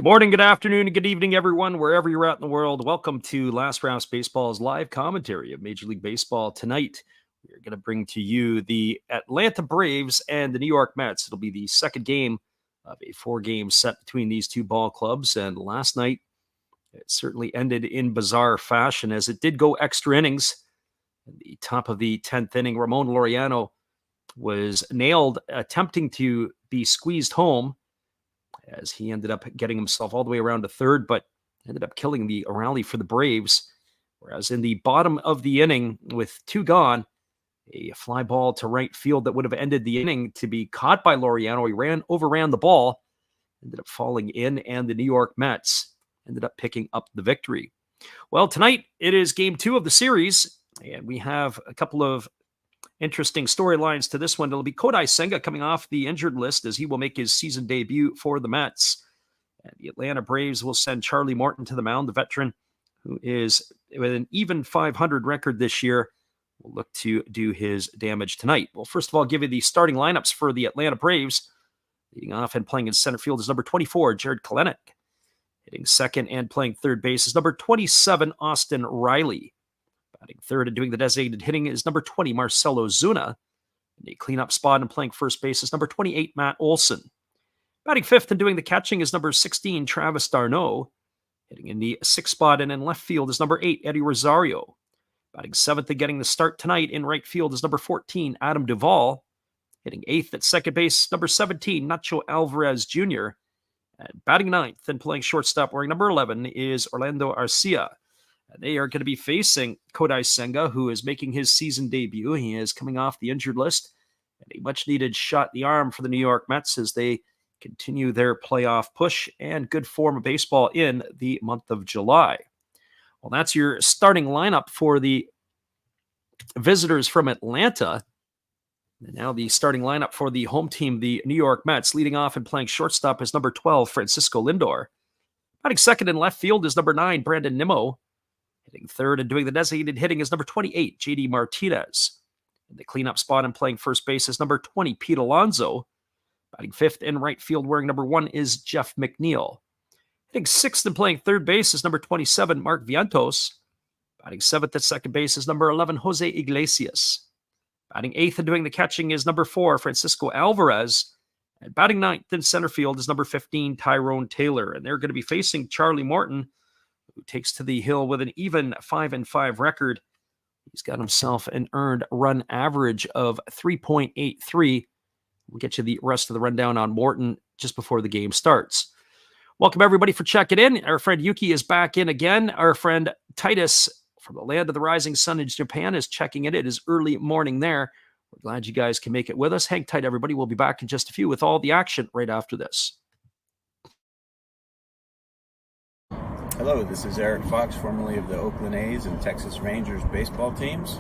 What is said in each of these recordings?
Good morning, good afternoon, and good evening, everyone, wherever you're at in the world. Welcome to Last Rounds Baseball's live commentary of Major League Baseball. Tonight, we're going to bring to you the Atlanta Braves and the New York Mets. It'll be the second game of a four-game set between these two ball clubs. And last night, it certainly ended in bizarre fashion as it did go extra innings. At the top of the 10th inning, Ramon Laureano was nailed attempting to be squeezed home, as he ended up getting himself all the way around to third, but ended up killing the rally for the Braves. Whereas in the bottom of the inning, with two gone, a fly ball to right field that would have ended the inning to be caught by Laureano. He overran the ball, ended up falling in, and the New York Mets ended up picking up the victory. Well, tonight it is game 2 of the series, and we have a couple of interesting storylines to this one. It'll be Kodai Senga coming off the injured list as he will make his season debut for the Mets. And the Atlanta Braves will send Charlie Morton to the mound, the veteran who is with an even 500 record this year. Will look to do his damage tonight. Well, first of all, I'll give you the starting lineups for the Atlanta Braves. Leading off and playing in center field is number 24, Jared Kelenic. Hitting second and playing third base is number 27, Austin Riley. Batting third and doing the designated hitting is number 20, Marcelo Zuna. In a cleanup spot and playing first base is number 28, Matt Olson. Batting fifth and doing the catching is number 16, Travis d'Arnaud. Hitting in the sixth spot and in left field is number 8, Eddie Rosario. Batting seventh and getting the start tonight in right field is number 14, Adam Duvall. Hitting eighth at second base, number 17, Nacho Alvarez Jr. And batting ninth and playing shortstop wearing number 11 is Orlando Arcia. They are going to be facing Kodai Senga, who is making his season debut. He is coming off the injured list, and a much-needed shot in the arm for the New York Mets as they continue their playoff push and good form of baseball in the month of July. Well, that's your starting lineup for the visitors from Atlanta. And now the starting lineup for the home team, the New York Mets. Leading off and playing shortstop is number 12, Francisco Lindor. Batting second in left field is number 9, Brandon Nimmo. Hitting third and doing the designated hitting is number 28, JD Martinez. In the cleanup spot and playing first base is number 20, Pete Alonso. Batting fifth in right field wearing number 1 is Jeff McNeil. Hitting sixth and playing third base is number 27, Mark Vientos. Batting seventh at second base is number 11, Jose Iglesias. Batting eighth and doing the catching is number 4, Francisco Alvarez. And batting ninth in center field is number 15, Tyrone Taylor. And they're going to be facing Charlie Morton, who takes to the hill with an even 5-5 record. He's got himself an earned run average of 3.83. We'll get you the rest of the rundown on Morton just before the game starts. Welcome, everybody, for checking in. Our friend Yuki is back in again. Our friend Titus from the land of the rising sun in Japan is checking in. It is early morning there. We're glad you guys can make it with us. Hang tight, everybody. We'll be back in just a few with all the action right after this. Hello, this is Eric Fox, formerly of the Oakland A's and Texas Rangers baseball teams.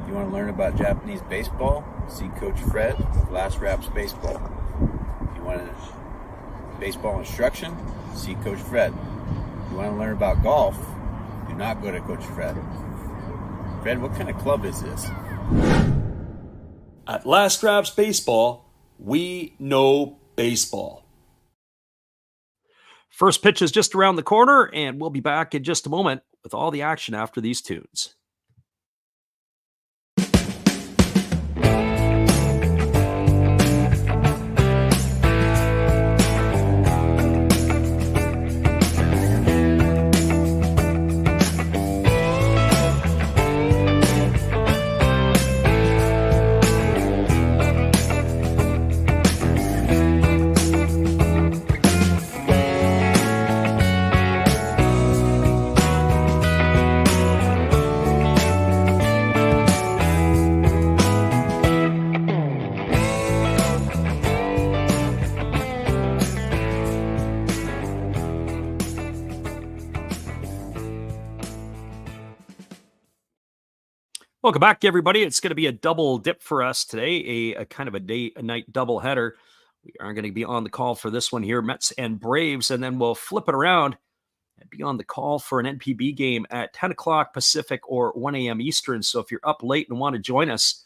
If you want to learn about Japanese baseball, see Coach Fred of Last Raps Baseball. If you want baseball instruction, see Coach Fred. If you want to learn about golf, do not go to Coach Fred. Fred, what kind of club is this? At Last Raps Baseball, we know baseball. First pitch is just around the corner, and we'll be back in just a moment with all the action after these tunes. Welcome back, everybody. It's going to be a double dip for us today, a kind of a night double header. We are going to be on the call for this one here, Mets and Braves, and then we'll flip it around and be on the call for an NPB game at 10 o'clock Pacific or 1 a.m. Eastern. So if you're up late and want to join us,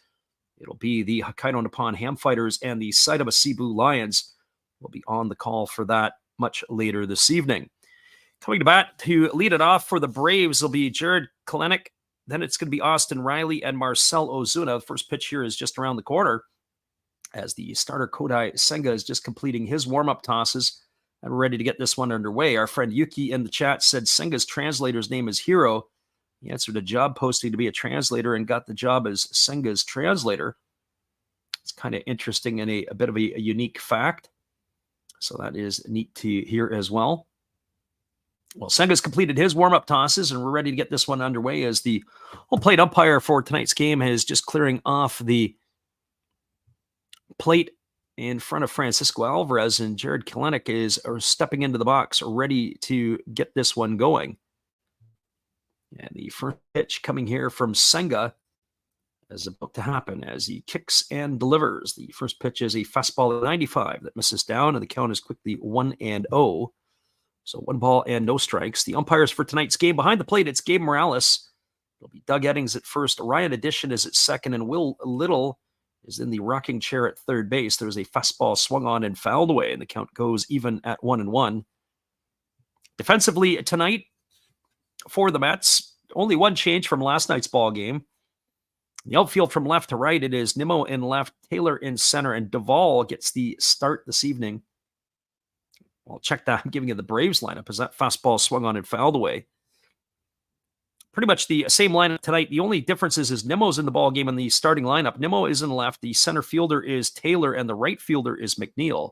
it'll be the Hokkaido Nippon Ham Fighters and the Saitama Cebu Lions will be on the call for that much later this evening. Coming to bat to lead it off for the Braves will be Jared Kelenic. Then it's going to be Austin Riley and Marcell Ozuna. The first pitch here is just around the corner as the starter Kodai Senga is just completing his warm-up tosses and we're ready to get this one underway. Our friend Yuki in the chat said Senga's translator's name is Hiro. He answered a job posting to be a translator and got the job as Senga's translator. It's kind of interesting and a bit of a unique fact. So that is neat to hear as well. Well, Senga's completed his warm-up tosses, and we're ready to get this one underway as the home plate umpire for tonight's game is just clearing off the plate in front of Francisco Alvarez, and Jared Kelenic is stepping into the box, ready to get this one going. And the first pitch coming here from Senga is about to happen as he kicks and delivers. The first pitch is a fastball at 95 that misses down, and the count is quickly 1-0. So 1 ball and no strikes. The umpires for tonight's game behind the plate, it's Gabe Morales. It'll be Doug Eddings at first. Ryan Addition is at second, and Will Little is in the rocking chair at third base. There's a fastball swung on and fouled away, and the count goes even at 1-1. Defensively tonight for the Mets, only one change from last night's ball game. The outfield from left to right, it is Nimmo in left, Taylor in center, and Duvall gets the start this evening. Well, check that. I'm giving you the Braves lineup as that fastball swung on and fouled away. Pretty much the same lineup tonight. The only difference is Nimmo's in the ball game in the starting lineup. Nimmo is in left. The center fielder is Taylor, and the right fielder is McNeil.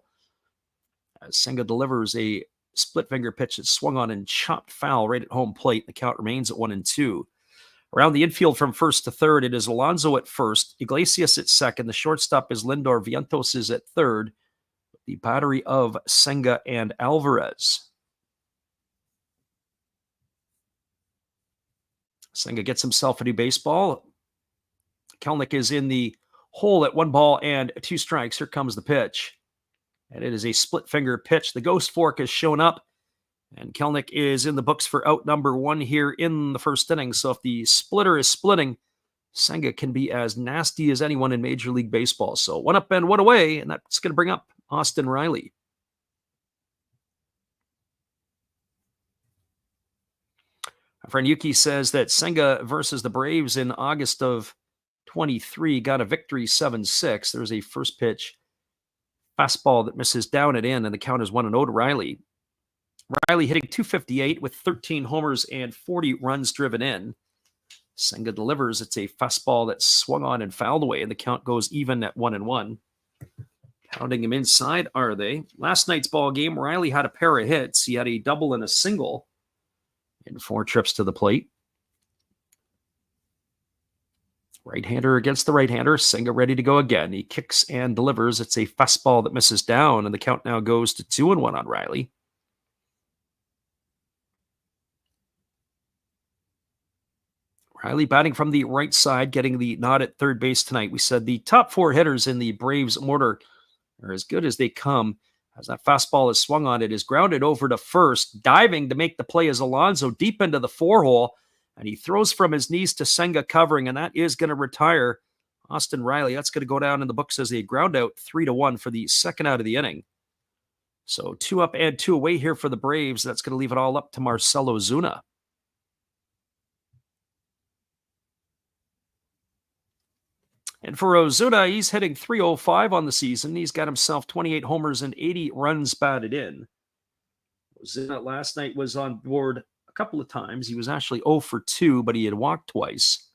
As Senga delivers a split finger pitch that swung on and chopped foul right at home plate. The count remains at 1-2. Around the infield from first to third, it is Alonso at first, Iglesias at second. The shortstop is Lindor. Vientos is at third. The battery of Senga and Alvarez. Senga gets himself a new baseball. Kelenic is in the hole at 1 ball and 2 strikes. Here comes the pitch. And it is a split finger pitch. The ghost fork has shown up. And Kelenic is in the books for out number 1 here in the first inning. So if the splitter is splitting, Senga can be as nasty as anyone in Major League Baseball. So 1 up and 1 away, and that's going to bring up Austin Riley. Our friend Yuki says that Senga versus the Braves in August of 23 got a victory 7-6. There's a first pitch fastball that misses down and in, and the count is 1-0 to Riley. Riley hitting .258 with 13 homers and 40 runs driven in. Senga delivers. It's a fastball that swung on and fouled away, and the count goes even at 1-1. Pounding him inside, are they? Last night's ball game, Riley had a pair of hits. He had a double and a single in 4 trips to the plate. Right-hander against the right-hander. Senga ready to go again. He kicks and delivers. It's a fastball that misses down, and the count now goes to 2-1 on Riley. Riley batting from the right side, getting the nod at third base tonight. We said the top 4 hitters in the Braves order are as good as they come. As that fastball is swung on, it is grounded over to first. Diving to make the play is Alonso deep into the 4-hole, and he throws from his knees to Senga covering, and that is going to retire Austin Riley. That's going to go down in the books as a ground out 3-1 for the second out of the inning. So 2 up and 2 away here for the Braves. That's going to leave it all up to Marcell Ozuna. And for Ozuna, he's hitting .305 on the season. He's got himself 28 homers and 80 runs batted in. Ozuna last night was on board a couple of times. He was actually 0 for 2, but he had walked twice.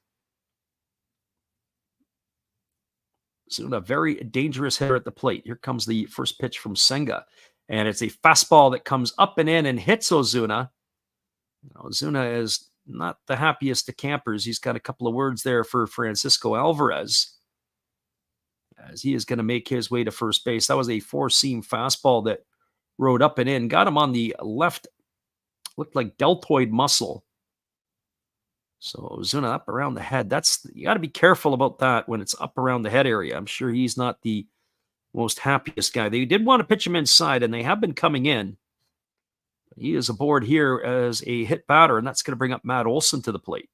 Ozuna, very dangerous hitter at the plate. Here comes the first pitch from Senga. And it's a fastball that comes up and in and hits Ozuna. Ozuna is not the happiest of campers. He's got a couple of words there for Francisco Alvarez, as he is going to make his way to first base. That was a 4-seam fastball that rode up and in, got him on the left, looked like deltoid muscle. So Ozuna up around the head. You got to be careful about that when it's up around the head area. I'm sure he's not the most happiest guy. They did want to pitch him inside, and they have been coming in. He is aboard here as a hit batter, and that's going to bring up Matt Olson to the plate.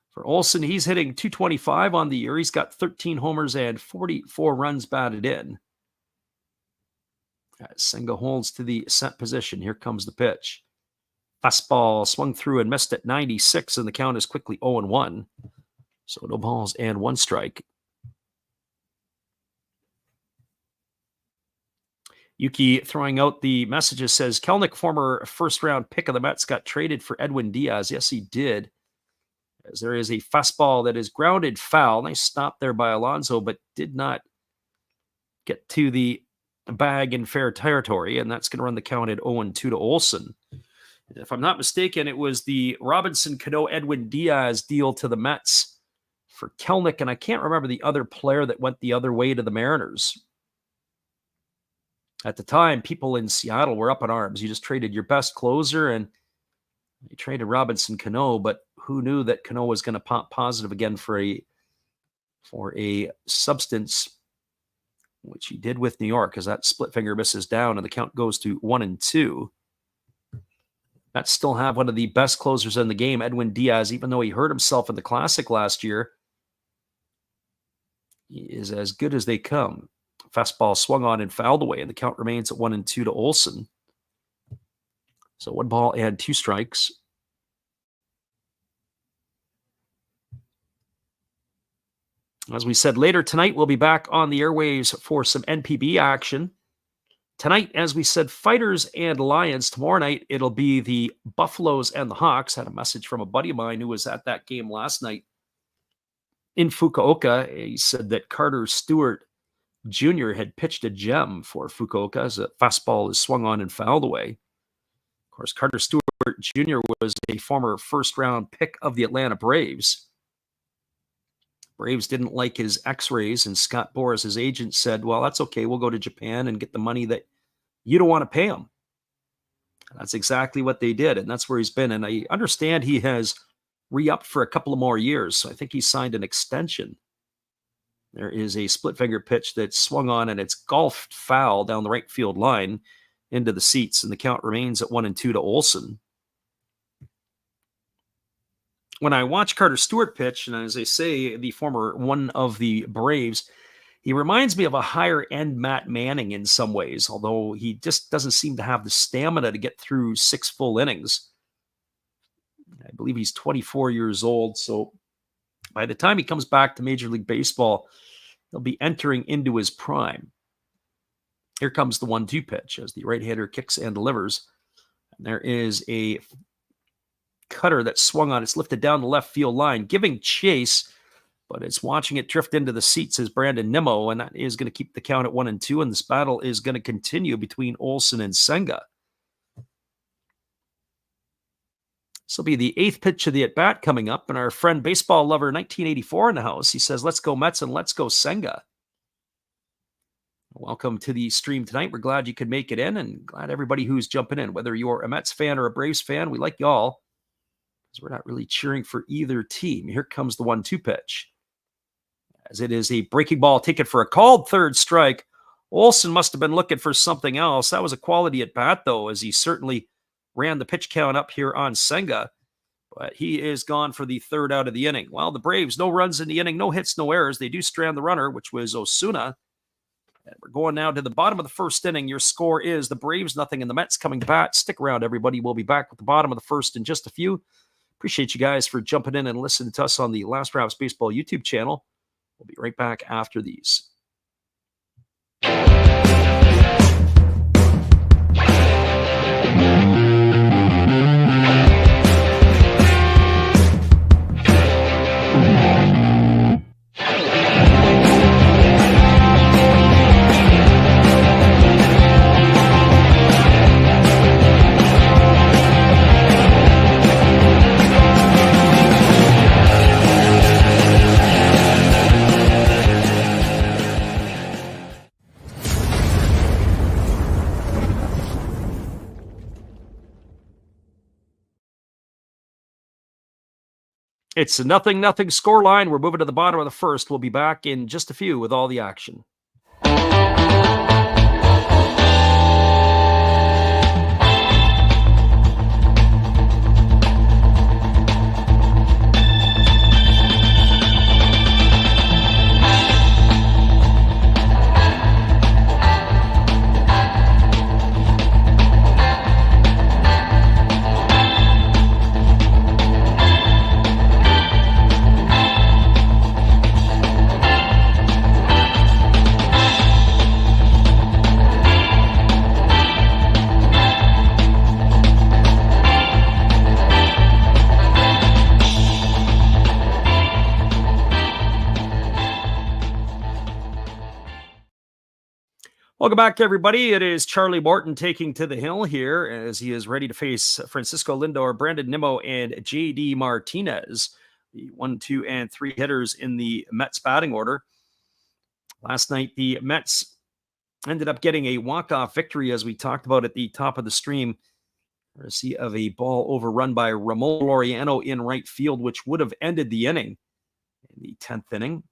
For Olson, he's hitting .225 on the year. He's got 13 homers and 44 runs batted in. As Senga holds to the set position, here comes the pitch. Fastball swung through and missed at 96, and the count is quickly 0-1. So no balls and 1 strike. Yuki throwing out the messages says, Kelnick, former first-round pick of the Mets, got traded for Edwin Diaz. Yes, he did. As there is a fastball that is grounded foul. Nice stop there by Alonso, but did not get to the bag in fair territory, and that's going to run the count at 0-2 to Olsen. If I'm not mistaken, it was the Robinson Cano Edwin Diaz deal to the Mets for Kelnick, and I can't remember the other player that went the other way to the Mariners. At the time, people in Seattle were up in arms. You just traded your best closer, and you traded Robinson Cano, but who knew that Cano was going to pop positive again for a substance, which he did with New York, as that split finger misses down, and the count goes to 1-2. Mets still have one of the best closers in the game, Edwin Diaz, even though he hurt himself in the Classic last year. He is as good as they come. Fastball swung on and fouled away, and the count remains at 1-2 to Olsen. So 1 ball and 2 strikes. As we said, later tonight, we'll be back on the airwaves for some NPB action. Tonight, as we said, Fighters and Lions. Tomorrow night, it'll be the Buffaloes and the Hawks. Had a message from a buddy of mine who was at that game last night in Fukuoka. He said that Carter Stewart Jr. had pitched a gem for Fukuoka as a fastball is swung on and fouled away. Of course, Carter Stewart Jr. was a former first-round pick of the Atlanta Braves. Braves didn't like his x-rays, and Scott Boras, his agent, said, well, that's okay. We'll go to Japan and get the money that you don't want to pay him. And that's exactly what they did, and that's where he's been. And I understand he has re-upped for a couple of more years, so I think he signed an extension. There is a split finger pitch that's swung on, and it's golfed foul down the right field line into the seats, and the count remains at 1-2 to Olsen. When I watch Carter Stewart pitch, and as I say, the former one of the Braves, he reminds me of a higher-end Matt Manning in some ways, although he just doesn't seem to have the stamina to get through 6 full innings. I believe he's 24 years old, so by the time he comes back to Major League Baseball, he'll be entering into his prime. Here comes the 1-2 pitch as the right-hander kicks and delivers. And there is a cutter that swung on. It's lifted down the left field line, giving chase, but it's watching it drift into the seats is Brandon Nimmo, and that is going to keep the count at 1-2, and this battle is going to continue between Olsen and Senga. This will be the 8th pitch of the at-bat coming up, and our friend Baseball Lover 1984 in the house. He says, let's go Mets and let's go Senga. Welcome to the stream tonight. We're glad you could make it in, and glad everybody who's jumping in, whether you're a Mets fan or a Braves fan, we like y'all, because we're not really cheering for either team. Here comes the 1-2 pitch. As it is a breaking ball taken for a called third strike. Olsen must have been looking for something else. That was a quality at bat, though, as he certainly ran the pitch count up here on Senga. But he is gone for the 3rd out of the inning. Well, the Braves, no runs in the inning, no hits, no errors. They do strand the runner, which was Osuna. And we're going now to the bottom of the 1st inning. Your score is the Braves 0, and the Mets coming to bat. Stick around, everybody. We'll be back with the bottom of the 1st in just a few. Appreciate you guys for jumping in and listening to us on the Last Rounds Baseball YouTube channel. We'll be right back after these. It's a 0-0 scoreline. We're moving to the bottom of the 1st. We'll be back in just a few with all the action. Welcome back, everybody. It is Charlie Morton taking to the hill here as he is ready to face Francisco Lindor, Brandon Nimmo, and JD Martinez, the 1, 2, and 3 hitters in the Mets batting order. Last night, the Mets ended up getting a walk-off victory, as we talked about at the top of the stream, courtesy of a ball overrun by Ramon Laureano in right field, which would have ended the inning in the 10th inning,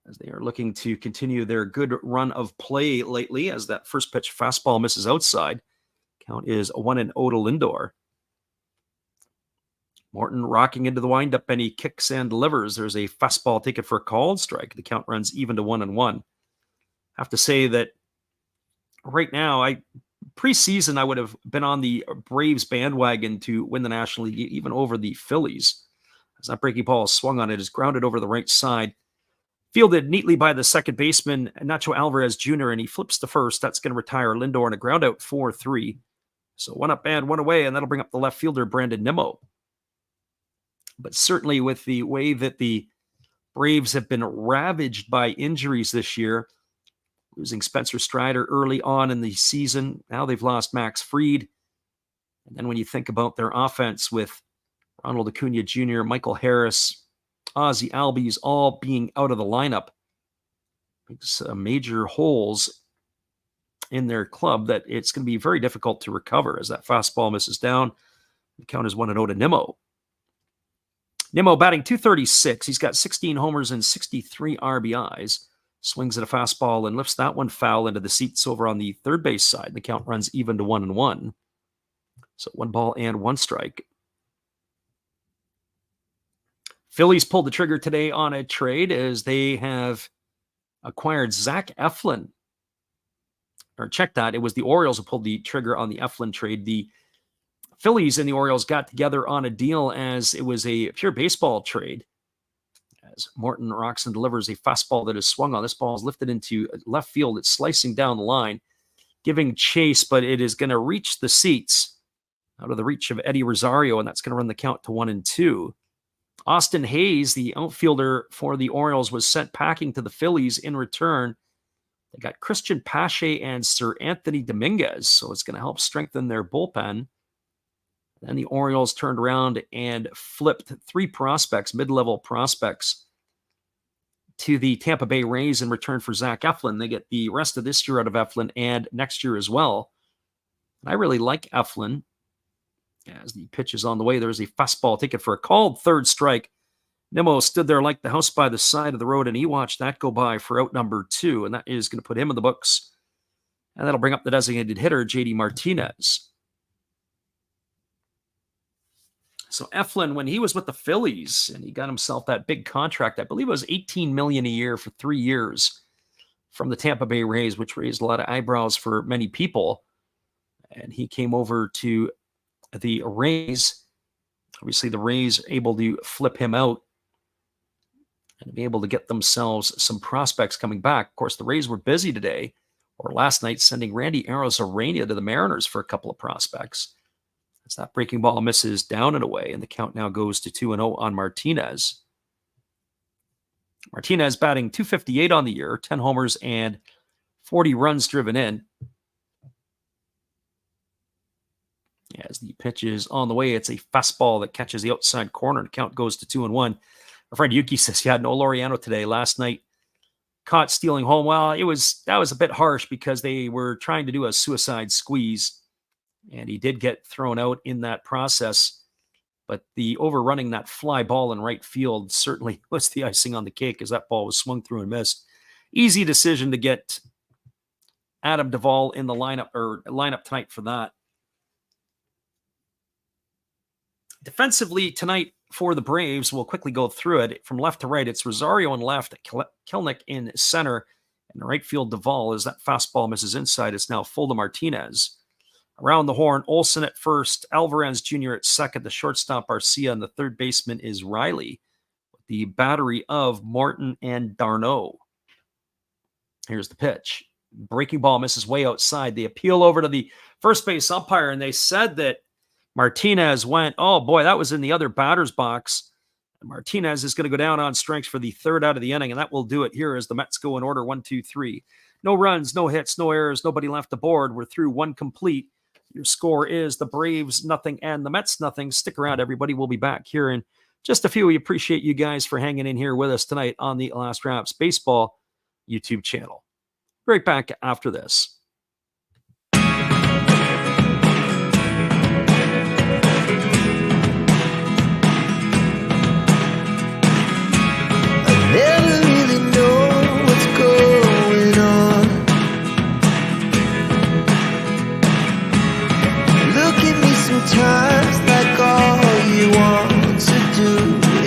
as they are looking to continue their good run of play lately, as that first pitch fastball misses outside. Count is 1-0 to Lindor. Morton rocking into the windup, and he kicks and delivers. There's a fastball taken for a called strike. The count runs even to 1-1. Have to say that right now, preseason, I would have been on the Braves bandwagon to win the National League, even over the Phillies. As that breaking ball is swung on, it is grounded over the right side. Fielded neatly by the second baseman, Nacho Alvarez Jr., and he flips to first. That's going to retire Lindor in a ground out 4-3. So 1 up and 1 away, and that'll bring up the left fielder, Brandon Nimmo. But certainly with the way that the Braves have been ravaged by injuries this year, losing Spencer Strider early on in the season. Now they've lost Max Fried. And then when you think about their offense with Ronald Acuna Jr., Michael Harris, Ozzie Albies all being out of the lineup, makes major holes in their club that it's going to be very difficult to recover as that fastball misses down. The count is 1-0 to Nimmo. Nimmo batting .236. He's got 16 homers and 63 RBIs. Swings at a fastball and lifts that one foul into the seats over on the third base side. The count runs even to 1-1. So 1 ball and 1 strike. Phillies pulled the trigger today on a trade as they have acquired Zach Eflin. Or check that. It was the Orioles who pulled the trigger on the Eflin trade. The Phillies and the Orioles got together on a deal as it was a pure baseball trade. As Morton rocks and delivers a fastball that is swung on. This ball is lifted into left field. It's slicing down the line, giving chase, but it is going to reach the seats out of the reach of Eddie Rosario, and that's going to run the count to 1-2. Austin Hayes, the outfielder for the Orioles, was sent packing to the Phillies in return. They got Christian Pache and Sir Anthony Dominguez, so it's going to help strengthen their bullpen. Then the Orioles turned around and flipped 3 prospects, mid-level prospects, to the Tampa Bay Rays in return for Zach Eflin. They get the rest of this year out of Eflin and next year as well. And I really like Eflin. As the pitch is on the way, there's a fastball taken for a called third strike. Nimmo stood there like the house by the side of the road, and he watched that go by for out number 2, and that is going to put him in the books. And that'll bring up the designated hitter, JD Martinez. So Eflin, when he was with the Phillies and he got himself that big contract, I believe it was $18 million a year for 3 years from the Tampa Bay Rays, which raised a lot of eyebrows for many people. And he came over to the Rays. Obviously, the Rays able to flip him out and be able to get themselves some prospects coming back. Of course, the Rays were busy today, or last night, sending Randy Arozarena to the Mariners for a couple of prospects. As that breaking ball misses down and away, and the count now goes to 2-0 on Martinez. Martinez batting .258 on the year, 10 homers and 40 runs driven in. As the pitch is on the way, it's a fastball that catches the outside corner. The count goes to 2-1. Our friend Yuki says, yeah, no Laureano today. Last night, caught stealing home. Well, that was a bit harsh because they were trying to do a suicide squeeze, and he did get thrown out in that process. But the overrunning that fly ball in right field certainly was the icing on the cake, as that ball was swung through and missed. Easy decision to get Adam Duvall in the lineup tonight for that. Defensively tonight for the Braves, we'll quickly go through it. From left to right, it's Rosario in left, Kelnick in center, and the right field Duvall. As that fastball misses inside, it's now full to Martinez. Around the horn, Olsen at first, Alvarez Jr. at second, the shortstop Arcia, and the third baseman is Riley. The battery of Morton and d'Arnaud. Here's the pitch. Breaking ball misses way outside. They appeal over to the first base umpire, and they said that Martinez went, oh boy, that was in the other batter's box. Martinez is going to go down on strikes for the third out of the inning, and that will do it here as the Mets go in order 1, 2, 3. No runs, no hits, no errors, nobody left the board. We're through one complete. Your score is the Braves nothing and the Mets nothing. Stick around, everybody. We'll be back here in just a few. We appreciate you guys for hanging in here with us tonight on the Last Raps Baseball YouTube channel. Right back after this. Never really know what's going on. Look at me sometimes like all you want to do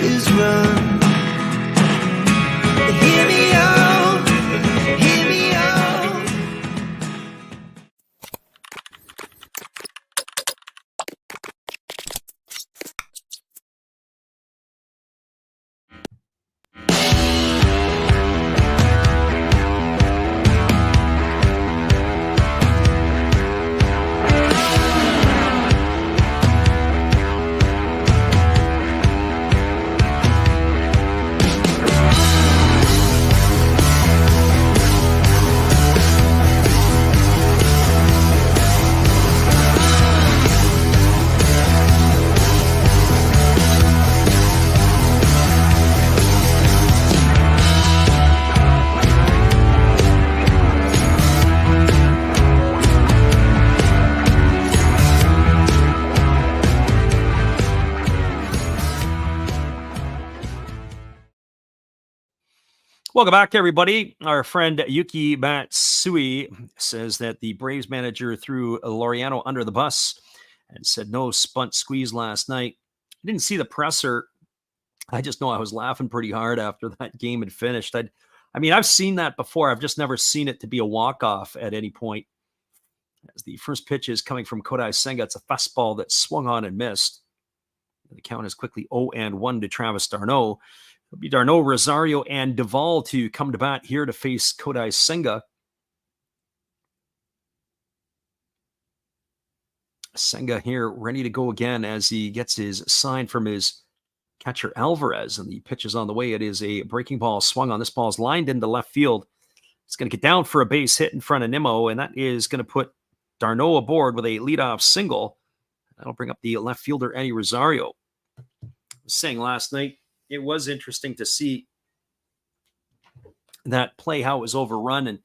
is run. Hear me out, hear me out. Welcome back, everybody. Our friend Yuki Matsui says that the Braves manager threw Laureano under the bus and said no spunt squeeze last night. I didn't see the presser. I just know I was laughing pretty hard after that game had finished. I've seen that before. I've just never seen it to be a walk-off at any point. As the first pitch is coming from Kodai Senga, it's a fastball that swung on and missed. The count is quickly 0-1 to Travis d'Arnaud. It'll be d'Arnaud, Rosario, and Duvall to come to bat here to face Kodai Senga. Senga here ready to go again as he gets his sign from his catcher Alvarez, and the pitch is on the way. It is a breaking ball swung on. This ball's lined into left field. It's going to get down for a base hit in front of Nimmo, and that is going to put d'Arnaud aboard with a leadoff single. That'll bring up the left fielder, Eddie Rosario. I was saying last night, it was interesting to see that play, how it was overrun. And,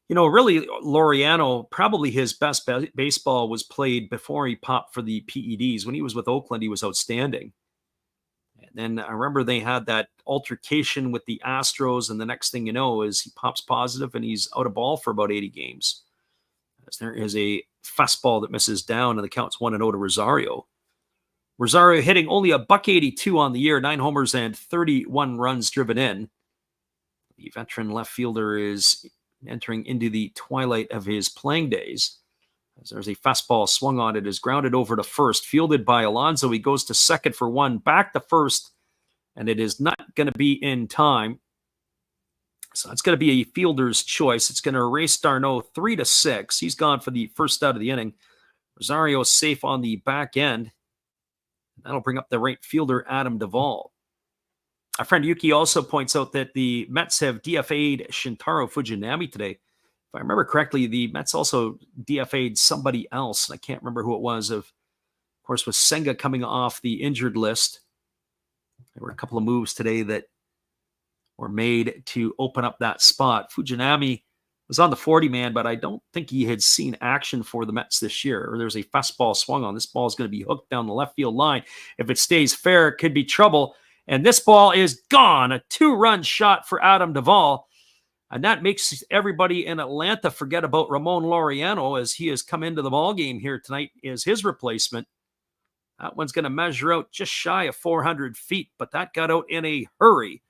really, Laureano, probably his best baseball was played before he popped for the PEDs. When he was with Oakland, he was outstanding. And then I remember they had that altercation with the Astros, and the next thing you know is he pops positive and he's out of ball for about 80 games. As there is a fastball that misses down, and the count's 1-0 to Rosario. Rosario hitting only a .182 on the year, 9 homers and 31 runs driven in. The veteran left fielder is entering into the twilight of his playing days. As there's a fastball swung on, it is grounded over to first, fielded by Alonso. He goes to second for one, back to first, and it is not going to be in time. So it's going to be a fielder's choice. It's going to erase d'Arnaud 3-6. He's gone for the first out of the inning. Rosario safe on the back end. That'll bring up the right fielder, Adam Duvall. Our friend Yuki also points out that the Mets have DFA'd Shintaro Fujinami today. If I remember correctly, the Mets also DFA'd somebody else. I can't remember who it was. Of course, with Senga coming off the injured list, there were a couple of moves today that were made to open up that spot. Fujinami was on the 40-man, but I don't think he had seen action for the Mets this year. Or there's a fastball swung on. This ball is going to be hooked down the left field line. If it stays fair, it could be trouble. And this ball is gone. A 2-run shot for Adam Duvall. And that makes everybody in Atlanta forget about Ramon Laureano, as he has come into the ballgame here tonight as his replacement. That one's going to measure out just shy of 400 feet, but that got out in a hurry.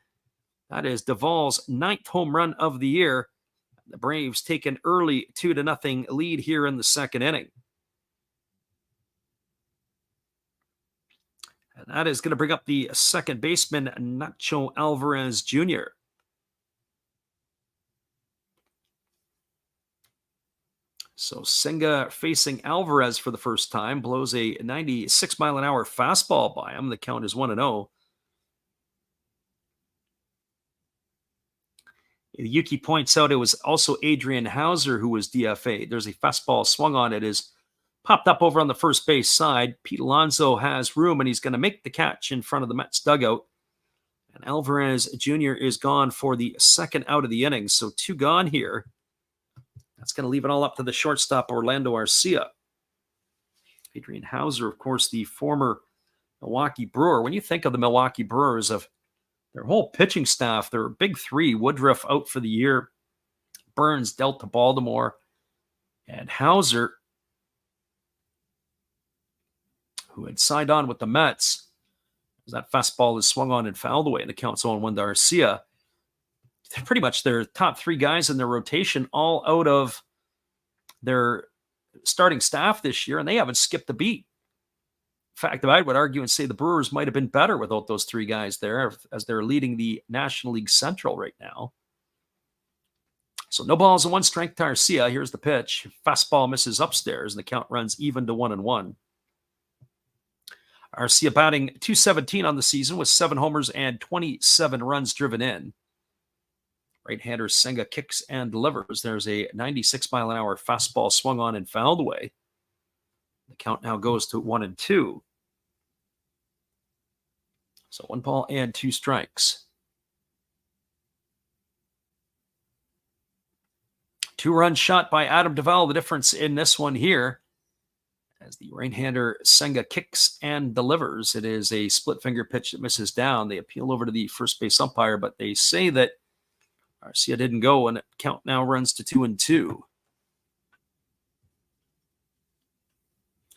That is Duvall's 9th home run of the year. The Braves take an early 2-0 lead here in the second inning. And that is going to bring up the second baseman, Nacho Alvarez Jr. So Senga facing Alvarez for the first time, blows a 96-mile-an-hour fastball by him. The count is 1-0. Yuki points out it was also Adrian Hauser who was DFA. There's a fastball swung on it, is popped up over on the first base side. Pete Alonso has room, and he's going to make the catch in front of the Mets dugout. And Alvarez Jr. is gone for the second out of the inning. So 2 gone here. That's going to leave it all up to the shortstop, Orlando Arcia. Adrian Hauser, of course, the former Milwaukee Brewer. When you think of the Milwaukee Brewers, of their whole pitching staff, their big 3, Woodruff out for the year, Burns dealt to Baltimore, and Hauser, who had signed on with the Mets, as that fastball is swung on and fouled away, and the count's 0-1 to Arcia. They're pretty much their top 3 guys in their rotation, all out of their starting staff this year, and they haven't skipped a beat. In fact, I would argue and say the Brewers might have been better without those 3 guys there, as they're leading the National League Central right now. So no balls and 1 strike to Arcia. Here's the pitch. Fastball misses upstairs, and the count runs even to 1-1. Arcia batting .217 on the season with 7 homers and 27 runs driven in. Right-hander Senga kicks and delivers. There's a 96-mile-an-hour fastball swung on and fouled away. The count now goes to 1-2. So 1 ball and 2 strikes. 2-run shot by Adam Duvall. The difference in this one here, as the right-hander Senga kicks and delivers. It is a split-finger pitch that misses down. They appeal over to the first base umpire, but they say that Arcia didn't go, and the count now runs to 2-2.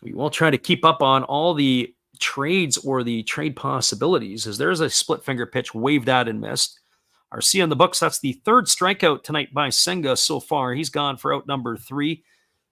We will try to keep up on all the trades or the trade possibilities, as there's a split-finger pitch waved at and missed. Arcia in the books. That's the 3rd strikeout tonight by Senga so far. He's gone for out number 3.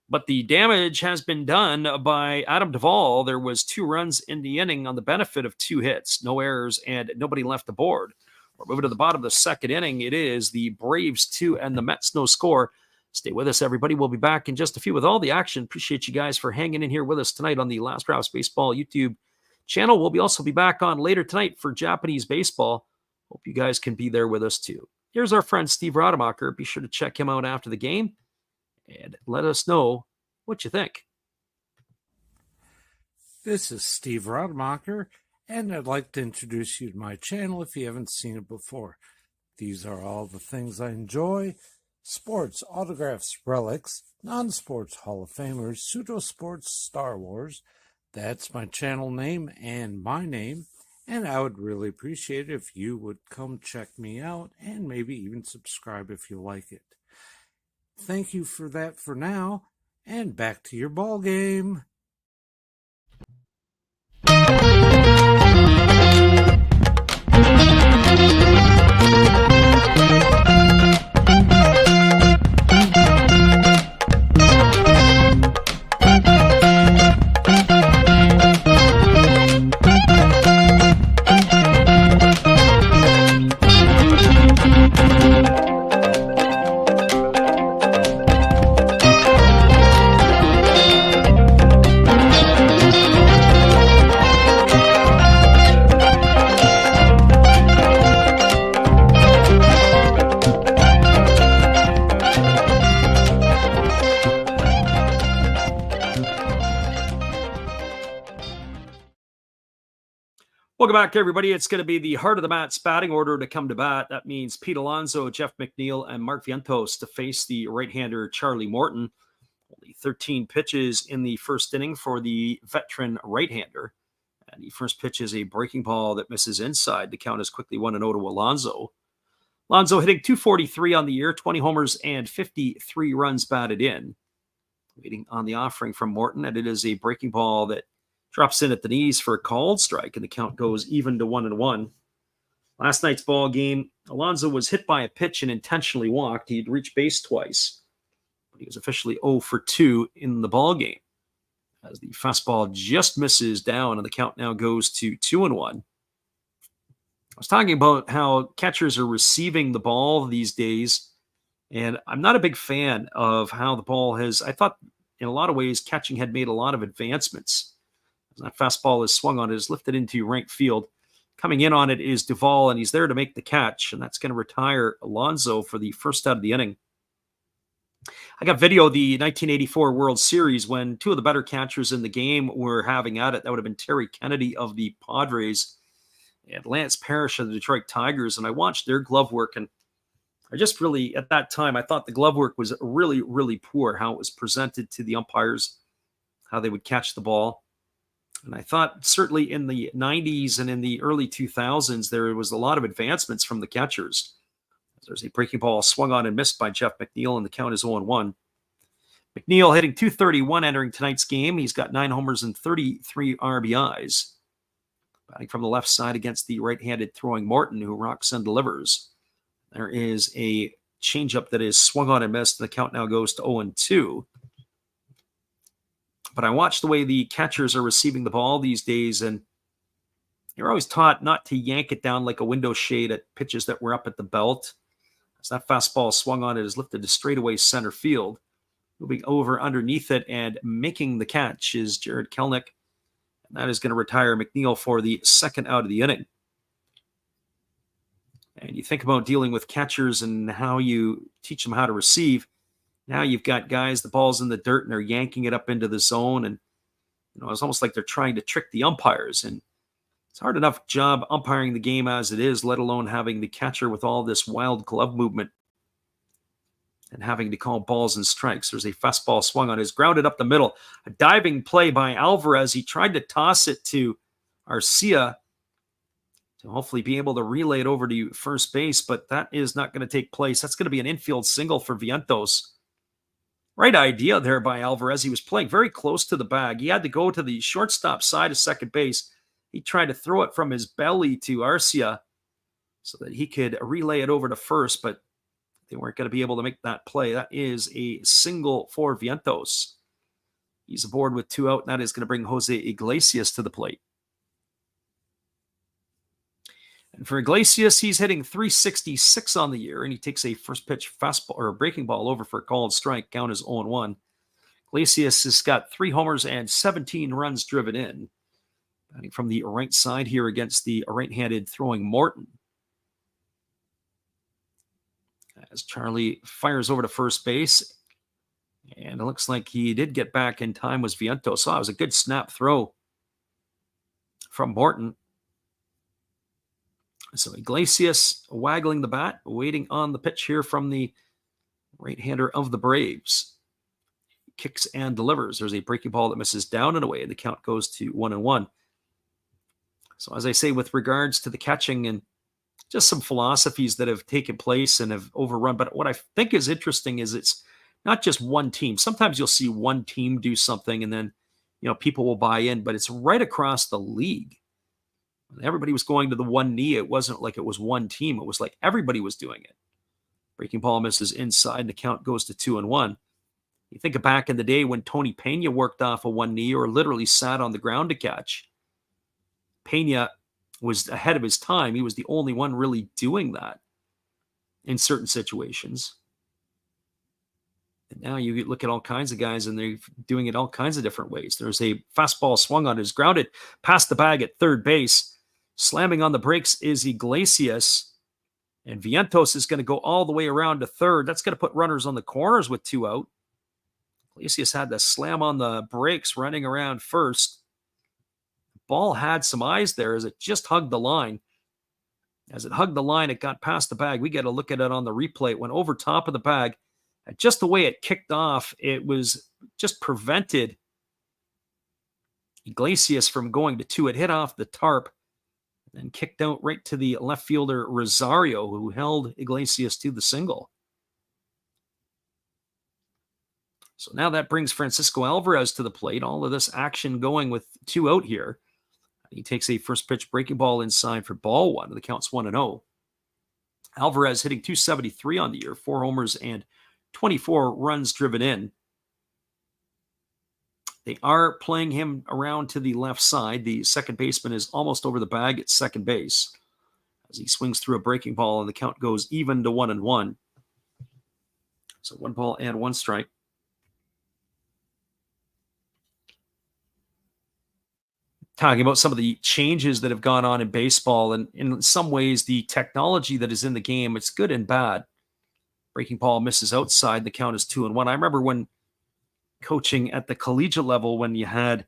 But the damage has been done by Adam Duvall. There was 2 runs in the inning on the benefit of 2 hits, no errors, and nobody left the board. We're moving to the bottom of the second inning. It is the Braves 2 and the Mets no score. Stay with us, everybody. We'll be back in just a few with all the action. Appreciate you guys for hanging in here with us tonight on the Last Rouse Baseball YouTube channel. We'll also be back on later tonight for Japanese baseball. Hope you guys can be there with us too. Here's our friend Steve Rademacher. Be sure to check him out after the game and let us know what you think. This is Steve Rademacher, and I'd like to introduce you to my channel if you haven't seen it before. These are all the things I enjoy: sports, autographs, relics, non-sports Hall of Famers, pseudo-sports, Star Wars. That's my channel name and my name, and I would really appreciate it if you would come check me out and maybe even subscribe if you like it. Thank you for that for now, and back to your ball game. Welcome back, everybody. It's going to be the heart of the mat's batting order to come to bat. That means Pete Alonso, Jeff McNeil, and Mark Vientos to face the right-hander Charlie Morton. Only 13 pitches in the first inning for the veteran right-hander. And the first pitch is a breaking ball that misses inside. The count is quickly 1-0 to Alonso. Alonso hitting .243 on the year, 20 homers and 53 runs batted in. Waiting on the offering from Morton, and it is a breaking ball that drops in at the knees for a called strike, and the count goes even to 1-1. Last night's ball game, Alonso was hit by a pitch and intentionally walked. He'd reached base twice, but he was officially 0 for 2 in the ball game, as the fastball just misses down, and the count now goes to 2-1. I was talking about how catchers are receiving the ball these days, and I'm not a big fan of how the ball has. I thought in a lot of ways catching had made a lot of advancements. That fastball is swung on, it is lifted into right field. Coming in on it is Duvall, and he's there to make the catch, and that's going to retire Alonso for the first out of the inning. I got video of the 1984 World Series when two of the better catchers in the game were having at it. That would have been Terry Kennedy of the Padres and Lance Parrish of the Detroit Tigers, and I watched their glove work, and I just really, at that time, I thought the glove work was really, really poor, how it was presented to the umpires, how they would catch the ball. And I thought certainly in the 90s and in the early 2000s, there was a lot of advancements from the catchers. There's a breaking ball swung on and missed by Jeff McNeil, and the count is 0-1. McNeil hitting .231 entering tonight's game. He's got 9 homers and 33 RBIs. Batting from the left side against the right-handed throwing Morton, who rocks and delivers. There is a changeup that is swung on and missed. The count now goes to 0-2. But I watch the way the catchers are receiving the ball these days, and you're always taught not to yank it down like a window shade at pitches that were up at the belt. As that fastball swung on, it is lifted to straightaway center field. Moving over underneath it and making the catch is Jared Kelnick. And that is going to retire McNeil for the second out of the inning. And you think about dealing with catchers and how you teach them how to receive. Now you've got guys, the ball's in the dirt, and they're yanking it up into the zone. And, it's almost like they're trying to trick the umpires. And it's hard enough job umpiring the game as it is, let alone having the catcher with all this wild glove movement and having to call balls and strikes. There's a fastball swung on, is grounded up the middle. A diving play by Alvarez. He tried to toss it to Arcia to hopefully be able to relay it over to first base, but that is not going to take place. That's going to be an infield single for Vientos. Right idea there by Alvarez. He was playing very close to the bag. He had to go to the shortstop side of second base. He tried to throw it from his belly to Arcia so that he could relay it over to first, but they weren't going to be able to make that play. That is a single for Vientos. He's aboard with 2 out, and that is going to bring Jose Iglesias to the plate. And for Iglesias, he's hitting .366 on the year, and he takes a first pitch fastball or a breaking ball over for a called strike. Count is 0-1. Iglesias has got 3 homers and 17 runs driven in. Batting from the right side here against the right-handed throwing Morton. As Charlie fires over to first base, and it looks like he did get back in time, was Vientos. So it was a good snap throw from Morton. So Iglesias waggling the bat, waiting on the pitch here from the right-hander of the Braves. Kicks and delivers. There's a breaking ball that misses down and away, and the count goes to 1-1. So as I say, with regards to the catching and just some philosophies that have taken place and have overrun, but what I think is interesting is it's not just one team. Sometimes you'll see one team do something and then, people will buy in, but it's right across the league. Everybody was going to the one knee. It wasn't like it was one team. It was like everybody was doing it. Breaking ball misses inside, and the count goes to 2-1. You think of back in the day when Tony Pena worked off a one knee or literally sat on the ground to catch. Pena was ahead of his time. He was the only one really doing that in certain situations. And now you look at all kinds of guys, and they're doing it all kinds of different ways. There's a fastball swung on, is grounded past the bag at third base. Slamming on the brakes is Iglesias, and Vientos is going to go all the way around to third. That's going to put runners on the corners with 2 out. Iglesias had to slam on the brakes running around first. Ball had some eyes there as it just hugged the line. As it hugged the line, it got past the bag. We get a look at it on the replay. It went over top of the bag. And just the way it kicked off, it was just prevented Iglesias from going to 2. It hit off the tarp and kicked out right to the left fielder Rosario, who held Iglesias to the single. So now that brings Francisco Alvarez to the plate. All of this action going with 2 out here. He takes a first pitch breaking ball inside for ball 1. The count's 1-0. Alvarez hitting .273 on the year, 4 homers and 24 runs driven in. They are playing him around to the left side. The second baseman is almost over the bag at second base as he swings through a breaking ball, and the count goes even to 1-1. So 1 ball and 1 strike. talking about some of the changes that have gone on in baseball. And in some ways, the technology that is in the game, it's good and bad. Breaking ball misses outside. The count is 2-1. I remember when coaching at the collegiate level, when you had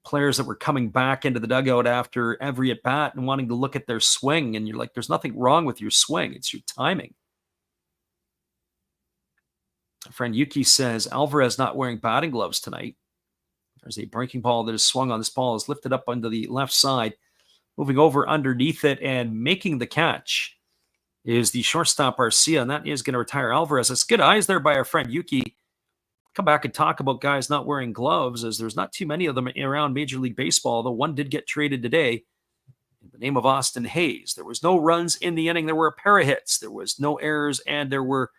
players that were coming back into the dugout after every at bat and wanting to look at their swing. And you're like, there's nothing wrong with your swing. It's your timing. A friend Yuki says Alvarez not wearing batting gloves tonight. There's a breaking ball that is swung on. This ball is lifted up onto the left side, moving over underneath it and making the catch is the shortstop Arcia, and that is going to retire Alvarez. It's good eyes there by our friend Yuki. Come back and talk about guys not wearing gloves, as there's not too many of them around Major League Baseball, though one did get traded today in the name of Austin Hayes. There was no runs in the inning. There were a pair of hits. There was no errors, and there were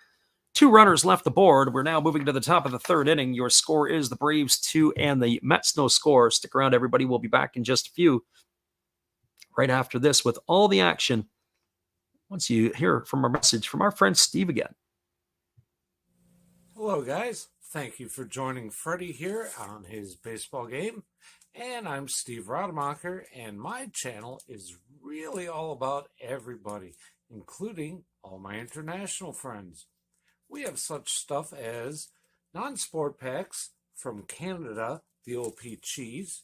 2 runners left the board. We're now moving to the top of the 3rd inning. Your score is the Braves 2 and the Mets no score. Stick around, everybody. We'll be back in just a few right after this with all the action once you hear from our message from our friend Steve again. Hello, guys. Thank you for joining Freddie here on his baseball game. And I'm Steve Rademacher, and my channel is really all about everybody, including all my international friends. We have such stuff as non-sport packs from Canada, the OP Cheese.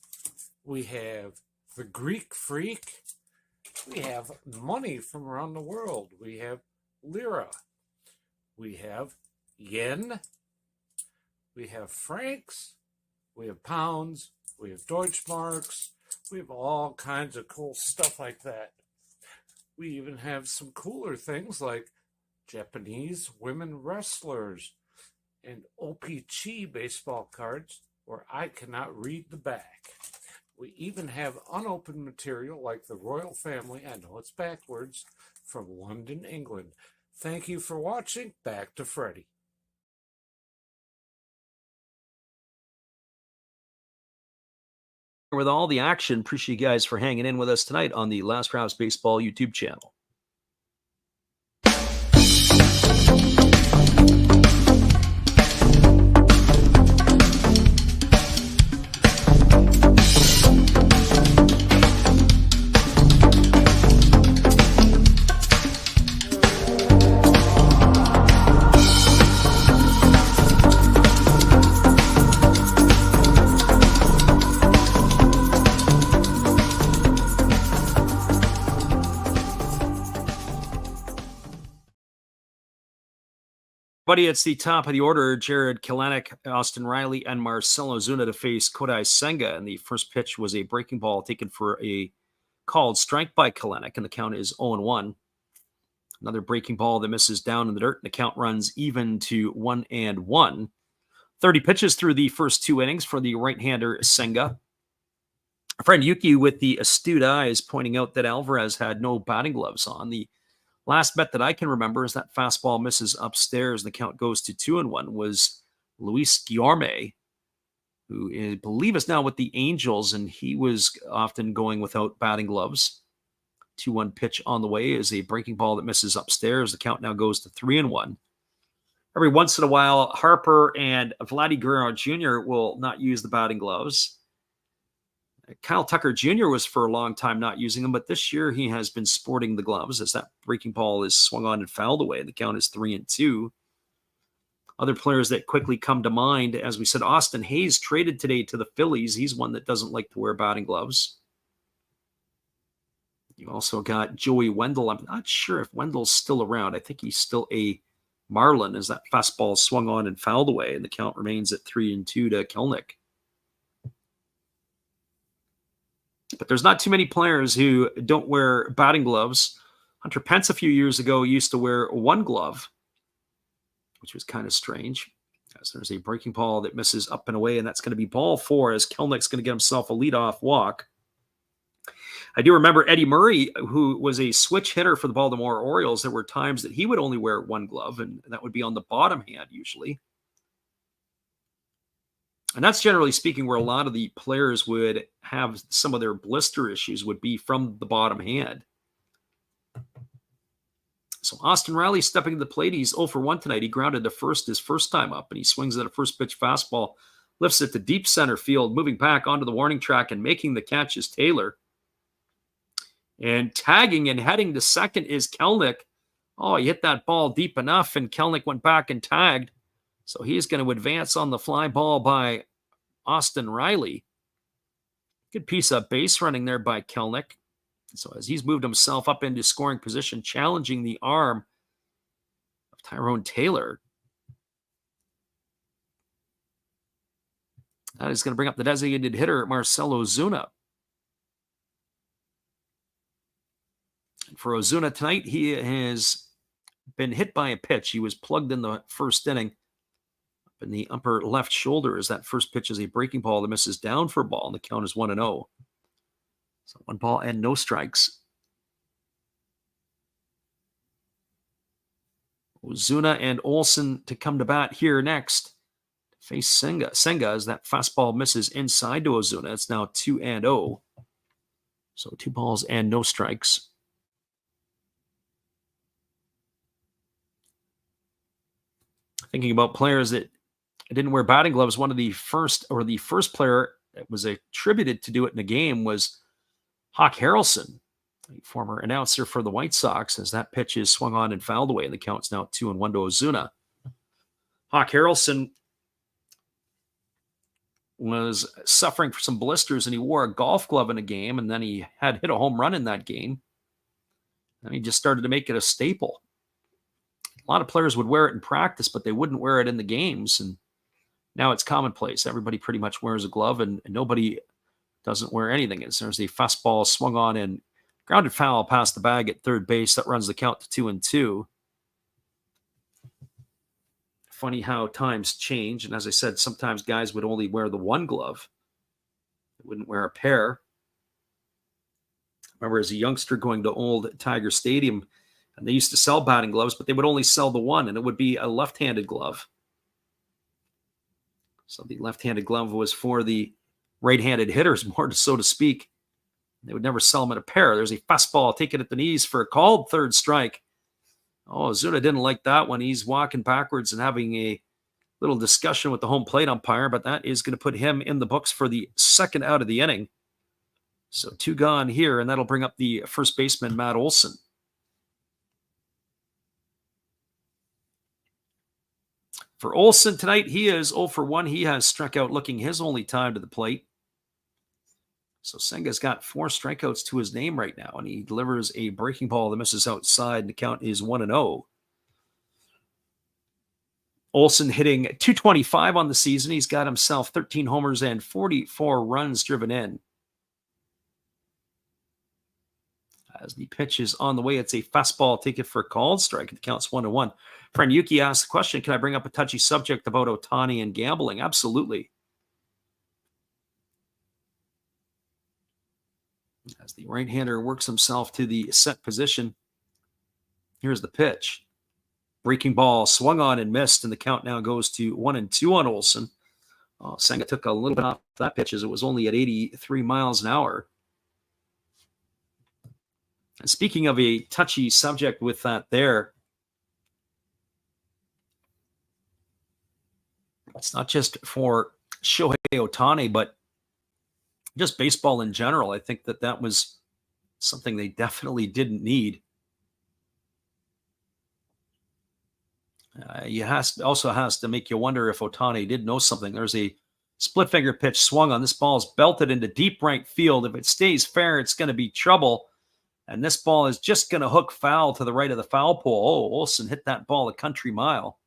We have the Greek Freak. We have money from around the world. We have lira. We have yen. We have francs. We have pounds. We have Deutschmarks. We have all kinds of cool stuff like that. We even have some cooler things like Japanese women wrestlers and OP-Chi baseball cards where I cannot read the back. We even have unopened material like the royal family, I know it's backwards, from London, England. Thank you for watching. Back to Freddie. With all the action, appreciate you guys for hanging in with us tonight on the Last Rouse Baseball YouTube channel. Buddy, it's the top of the order. Jared Kelenic, Austin Riley, and Marcelo Zuna to face Kodai Senga. And the first pitch was a breaking ball taken for a called strike by Kelenic, and the count is 0-1. Another breaking ball that misses down in the dirt, and the count runs even to 1-1. 30 pitches through the first 2 innings for the right-hander Senga. Our friend Yuki with the astute eye is pointing out that Alvarez had no batting gloves on. The last bet that I can remember is that fastball misses upstairs. The count goes to 2-1 was Luis Guillorme, who I believe is now with the Angels, and he was often going without batting gloves. 2-1 pitch on the way is a breaking ball that misses upstairs. The count now goes to 3-1. Every once in a while, Harper and Vladdy Guerrero Jr. will not use the batting gloves. Kyle Tucker Jr. was for a long time not using them, but this year he has been sporting the gloves as that breaking ball is swung on and fouled away. The count is 3-2. Other players that quickly come to mind, as we said, Austin Hayes traded today to the Phillies. He's one that doesn't like to wear batting gloves. You also got Joey Wendell. I'm not sure if Wendell's still around. I think he's still a Marlin as that fastball swung on and fouled away, and the count remains at 3-2 to Kelenic. But there's not too many players who don't wear batting gloves. Hunter Pence a few years ago used to wear one glove, which was kind of strange. As there's a breaking ball that misses up and away, and that's going to be ball 4 as Kelenick's going to get himself a leadoff walk. I do remember Eddie Murray, who was a switch hitter for the Baltimore Orioles. There were times that he would only wear one glove, and that would be on the bottom hand usually. And that's generally speaking where a lot of the players would have some of their blister issues would be from the bottom hand. So Austin Riley stepping to the plate. He's 0 for 1 tonight. He grounded to first his first time up, and he swings at a first pitch fastball lifts it to deep center field, moving back onto the warning track and making the catch is Taylor. And tagging and heading to second is Kelnick. Oh, he hit that ball deep enough, and Kelnick went back and tagged. So he's going to advance on the fly ball by Austin Riley. Good piece of base running there by Kelnick. So as he's moved himself up into scoring position, challenging the arm of Tyrone Taylor. That is going to bring up the designated hitter, Marcell Ozuna. And for Ozuna tonight, he has been hit by a pitch. He was plugged in the first inning up in the upper left shoulder as that first pitch is a breaking ball that misses down for a ball, and the count is 1-0. So 1 ball and no strikes. Ozuna and Olsen to come to bat here next. Face Senga. Senga as that fastball misses inside to Ozuna. It's now 2-0. So 2 balls and no strikes. Thinking about players that didn't wear batting gloves, one of the first player that was attributed to do it in the game was Hawk Harrelson, a former announcer for the White Sox, as that pitch is swung on and fouled away, and the count's now 2-1 to Ozuna. Hawk Harrelson was suffering from some blisters, and he wore a golf glove in a game, and then he had hit a home run in that game. And he just started to make it a staple. A lot of players would wear it in practice, but they wouldn't wear it in the games. And now it's commonplace. Everybody pretty much wears a glove, and nobody doesn't wear anything. As there's a fastball swung on and grounded foul past the bag at third base. That runs the count to 2-2. Funny how times change. And as I said, sometimes guys would only wear the one glove. They wouldn't wear a pair. I remember as a youngster going to old Tiger Stadium, and they used to sell batting gloves, but they would only sell the one, and it would be a left-handed glove. So the left-handed glove was for the right-handed hitters, more so to speak. They would never sell them in a pair. There's a fastball taken at the knees for a called third strike. Oh, Ozuna didn't like that one. He's walking backwards and having a little discussion with the home plate umpire, but that is going to put him in the books for the second out of the inning. So 2 gone here, and that'll bring up the first baseman, Matt Olson. For Olsen tonight, he is 0 for 1. He has struck out looking his only time to the plate. So Senga's got 4 strikeouts to his name right now, and he delivers a breaking ball that misses outside, and the count is 1-0. Olsen hitting .225 on the season. He's got himself 13 homers and 44 runs driven in. As the pitch is on the way, it's a fastball taken for a called strike. It counts 1-1. Friend Yuki asked the question, can I bring up a touchy subject about Ohtani and gambling? Absolutely. As the right-hander works himself to the set position, here's the pitch. Breaking ball swung on and missed, and the count now goes to 1-2 on Olsen. Senga took a little bit off that pitch as it was only at 83 miles an hour. And speaking of a touchy subject with that there, it's not just for Shohei Ohtani, but just baseball in general. I think that was something they definitely didn't need. Also has to make you wonder if Ohtani did know something. There's a split finger pitch swung on. This ball is belted into deep right field. If it stays fair, it's going to be trouble. And this ball is just going to hook foul to the right of the foul pole. Oh, Olsen hit that ball a country mile.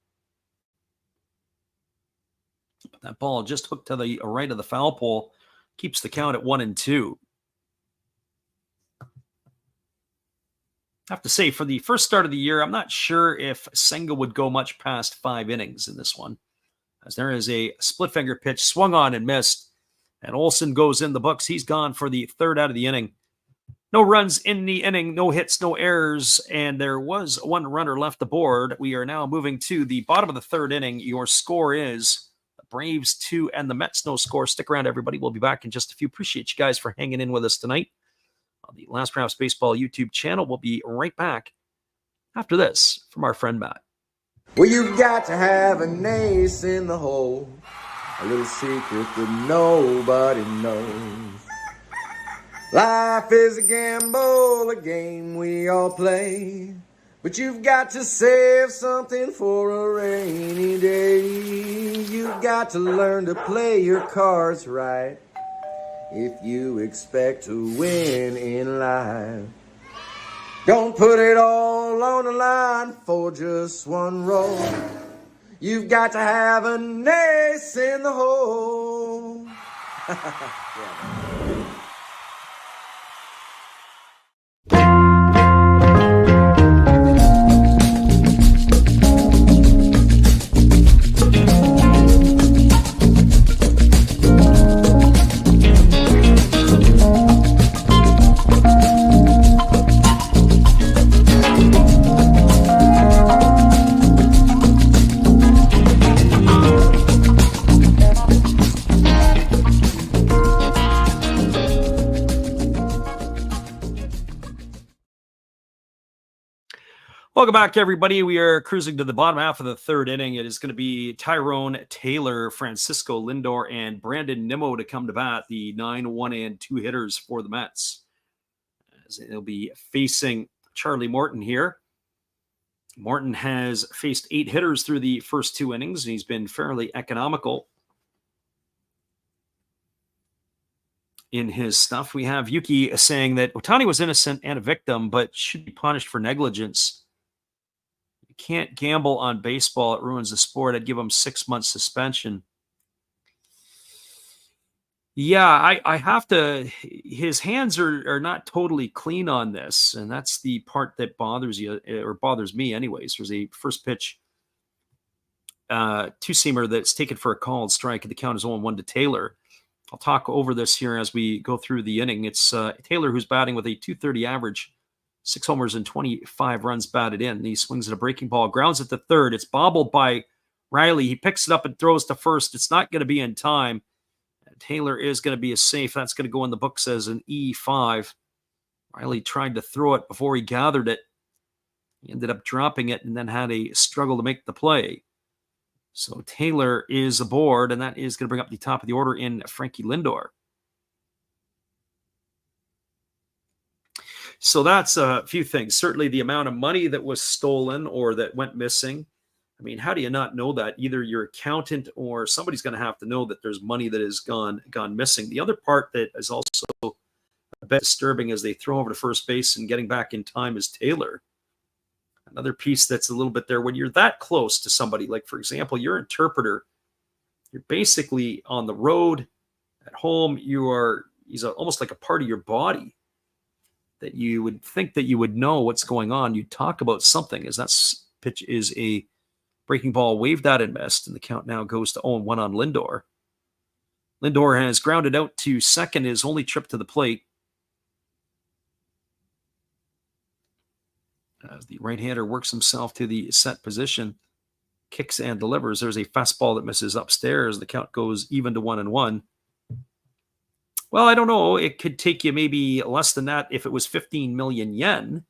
But that ball just hooked to the right of the foul pole. Keeps the count at 1-2. I have to say, for the first start of the year, I'm not sure if Senga would go much past 5 innings in this one, as there is a split finger pitch swung on and missed, and Olsen goes in the books. He's gone for the third out of the inning. No runs in the inning, no hits, no errors, and there was 1 runner left aboard. We are now moving to the bottom of the third inning. Your score is Braves 2 and the Mets no score. Stick around, everybody. We'll be back in just a few. Appreciate you guys for hanging in with us tonight on the Last Rounds Baseball YouTube channel. We'll be right back after this from our friend Matt. Well, you've got to have an ace in the hole. a little secret that nobody knows. Life is a gamble, a game we all play. But you've got to save something for a rainy day. You've got to learn to play your cards right if you expect to win in life. Don't put it all on the line for just one roll. You've got to have an ace in the hole. Welcome back, everybody. We are cruising to the bottom half of the third inning. It is going to be Tyrone Taylor, Francisco Lindor, and Brandon Nimmo to come to bat, the 9-1-2 hitters for the Mets. As they'll be facing Charlie Morton here. Morton has faced 8 hitters through the first 2 innings, and he's been fairly economical in his stuff. We have Yuki saying that Ohtani was innocent and a victim, but should be punished for negligence. Can't gamble on baseball. It ruins the sport. I'd give him 6 months suspension. Yeah, I have to. His hands are not totally clean on this, and that's the part that bothers you, or bothers me anyways. There's a first pitch two-seamer that's taken for a called strike, and the count is 0-1 to Taylor. I'll talk over this here as we go through the inning. It's Taylor who's batting with a .230 average, 6 homers and 25 runs batted in. He swings at a breaking ball, grounds at the third. It's bobbled by Riley. He picks it up and throws to first. It's not going to be in time. Taylor is going to be a safe. That's going to go in the books as an E5. Riley tried to throw it before he gathered it. He ended up dropping it and then had a struggle to make the play. So Taylor is aboard, and that is going to bring up the top of the order in Frankie Lindor. So that's a few things. Certainly the amount of money that was stolen or that went missing. I mean, how do you not know that? Either your accountant or somebody's going to have to know that there's money that has gone missing. The other part that is also a bit disturbing as they throw over to first base and getting back in time is Taylor. Another piece that's a little bit there. When you're that close to somebody, like, for example, your interpreter, you're basically on the road, at home, he's almost like a part of your body that you would think that you would know what's going on. You talk about something, as that pitch is a breaking ball, waved out and missed, and the count now goes to 0-1 on Lindor. Lindor has grounded out to second, his only trip to the plate. As the right-hander works himself to the set position, kicks and delivers. There's a fastball that misses upstairs. The count goes even to 1-1. Well, I don't know. It could take you maybe less than that if it was 15 million yen.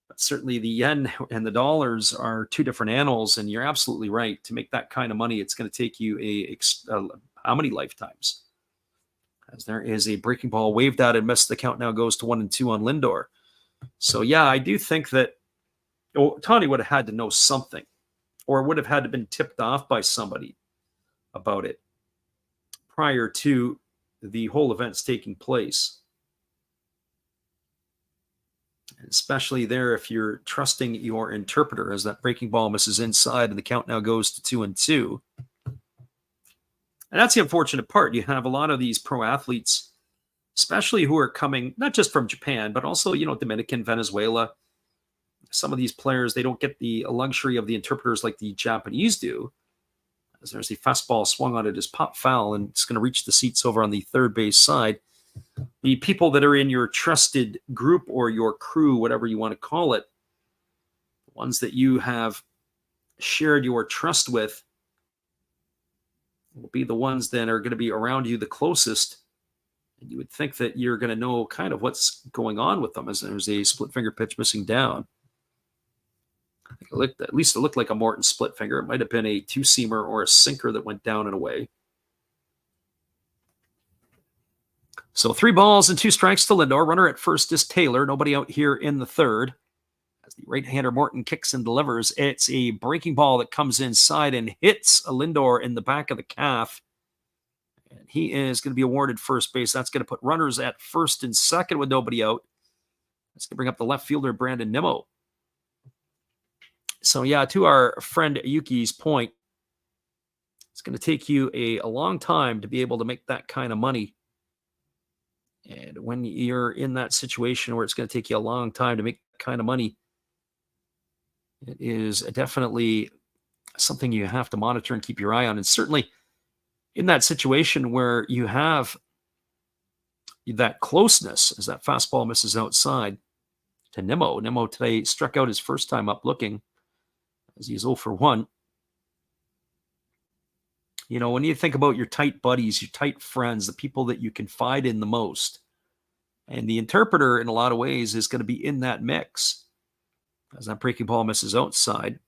But certainly the yen and the dollars are two different animals, and you're absolutely right. To make that kind of money, it's going to take you how many lifetimes? As there is a breaking ball waved out and missed. The count now goes to 1-2 on Lindor. So, yeah, I do think that Ohtani would have had to know something, or would have had to have been tipped off by somebody about it prior to the whole event's taking place. And especially there if you're trusting your interpreter, as that breaking ball misses inside and the count now goes to 2-2. And that's the unfortunate part. You have a lot of these pro athletes, especially who are coming not just from Japan, but also, Dominican, Venezuela. Some of these players, they don't get the luxury of the interpreters like the Japanese do. As there's the fastball swung on it as pop foul, and it's going to reach the seats over on the third base side. The people that are in your trusted group or your crew, whatever you want to call it, the ones that you have shared your trust with, will be the ones that are going to be around you the closest. And you would think that you're going to know kind of what's going on with them, as there's a split finger pitch missing down. I think at least it looked like a Morton split finger. It might have been a two-seamer or a sinker that went down and away. So 3 balls and 2 strikes to Lindor. Runner at first is Taylor. Nobody out here in the third. As the right-hander Morton kicks and delivers, it's a breaking ball that comes inside and hits a Lindor in the back of the calf. And he is going to be awarded first base. That's going to put runners at first and second with nobody out. That's going to bring up the left fielder, Brandon Nimmo. So, yeah, to our friend Yuki's point, it's going to take you a long time to be able to make that kind of money. And when you're in that situation where it's going to take you a long time to make that kind of money, it is definitely something you have to monitor and keep your eye on. And certainly in that situation where you have that closeness as that fastball misses outside to Nimmo. Nimmo today struck out his first time up looking as he's 0 for 1. You know, when you think about your tight buddies, your tight friends, the people that you confide in the most, and the interpreter in a lot of ways is going to be in that mix. As that breaking ball misses outside,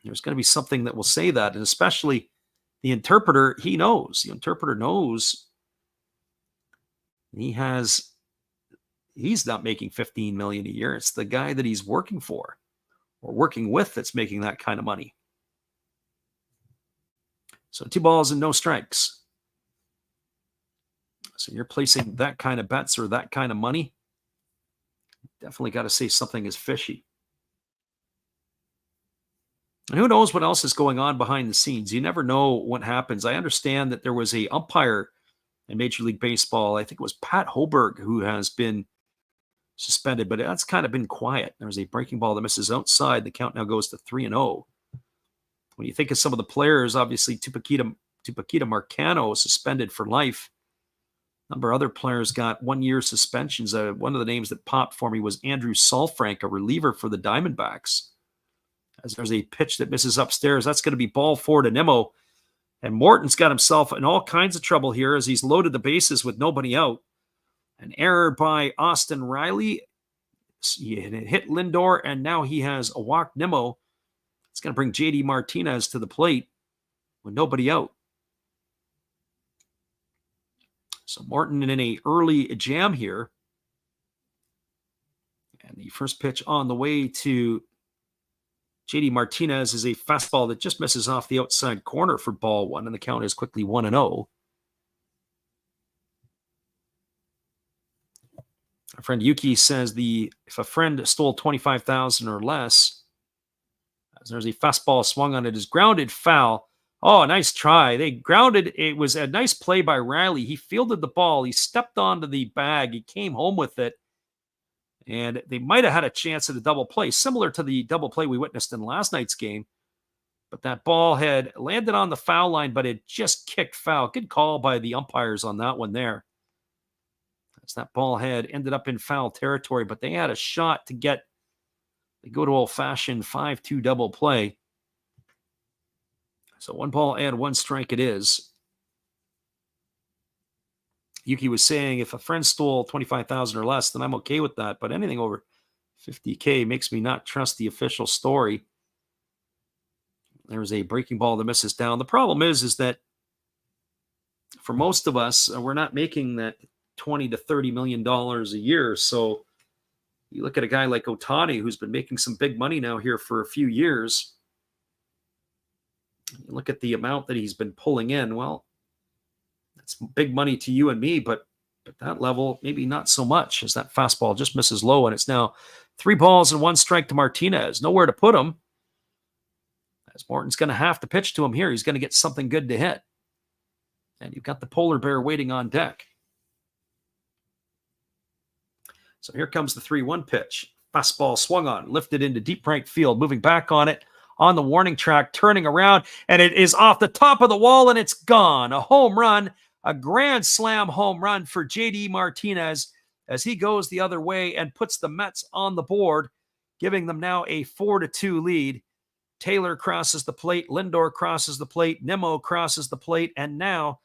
there's going to be something that will say that. And especially the interpreter, he knows. The interpreter knows he's not making $15 million a year. It's the guy that he's working for or working with that's making that kind of money. So 2 balls and no strikes. So you're placing that kind of bets or that kind of money, definitely got to say something is fishy. And who knows what else is going on behind the scenes? You never know what happens. I understand that there was a umpire in Major League Baseball. I think it was Pat Hoberg who has been suspended, but that's kind of been quiet. There's a breaking ball that misses outside. The count now goes to 3-0. When you think of some of the players, obviously Tupaquita Marcano suspended for life. A number of other players got 1-year suspensions. One of the names that popped for me was Andrew Saalfrank, a reliever for the Diamondbacks. As there's a pitch that misses upstairs, that's going to be ball 4 to Nimmo. And Morton's got himself in all kinds of trouble here as he's loaded the bases with nobody out. An error by Austin Riley. He hit Lindor, and now he has a walk Nimmo. It's going to bring JD Martinez to the plate with nobody out. So Morton in an early jam here. And the first pitch on the way to JD Martinez is a fastball that just misses off the outside corner for ball 1, and the count is quickly 1-0. Our friend Yuki says if a friend stole $25,000 or less, as there's a fastball swung on it, is grounded foul. Oh, nice try. They grounded. It was a nice play by Riley. He fielded the ball. He stepped onto the bag. He came home with it. And they might have had a chance at a double play, similar to the double play we witnessed in last night's game. But that ball had landed on the foul line, but it just kicked foul. Good call by the umpires on that one there. As that ball had ended up in foul territory, but they had a shot to they go to old-fashioned 5-2 double play. So 1 ball and 1 strike it is. Yuki was saying if a friend stole $25,000 or less, then I'm okay with that. But anything over $50K makes me not trust the official story. There's a breaking ball that misses down. The problem is that for most of us, we're not making that $20 to $30 million a year. So you look at a guy like Ohtani, who's been making some big money now here for a few years. You look at the amount that he's been pulling in. Well, that's big money to you and me, but at that level, maybe not so much, as that fastball just misses low, and it's now 3 balls and 1 strike to Martinez. Nowhere to put him, as Morton's going to have to pitch to him here. He's going to get something good to hit. And you've got the polar bear waiting on deck. So here comes the 3-1 pitch. Fastball swung on, lifted into deep right field, moving back on it, on the warning track, turning around, and it is off the top of the wall, and it's gone. A home run, a grand slam home run for JD Martinez as he goes the other way and puts the Mets on the board, giving them now a 4-2 lead. Taylor crosses the plate, Lindor crosses the plate, Nimmo crosses the plate, and now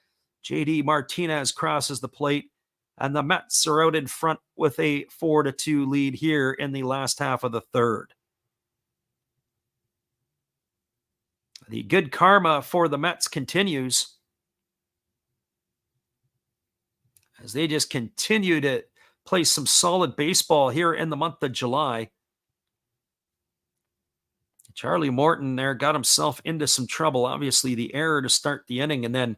JD Martinez crosses the plate, and the Mets are out in front with a 4-2 lead here in the last half of the third. The good karma for the Mets continues as they just continue to play some solid baseball here in the month of July. Charlie Morton there got himself into some trouble. Obviously, the error to start the inning, and then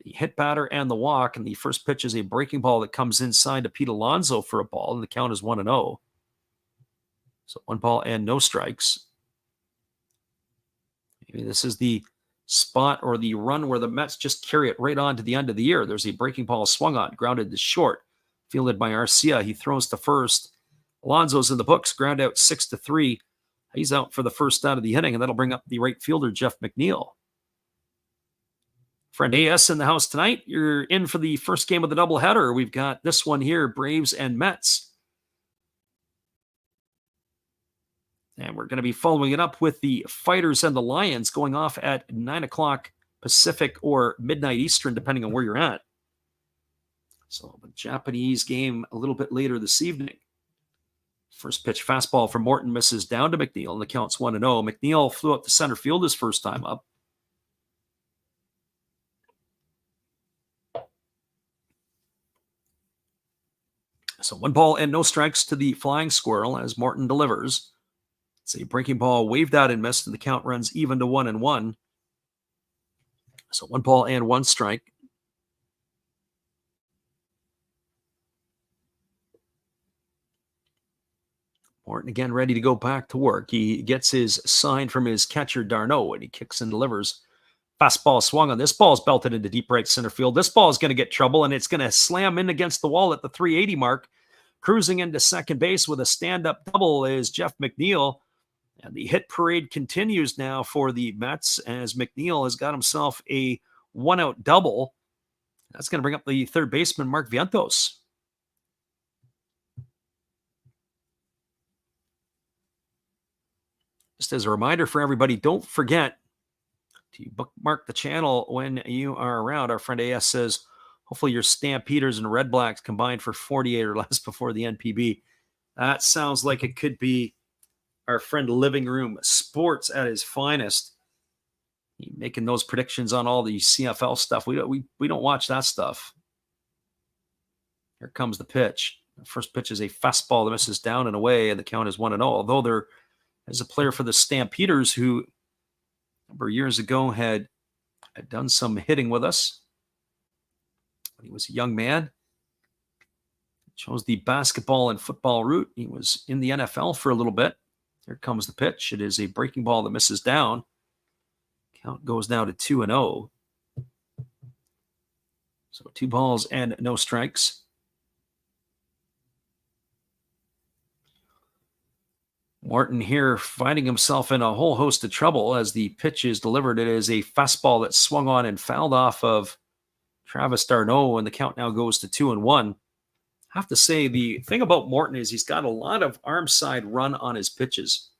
the hit batter and the walk. And the first pitch is a breaking ball that comes inside to Pete Alonso for a ball, and the count is 1-0. So 1 ball and no strikes. Maybe this is the spot or the run where the Mets just carry it right on to the end of the year. There's a breaking ball swung on, grounded to short, fielded by Arcia. He throws to first. Alonso's in the books, ground out 6-3. He's out for the first out of the inning, and that'll bring up the right fielder, Jeff McNeil. Friend AS in the house tonight. You're in for the first game of the doubleheader. We've got this one here, Braves and Mets. And we're going to be following it up with the Fighters and the Lions going off at 9 o'clock Pacific or midnight Eastern, depending on where you're at. So the Japanese game a little bit later this evening. First pitch fastball from Morton misses down to McNeil, and the count's 1-0. McNeil flew up to center field his first time up. So 1 ball and no strikes to the flying squirrel as Morton delivers. It's a breaking ball waved out and missed, and the count runs even to 1-1. So 1 ball and 1 strike. Morton again ready to go back to work. He gets his sign from his catcher Darno, and he kicks and delivers. Fastball swung on. This ball is belted into deep right center field. This ball is going to get trouble, and it's going to slam in against the wall at the 380 mark. Cruising into second base with a stand-up double is Jeff McNeil. And the hit parade continues now for the Mets as McNeil has got himself a 1-out double. That's going to bring up the third baseman, Mark Vientos. Just as a reminder for everybody, don't forget to bookmark the channel when you are around. Our friend AS says, hopefully your Stampeders and Red Blacks combined for 48 or less before the NPB. That sounds like it could be our friend Living Room Sports at his finest. Making those predictions on all the CFL stuff. We don't watch that stuff. Here comes the pitch. The first pitch is a fastball that misses down and away, and the count is 1-0. Although there is a player for the Stampeders who a number of years ago had done some hitting with us. When he was a young man, chose the basketball and football route. He was in the NFL for a little bit. Here comes the pitch. It is a breaking ball that misses down. Count goes now to 2-0. So 2 balls and no strikes. Morton here finding himself in a whole host of trouble as the pitch is delivered. It is a fastball that swung on and fouled off of Travis d'Arnaud, and the count now goes to 2-1. I have to say, the thing about Morton is he's got a lot of arm side run on his pitches.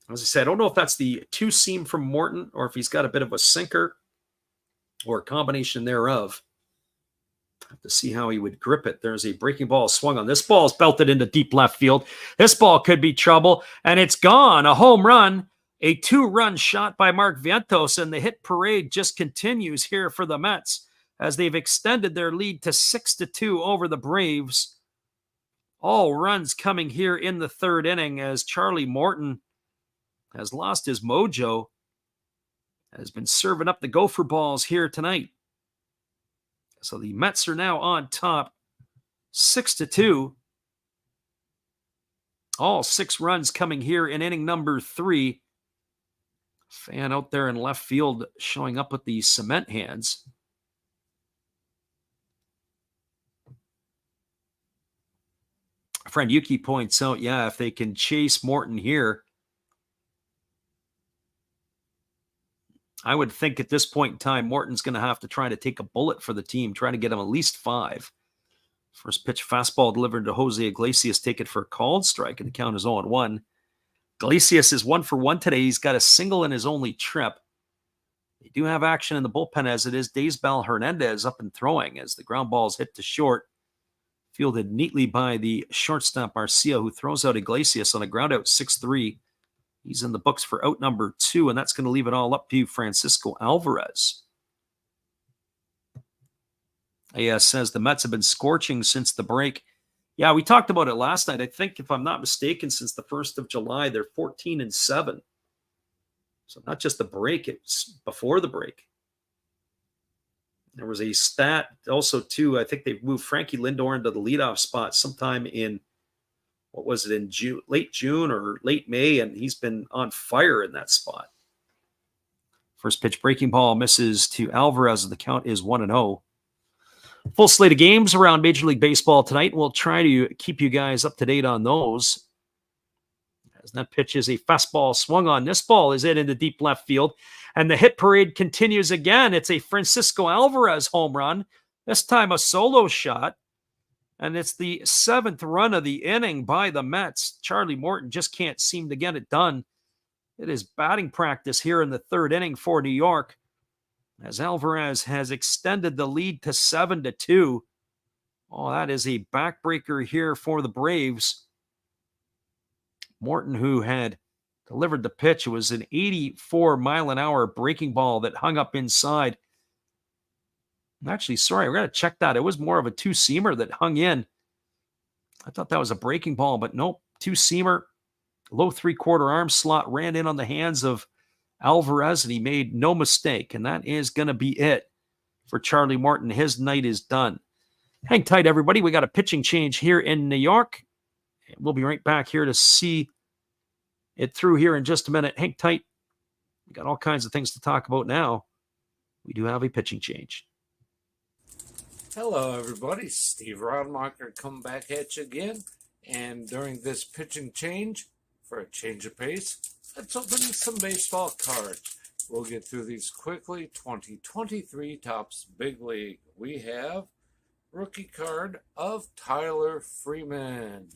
As I said, I don't know if that's the two-seam from Morton or if he's got a bit of a sinker or a combination thereof. I have to see how he would grip it. There's a breaking ball swung on. This ball is belted into deep left field. This ball could be trouble, and it's gone. A home run. A 2-run shot by Mark Vientos, and the hit parade just continues here for the Mets as they've extended their lead to 6-2 over the Braves. All runs coming here in the third inning as Charlie Morton has lost his mojo, has been serving up the gopher balls here tonight. So the Mets are now on top, 6-2. All 6 runs coming here in inning number 3. Fan out there in left field showing up with the cement hands. Friend Yuki points out, yeah, if they can chase Morton here, I would think at this point in time, Morton's going to have to try to take a bullet for the team, trying to get him at least 5. First pitch fastball delivered to Jose Iglesias, take it for a called strike, and the count is 0-1. Iglesias is 1 for 1 today. He's got a single in his only trip. They do have action in the bullpen as it is Daysbel Hernandez up and throwing as the ground ball is hit to short. Fielded neatly by the shortstop Arcia, who throws out Iglesias on a ground out 6-3. He's in the books for out number 2, and that's going to leave it all up to Francisco Alvarez. AS says the Mets have been scorching since the break. Yeah, we talked about it last night. I think, if I'm not mistaken, since the 1st of July, they're 14-7. So not just the break, it's before the break. There was a stat also, too. I think they've moved Frankie Lindor into the leadoff spot sometime in, what was it, in June, late June or late May, and he's been on fire in that spot. First pitch breaking ball misses to Alvarez. The count is 1-0. Full slate of games around Major League Baseball tonight. We'll try to keep you guys up to date on those. As that pitch is a fastball swung on. This ball is into deep left field. And the hit parade continues again. It's a Francisco Alvarez home run. This time a solo shot. And it's the 7th run of the inning by the Mets. Charlie Morton just can't seem to get it done. It is batting practice here in the 3rd inning for New York, as Alvarez has extended the lead to 7-2. Oh, that is a backbreaker here for the Braves. Morton, who had delivered the pitch, it was an 84-mile-an-hour breaking ball that hung up inside. Actually, sorry, we're going to check that. It was more of a two-seamer that hung in. I thought that was a breaking ball, but nope. Two-seamer, low 3/4 arm slot, ran in on the hands of Alvarez, and he made no mistake. And that is going to be it for Charlie Morton. His night is done. Hang tight, everybody. We got a pitching change here in New York. We'll be right back here to see it through here in just a minute. Hang tight. We got all kinds of things to talk about now. We do have a pitching change. Hello, everybody. Steve Rodmacher coming back at you again. And during this pitching change, for a change of pace, let's open some baseball cards. We'll get through these quickly. 2023 Topps Big League. We have rookie card of Tyler Freeman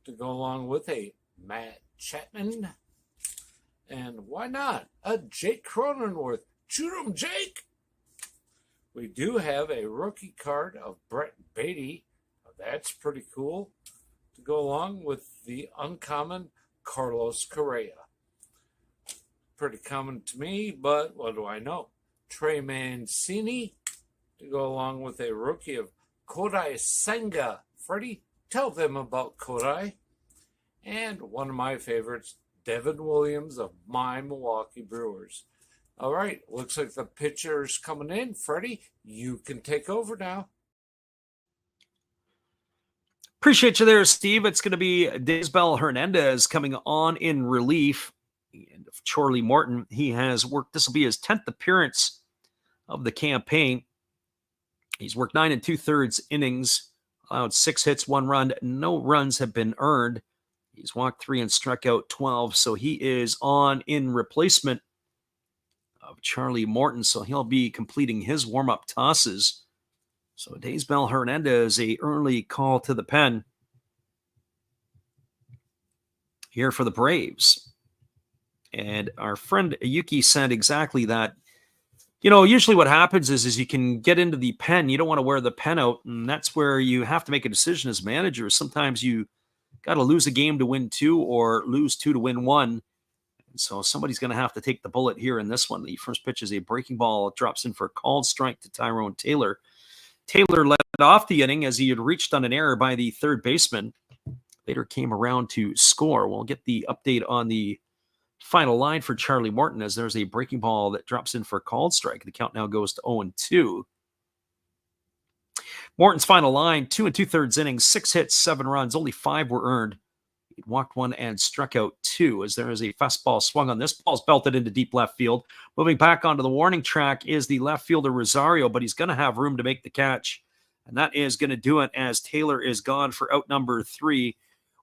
to go along with a Matt Chapman. And why not a Jake Cronenworth? Shoot 'em, Jake! We do have a rookie card of Brett Beatty. That's pretty cool. To go along with the uncommon Carlos Correa. Pretty common to me, but what do I know? Trey Mancini to go along with a rookie of Kodai Senga. Freddie, tell them about Kodai. And one of my favorites, Devin Williams of my Milwaukee Brewers. All right, looks like the pitcher's coming in. Freddie, you can take over now. Appreciate you there, Steve. It's going to be Daysbel Hernandez coming on in relief. And Charlie Morton, he has worked. This will be his 10th appearance of the campaign. He's worked 9 2/3 innings, allowed 6 hits, 1 run. No runs have been earned. He's walked 3 and struck out 12. So he is on in replacement of Charlie Morton. So he'll be completing his warm-up tosses. So Daysbel Hernandez, a early call to the pen here for the Braves. And our friend Yuki said exactly that. You know, usually what happens is you can get into the pen. You don't want to wear the pen out, and that's where you have to make a decision as manager. Sometimes you got to lose a game to win 2 or lose 2 to win 1. And so somebody's going to have to take the bullet here in this one. The first pitch is a breaking ball. It drops in for a called strike to Tyrone Taylor. Taylor led off the inning as he had reached on an error by the third baseman. Later came around to score. We'll get the update on the final line for Charlie Morton as there's a breaking ball that drops in for a called strike. The count now goes to 0-2. Morton's final line, 2 2/3 innings, 6 hits, 7 runs, only 5 were earned. He walked 1 and struck out 2 as there is a fastball swung on. This ball's belted into deep left field. Moving back onto the warning track is the left fielder Rosario, but he's going to have room to make the catch. And that is going to do it as Taylor is gone for out number 3.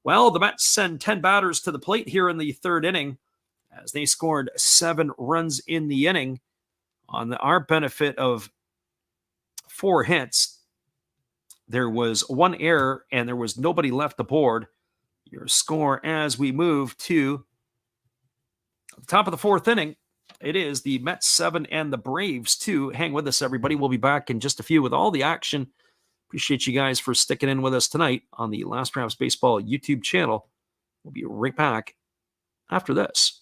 Well, the Mets send 10 batters to the plate here in the 3rd inning as they scored 7 runs in the inning on our benefit of 4 hits. There was 1 error and there was nobody left aboard. Your score as we move to the top of the 4th inning. It is the Mets 7 and the Braves 2. Hang with us, everybody. We'll be back in just a few with all the action. Appreciate you guys for sticking in with us tonight on the Last Rounds Baseball YouTube channel. We'll be right back after this.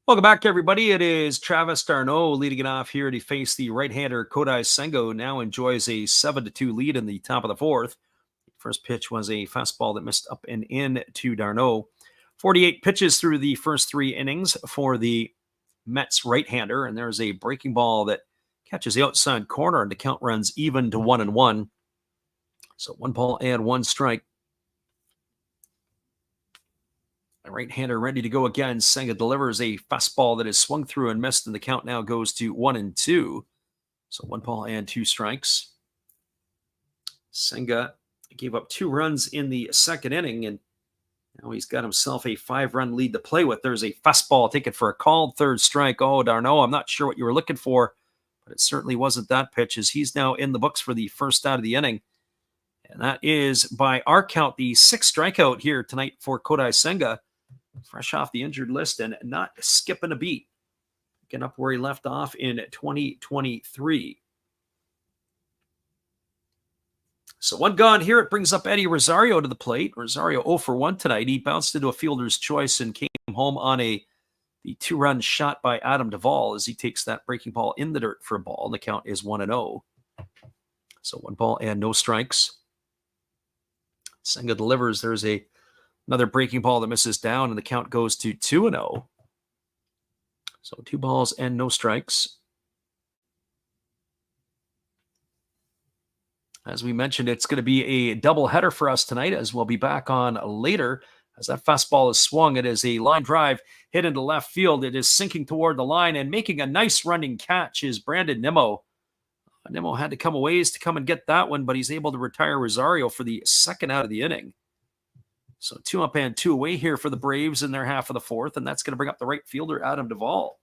Welcome back, everybody. It is Travis d'Arnaud leading it off here to face the right-hander Kodai Senga, who now enjoys a 7-2 lead in the top of the fourth. First pitch was a fastball that missed up and in to d'Arnaud. 48 pitches through the first 3 innings for the Mets right-hander, and there's a breaking ball that catches the outside corner, and the count runs even to 1-1. So 1 ball and 1 strike. The right-hander ready to go again. Senga delivers a fastball that is swung through and missed, and the count now goes to 1-2. So 1 ball and 2 strikes. Senga gave up 2 runs in the second inning, and now he's got himself a 5-run lead to play with. There's a fastball taken for a called third strike. Oh, d'Arnaud, I'm not sure what you were looking for, but it certainly wasn't that pitch, as he's now in the books for the first out of the inning. And that is, by our count, the 6th strikeout here tonight for Kodai Senga. Fresh off the injured list and not skipping a beat. Getting up where he left off in 2023. So 1 gone here. It brings up Eddie Rosario to the plate. Rosario 0 for 1 tonight. He bounced into a fielder's choice and came home on the 2-run shot by Adam Duvall as he takes that breaking ball in the dirt for a ball. The count is 1-0. So 1 ball and no strikes. Senga delivers. There's another breaking ball that misses down, and the count goes to 2-0. So 2 balls and no strikes. As we mentioned, it's going to be a doubleheader for us tonight, as we'll be back on later. As that fastball is swung, it is a line drive hit into left field. It is sinking toward the line, and making a nice running catch is Brandon Nimmo. Nimmo had to come a ways to come and get that one, but he's able to retire Rosario for the second out of the inning. So 2 up and 2 away here for the Braves in their half of the fourth, and that's going to bring up the right fielder, Adam Duvall.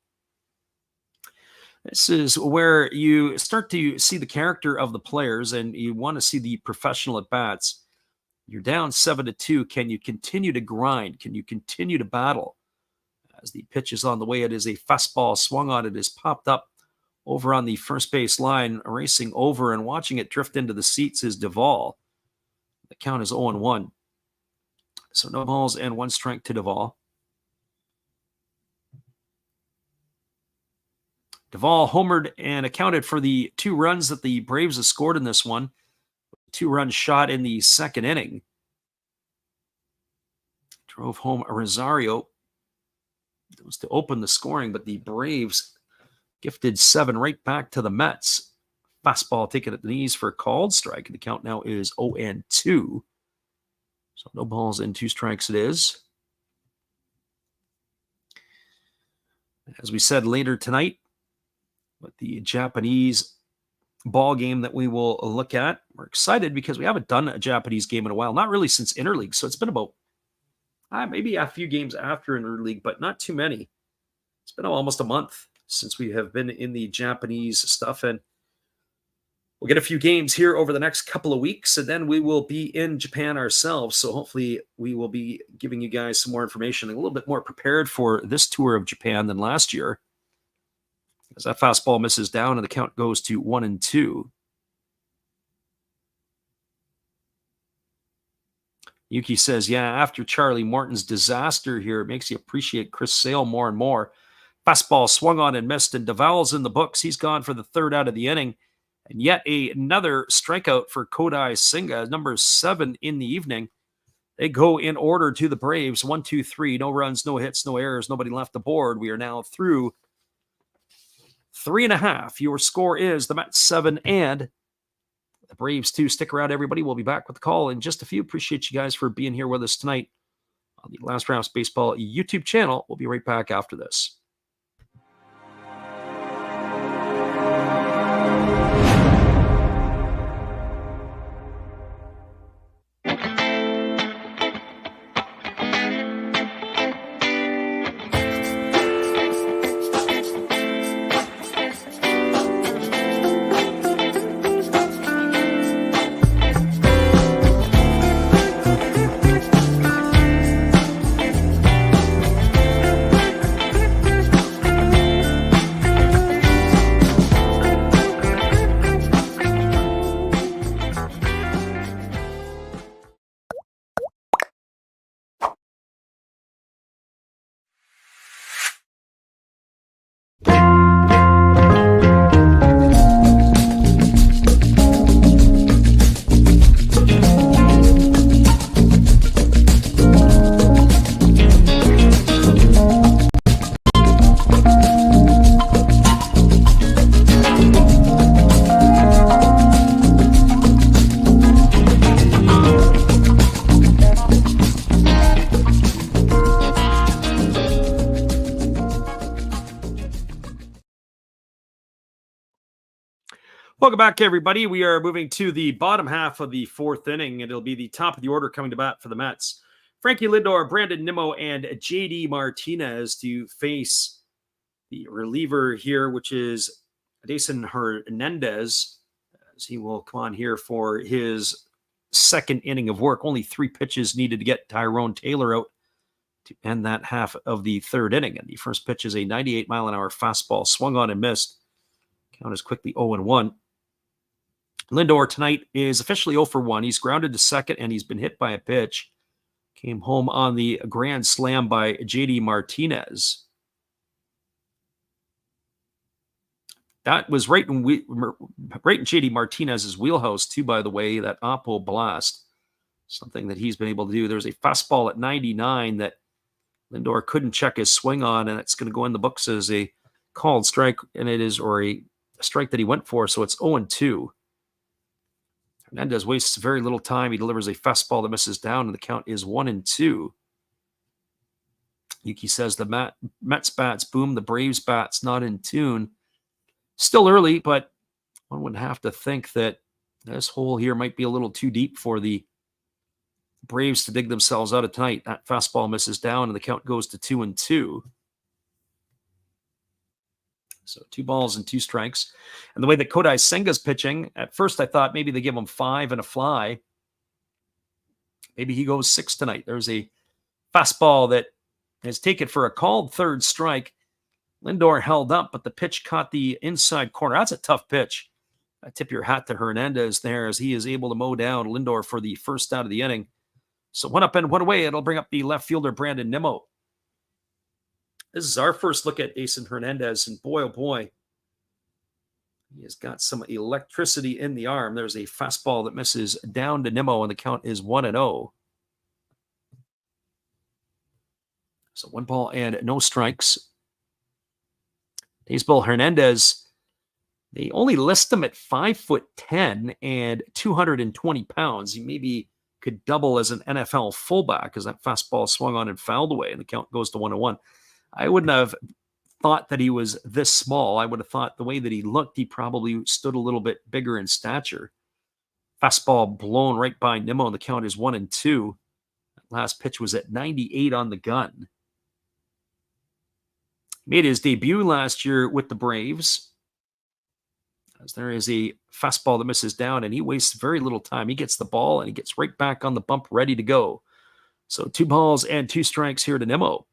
This is where you start to see the character of the players, and you want to see the professional at-bats. You're down 7-2. Can you continue to grind? Can you continue to battle? As the pitch is on the way, it is a fastball swung on. It is popped up over on the first base line, racing over and watching it drift into the seats is Duvall. The count is 0-1. So no balls and 1 strike to Duvall. Duvall homered and accounted for the 2 runs that the Braves have scored in this one. 2-run shot in the second inning. Drove home Rosario. It was to open the scoring, but the Braves gifted 7 right back to the Mets. Fastball taken at the knees for a called strike. The count now is 0-2. So no balls and 2 strikes it is. As we said later tonight, with the Japanese ball game that we will look at, we're excited because we haven't done a Japanese game in a while. Not really since Interleague. So it's been about maybe a few games after Interleague, but not too many. It's been almost a month. since we have been in the Japanese stuff. And we'll get a few games here over the next couple of weeks, and then we will be in Japan ourselves. So hopefully we will be giving you guys some more information, a little bit more prepared for this tour of Japan than last year. As that fastball misses down and the count goes to 1-2. Yuki says, yeah, after Charlie Morton's disaster here, it makes you appreciate Chris Sale more and more. Fastball swung on and missed, and Duvall's in the books. He's gone for the third out of the inning. And yet another strikeout for Kodai Senga, number 7 in the evening. They go in order to the Braves. 1, 2, 3. No runs, no hits, no errors. Nobody left aboard. We are now through 3.5. Your score is the Mets 7 and the Braves 2. Stick around, everybody. We'll be back with the call in just a few. Appreciate you guys for being here with us tonight on the Last Rounds Baseball YouTube channel. We'll be right back after this. Welcome back, everybody. We are moving to the bottom half of the fourth inning, and it'll be the top of the order coming to bat for the Mets. Frankie Lindor, Brandon Nimmo, and JD Martinez to face the reliever here, which is Jason Hernandez, as he will come on here for his second inning of work. Only 3 pitches needed to get Tyrone Taylor out to end that half of the third inning. And the first pitch is a 98-mile-an-hour fastball, swung on and missed. Count is quickly 0-1. Lindor tonight is officially 0 for 1. He's grounded to second, and he's been hit by a pitch. Came home on the grand slam by JD Martinez. That was right in JD Martinez's wheelhouse, too, by the way, that Oppo blast. Something that he's been able to do. There's a fastball at 99 that Lindor couldn't check his swing on, and it's going to go in the books as a called strike, and it is, or a strike that he went for, so it's 0-2. Hernandez wastes very little time. He delivers a fastball that misses down, and the count is 1-2. Yuki says the Mets bats boom, the Braves bats not in tune. Still early, but one would have to think that this hole here might be a little too deep for the Braves to dig themselves out of tonight. That fastball misses down, and the count goes to 2-2. So 2 balls and 2 strikes. And the way that Kodai Senga's pitching, at first I thought maybe they give him 5 and a fly. Maybe he goes 6 tonight. There's a fastball that is taken for a called third strike. Lindor held up, but the pitch caught the inside corner. That's a tough pitch. I tip your hat to Hernandez there as he is able to mow down Lindor for the first out of the inning. So 1 up and 1 away. It'll bring up the left fielder, Brandon Nimmo. This is our first look at Jason Hernandez, and boy, oh boy, he has got some electricity in the arm. There's a fastball that misses down to Nimmo, and the count is 1-0. So 1 ball and no strikes. Baseball Hernandez, they only list him at 5'10" and 220 pounds. He maybe could double as an NFL fullback, as that fastball swung on and fouled away, and the count goes to 1-1. I wouldn't have thought that he was this small. I would have thought the way that he looked, he probably stood a little bit bigger in stature. Fastball blown right by Nimmo, and the count is 1-2. That last pitch was at 98 on the gun. Made his debut last year with the Braves. As there is a fastball that misses down, and he wastes very little time. He gets the ball, and he gets right back on the bump, ready to go. So 2 balls and 2 strikes here to Nimmo.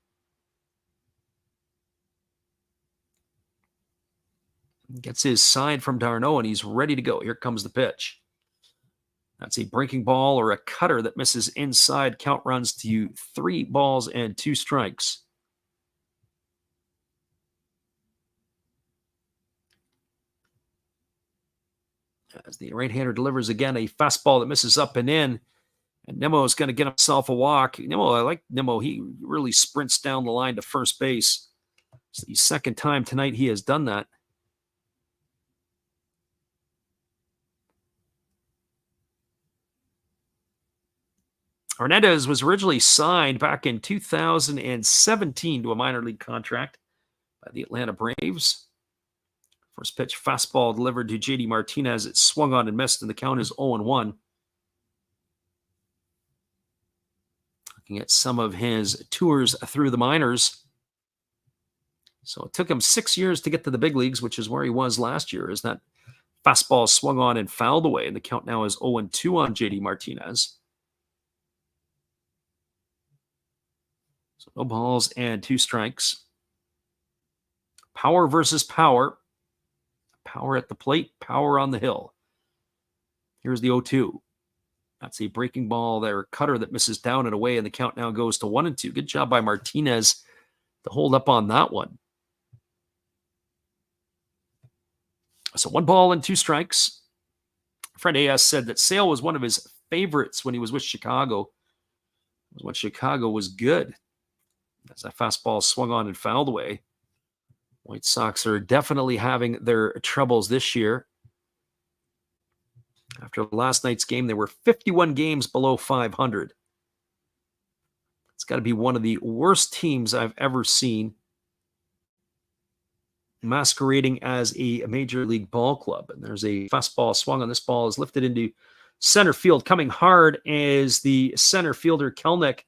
Gets his side from d'Arnaud, and he's ready to go. Here comes the pitch. That's a breaking ball or a cutter that misses inside. Count runs to 3 balls and 2 strikes. As the right-hander delivers again, a fastball that misses up and in. And Nimmo is going to get himself a walk. I like Nimmo. He really sprints down the line to first base. It's the second time tonight he has done that. Hernandez was originally signed back in 2017 to a minor league contract by the Atlanta Braves. First pitch fastball delivered to JD Martinez. It swung on and missed, and the count is 0-1. Looking at some of his tours through the minors. So it took him 6 years to get to the big leagues, which is where he was last year, as that fastball swung on and fouled away. And the count now is 0-2 on JD Martinez. So no balls and 2 strikes. Power versus power. Power at the plate, power on the hill. Here's the 0-2. That's a breaking ball there, cutter that misses down and away, and the count now goes to 1-2. Good job by Martinez to hold up on that one. So 1 ball and 2 strikes. Friend AS said that Sale was one of his favorites when he was with Chicago. It was when Chicago was good. As that fastball swung on and fouled away. White Sox are definitely having their troubles this year. After last night's game, they were 51 games below 500. It's got to be one of the worst teams I've ever seen masquerading as a major league ball club. And there's a fastball swung on. This ball is lifted into center field. Coming hard is the center fielder, Kelnick.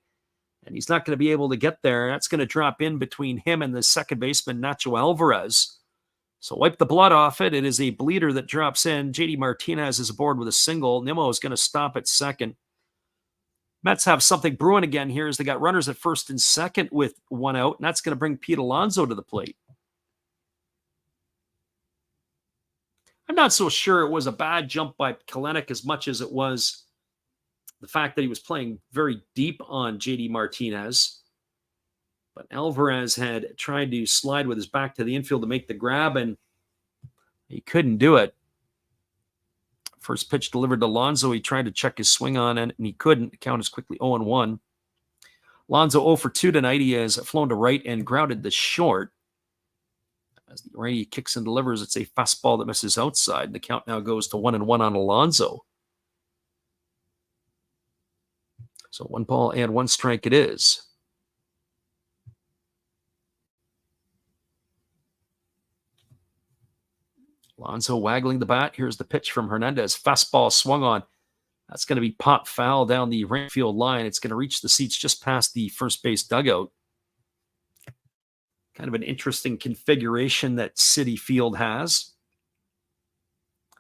And he's not going to be able to get there. That's going to drop in between him and the second baseman, Nacho Alvarez. So wipe the blood off it. It is a bleeder that drops in. JD Martinez is aboard with a single. Nimmo is going to stop at second. Mets have something brewing again here as they got runners at first and second with 1 out, and that's going to bring Pete Alonso to the plate. I'm not so sure it was a bad jump by Kelenic as much as it was the fact that he was playing very deep on JD Martinez. But Alvarez had tried to slide with his back to the infield to make the grab, and he couldn't do it. First pitch delivered to Alonso. He tried to check his swing on, and he couldn't. The count is quickly 0-1. Alonso 0 for 2 tonight. He has flown to right and grounded the short. As the righty kicks and delivers, it's a fastball that misses outside. The count now goes to 1-1 on Alonso. So 1 ball and 1 strike it is. Alonso waggling the bat. Here's the pitch from Hernandez. Fastball swung on. That's going to be pop foul down the right field line. It's going to reach the seats just past the first base dugout. Kind of an interesting configuration that Citi Field has.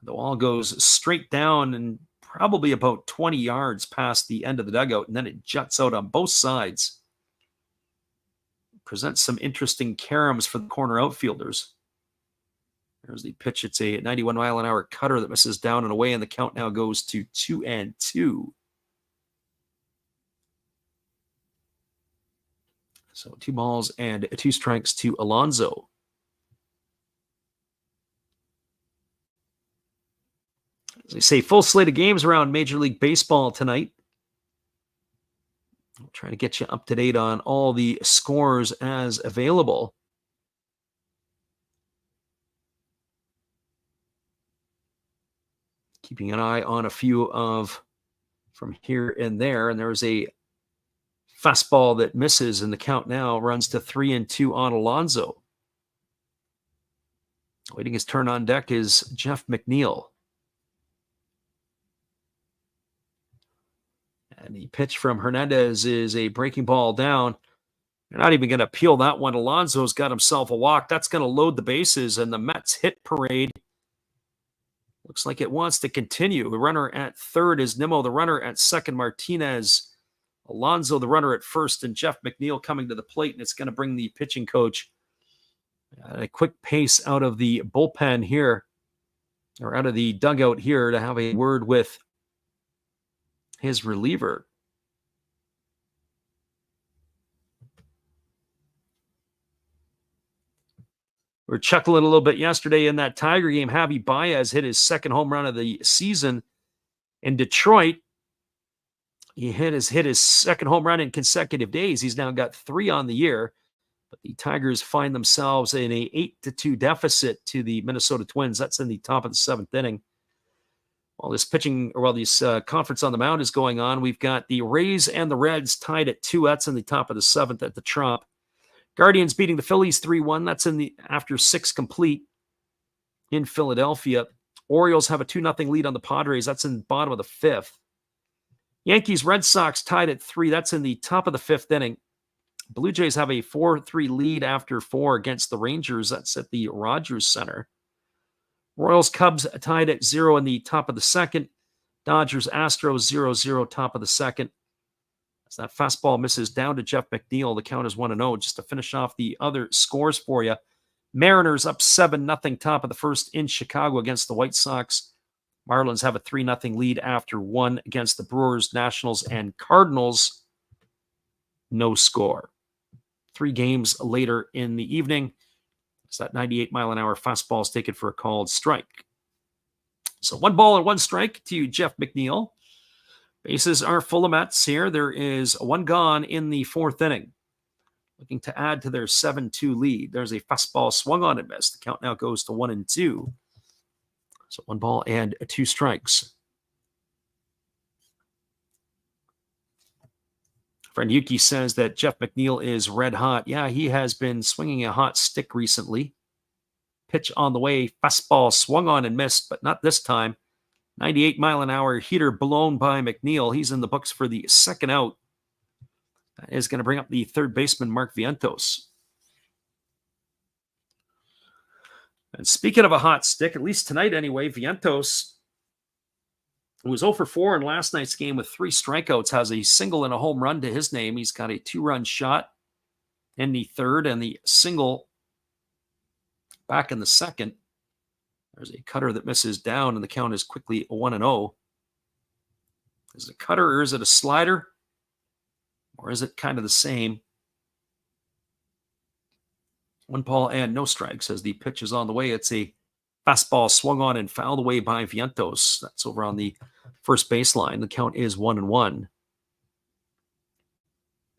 The ball goes straight down and probably about 20 yards past the end of the dugout, and then it juts out on both sides. Presents some interesting caroms for the corner outfielders. There's the pitch. It's a 91-mile-an-hour cutter that misses down and away, and the count now goes to 2-2. So 2 balls and 2 strikes to Alonso. As I say, full slate of games around Major League Baseball tonight. I'll try to get you up to date on all the scores as available. Keeping an eye on a few of from here and there. And there's a fastball that misses, and the count now runs to 3-2 on Alonso. Waiting his turn on deck is Jeff McNeil. And the pitch from Hernandez is a breaking ball down. They're not even going to appeal that one. Alonso's got himself a walk. That's going to load the bases, and the Mets hit parade looks like it wants to continue. The runner at third is Nimmo. The runner at second, Martinez. Alonso, the runner at first, and Jeff McNeil coming to the plate, and it's going to bring the pitching coach at a quick pace out of the bullpen here, or out of the dugout here, to have a word with his reliever. We were chuckling a little bit yesterday in that Tiger game. Javi Baez hit his second home run of the season in Detroit. He hit his second home run in consecutive days. He's now got 3 on the year. But the Tigers find themselves in a 8-2 deficit to the Minnesota Twins. That's in the top of the 7th inning. While this conference on the mound is going on, we've got the Rays and the Reds tied at 2. That's in the top of the 7th at the Trop. Guardians beating the Phillies 3-1. That's after 6 complete in Philadelphia. Orioles have a 2-0 lead on the Padres. That's in the bottom of the 5th. Yankees, Red Sox tied at 3. That's in the top of the 5th inning. Blue Jays have a 4-3 lead after 4 against the Rangers. That's at the Rogers Center. Royals, Cubs tied at 0 in the top of the 2nd. Dodgers, Astros 0-0 top of the 2nd. As that fastball misses down to Jeff McNeil, the count is 1-0. Just to finish off the other scores for you, Mariners up 7-0 top of the 1st in Chicago against the White Sox. Marlins have a 3-0 lead after 1 against the Brewers, Nationals, and Cardinals. No score. 3 games later in the evening, as that 98-mile-an-hour fastball is taken for a called strike. So 1 ball and 1 strike to Jeff McNeil. Bases are full of Mets here. There is 1 gone in the 4th inning. Looking to add to their 7-2 lead. There's a fastball swung on and missed. The count now goes to 1-2. So 1 ball and 2 strikes. Friend Yuki says that Jeff McNeil is red hot. Yeah, he has been swinging a hot stick recently. Pitch on the way. Fastball swung on and missed, but not this time. 98-mile-an-hour heater blown by McNeil. He's in the books for the 2nd out. That is going to bring up the 3rd baseman, Mark Vientos. And speaking of a hot stick, at least tonight anyway, Vientos, who was 0 for 4 in last night's game with 3 strikeouts, has a single and a home run to his name. He's got a 2-run shot in the 3rd and the single back in the 2nd. There's a cutter that misses down, and the count is quickly 1-0. Is it a cutter or is it a slider? Or is it kind of the same? 1 ball and no strikes as the pitch is on the way. It's a fastball swung on and fouled away by Vientos. That's over on the first baseline. The count is 1-1.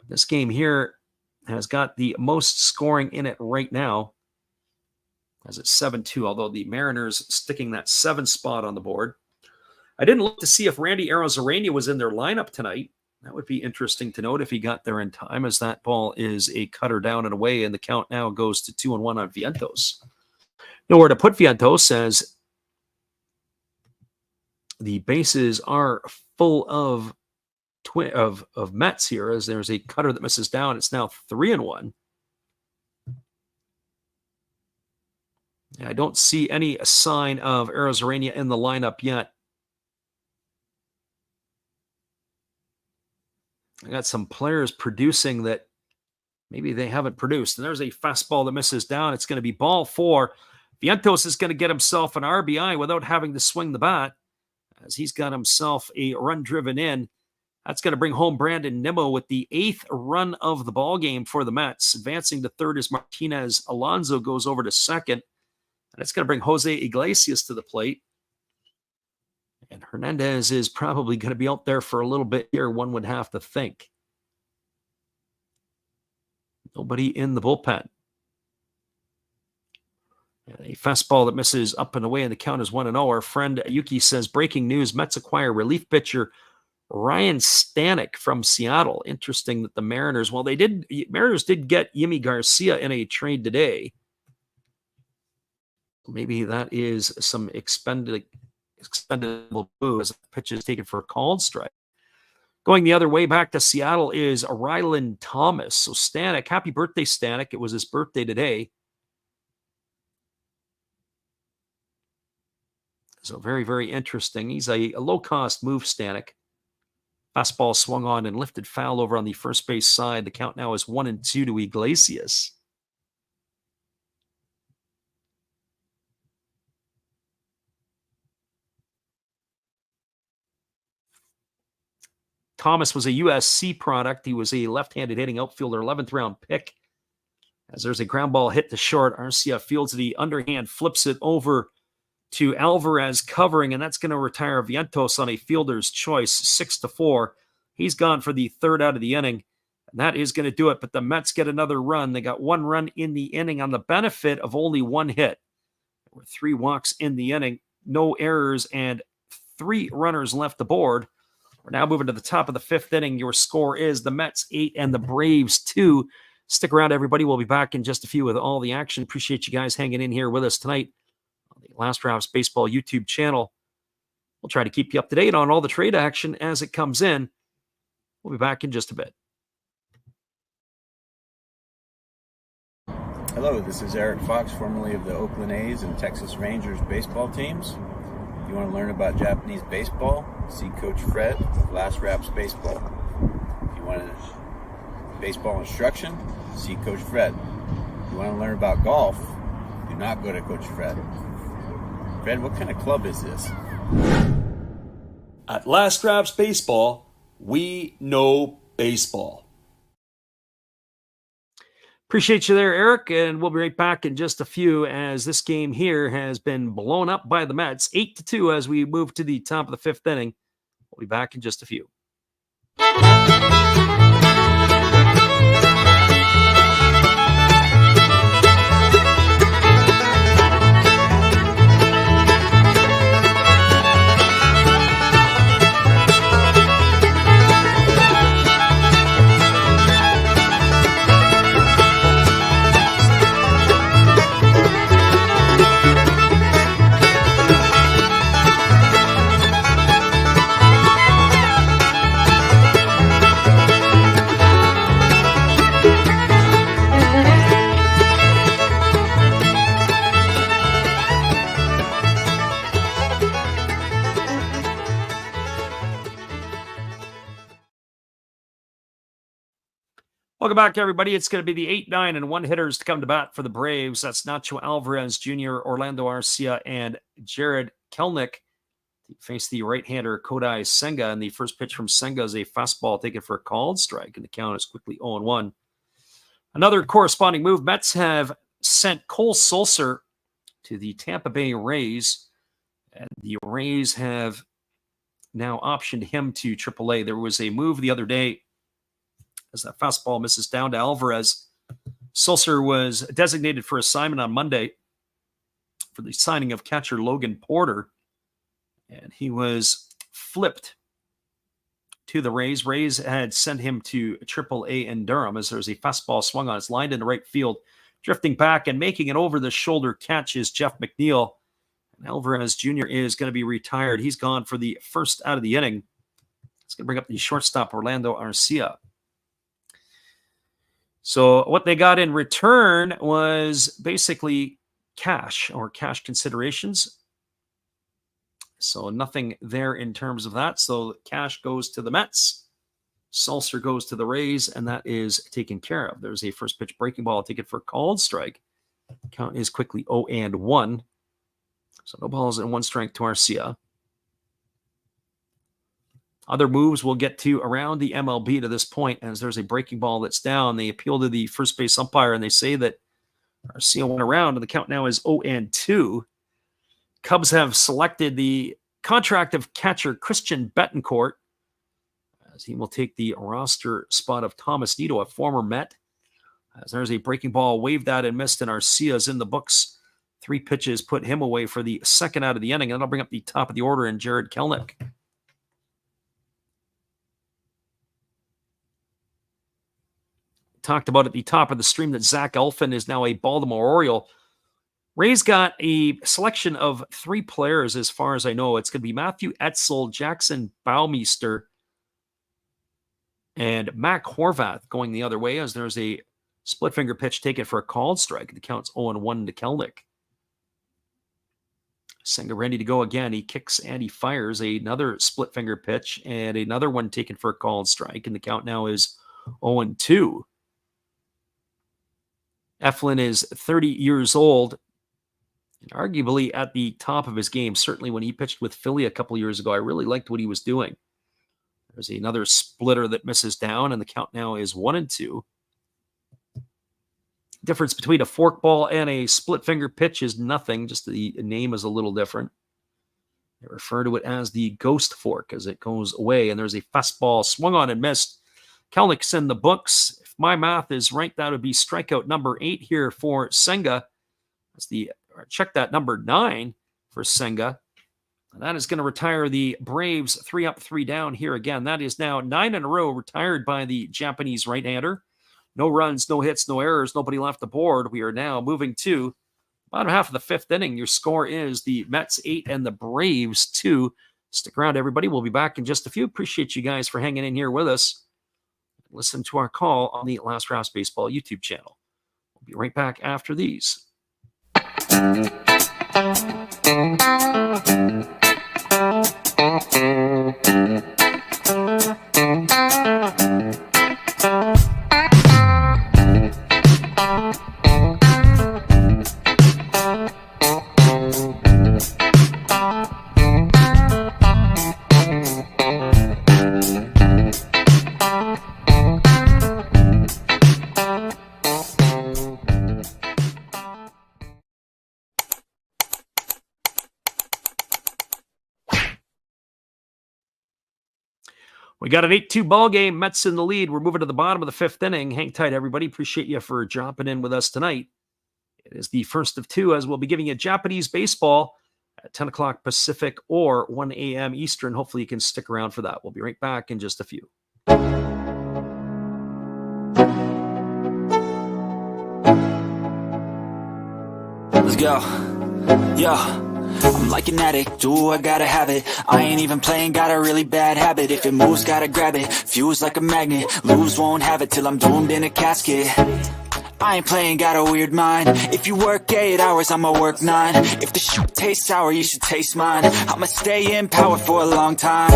This game here has got the most scoring in it right now, as it's 7-2, although the Mariners sticking that 7 spot on the board. I didn't look to see if Randy Arozarena was in their lineup tonight. That would be interesting to note if he got there in time, as that ball is a cutter down and away, and the count now goes to 2-1 on Vientos. Nowhere to put Vientos, as the bases are full of Mets here, as there's a cutter that misses down. It's now 3-1. I don't see any sign of Arozarena in the lineup yet. I got some players producing that maybe they haven't produced. And there's a fastball that misses down. It's going to be ball 4. Vientos is going to get himself an RBI without having to swing the bat, as he's got himself a run driven in. That's going to bring home Brandon Nimmo with the 8th run of the ball game for the Mets. Advancing to 3rd is Martinez. Alonso goes over to 2nd. And it's going to bring Jose Iglesias to the plate. And Hernandez is probably going to be out there for a little bit here, one would have to think. Nobody in the bullpen. And a fastball that misses up and away, and the count is 1-0. Our friend Yuki says, breaking news, Mets acquire relief pitcher Ryan Stanek from Seattle. Interesting that the Mariners did get Yimi Garcia in a trade today. Maybe that is some expendable move, as the pitch is taken for a called strike. Going the other way back to Seattle is Rylan Thomas. So Stanek, happy birthday, Stanek. It was his birthday today. So very, very interesting. He's a low-cost move, Stanek. Fastball swung on and lifted foul over on the first base side. The count now is 1-2 to Iglesias. Thomas was a USC product. He was a left-handed hitting outfielder, 11th round pick. As there's a ground ball hit to short, Arcia fields the underhand, flips it over to Alvarez covering, and that's going to retire Vientos on a fielder's choice, 6-4. He's gone for the third out of the inning, and that is going to do it. But the Mets get another run. They got one run in the inning on the benefit of only one hit. There were 3 walks in the inning, no errors, and 3 runners left the board. We're now moving to the top of the 5th inning. Your score is the Mets 8 and the Braves 2. Stick around, everybody. We'll be back in just a few with all the action. Appreciate you guys hanging in here with us tonight on the Last Rounds Baseball YouTube channel. We'll try to keep you up to date on all the trade action as it comes in. We'll be back in just a bit. Hello, this is Eric Fox, formerly of the Oakland A's and Texas Rangers baseball teams. If you want to learn about Japanese baseball, see Coach Fred of Last Raps Baseball. If you want baseball instruction, see Coach Fred. If you want to learn about golf, do not go to Coach Fred. Fred, what kind of club is this? At Last Raps Baseball, we know baseball. Appreciate you there, Eric, and we'll be right back in just a few as this game here has been blown up by the Mets, 8-2 as we move to the top of the 5th inning. We'll be back in just a few. Welcome back, everybody. It's going to be the 8, 9, and 1 hitters to come to bat for the Braves. That's Nacho Alvarez Jr., Orlando Arcia, and Jared Kelenic. Face the right-hander Kodai Senga, and the first pitch from Senga is a fastball taken for a called strike, and the count is quickly 0-1. Another corresponding move, Mets have sent Cole Sulser to the Tampa Bay Rays, and the Rays have now optioned him to AAA. There was a move the other day as that fastball misses down to Alvarez. Sulser was designated for assignment on Monday for the signing of catcher Logan Porter, and he was flipped to the Rays. Rays had sent him to AAA in Durham as there's a fastball swung on. It's lined into right field, drifting back and making an over-the-shoulder catch is Jeff McNeil. And Alvarez Jr. is going to be retired. He's gone for the first out of the inning. It's going to bring up the shortstop Orlando Arcia. So what they got in return was basically cash or cash considerations. So nothing there in terms of that. So cash goes to the Mets. Sulser goes to the Rays, and that is taken care of. There's a first pitch breaking ball taken for a called strike. Count is quickly 0-1. So no balls and 1 strike to Arcia. Other moves we'll get to around the MLB to this point, as there's a breaking ball that's down. They appeal to the first base umpire, and they say that Arcia went around, and the count now is 0-2. Cubs have selected the contract of catcher Christian Betancourt, as he will take the roster spot of Thomas Nido, a former Met. As there's a breaking ball, waved at and missed, and Arcia's in the books. 3 pitches put him away for the second out of the inning, and that'll bring up the top of the order in Jared Kelenic. Talked about at the top of the stream that Zach Elfin is now a Baltimore Oriole. Rays got a selection of 3 players as far as I know. It's going to be Matthew Etzel, Jackson Baumeister, And Mac Horvath going the other way as there's a split finger pitch taken for a called strike. The count's 0-1 to Kelnick. Senga ready to go again. He kicks and he fires another split finger pitch and another one taken for a called strike. And the count now is 0-2. Eflin is 30 years old and arguably at the top of his game. Certainly when he pitched with Philly a couple years ago, I really liked what he was doing. There's another splitter that misses down, and the count now is 1-2. Difference between a forkball and a split finger pitch is nothing. Just the name is a little different. They refer to it as the ghost fork as it goes away, and there's a fastball swung on and missed. Kelnick's in the books. If my math is right, that would be strikeout number 8 here for Senga. Check that, number 9 for Senga. And that is going to retire the Braves 3 up, 3 down here again. That is now 9 in a row retired by the Japanese right-hander. No runs, no hits, no errors, nobody left the board. We are now moving to bottom half of the 5th inning. Your score is the Mets 8 and the Braves 2. Stick around, everybody. We'll be back in just a few. Appreciate you guys for hanging in here with us. Listen to our call on the Last Rouse Baseball YouTube channel. We'll be right back after these. We got an 8-2 ball game. Mets in the lead. We're moving to the bottom of the 5th inning. Hang tight, everybody. Appreciate you for dropping in with us tonight. It is the first of 2 as we'll be giving you Japanese baseball at 10 o'clock Pacific or 1 a.m. Eastern. Hopefully you can stick around for that. We'll be right back in just a few. Let's go. Yo. I'm like an addict, do I gotta have it. I ain't even playing, got a really bad habit. If it moves, gotta grab it, fuse like a magnet. Lose, won't have it till I'm doomed in a casket. I ain't playing, got a weird mind. If you work 8 hours, I'ma work 9. If the shoot tastes sour, you should taste mine. I'ma stay in power for a long time.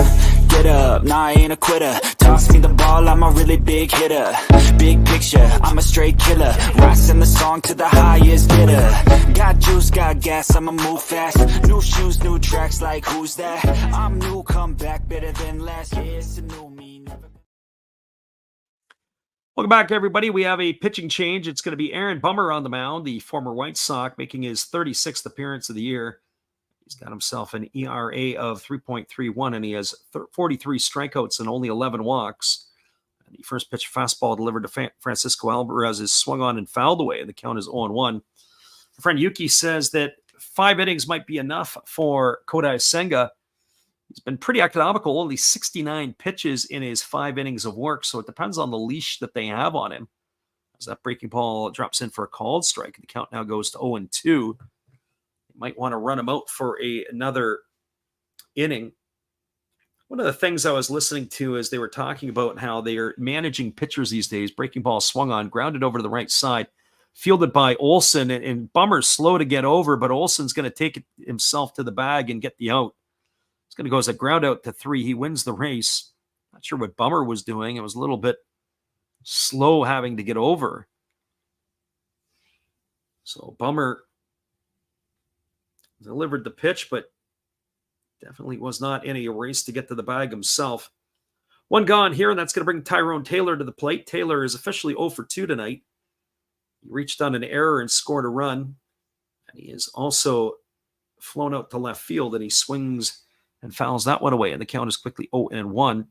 Get up, nah, I ain't a quitter. Toss me the ball, I'm a really big hitter. Big picture, I'm a straight killer. Rising the song to the highest bidder. Got juice, got gas, I'ma move fast. New shoes, new tracks, like who's that? I'm new, come back, better than last. Yeah, it's a new me, never. Welcome back, everybody. We have a pitching change. It's going to be Aaron Bummer on the mound, the former White Sox, making his 36th appearance of the year. He's got himself an ERA of 3.31, and he has 43 strikeouts and only 11 walks. And the first pitch fastball delivered to Francisco Alvarez is swung on and fouled away, and the count is 0-1. My friend Yuki says that 5 innings might be enough for Kodai Senga. He's been pretty economical, only 69 pitches in his 5 innings of work, so it depends on the leash that they have on him. As that breaking ball drops in for a called strike, the count now goes to 0-2. You might want to run him out for another inning. One of the things I was listening to is they were talking about how they are managing pitchers these days. Breaking ball swung on, grounded over to the right side, fielded by Olsen, and Bummer's slow to get over, but Olsen's going to take it himself to the bag and get the out. It's going to go as a ground out to 3. He wins the race. Not sure what Bummer was doing. It was a little bit slow having to get over. So Bummer delivered the pitch, but definitely was not in a race to get to the bag himself. 1 gone here, and that's going to bring Tyrone Taylor to the plate. Taylor is officially 0 for 2 tonight. He reached on an error and scored a run. And he is also flown out to left field, and he swings and fouls that one away, and the count is quickly 0-1.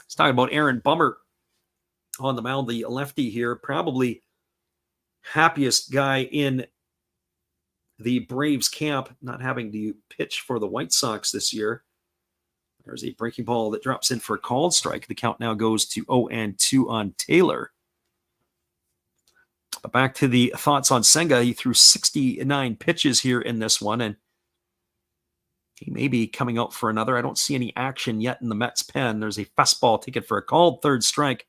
He's talking about Aaron Bummer on the mound, the lefty here, probably happiest guy in the Braves camp, not having to pitch for the White Sox this year. There's a breaking ball that drops in for a called strike. The count now goes to 0-2 on Taylor. But back to the thoughts on Senga. He threw 69 pitches here in this one, and He may be coming out for another. I don't see any action yet in the Mets pen. There's a fastball ticket for a called third strike.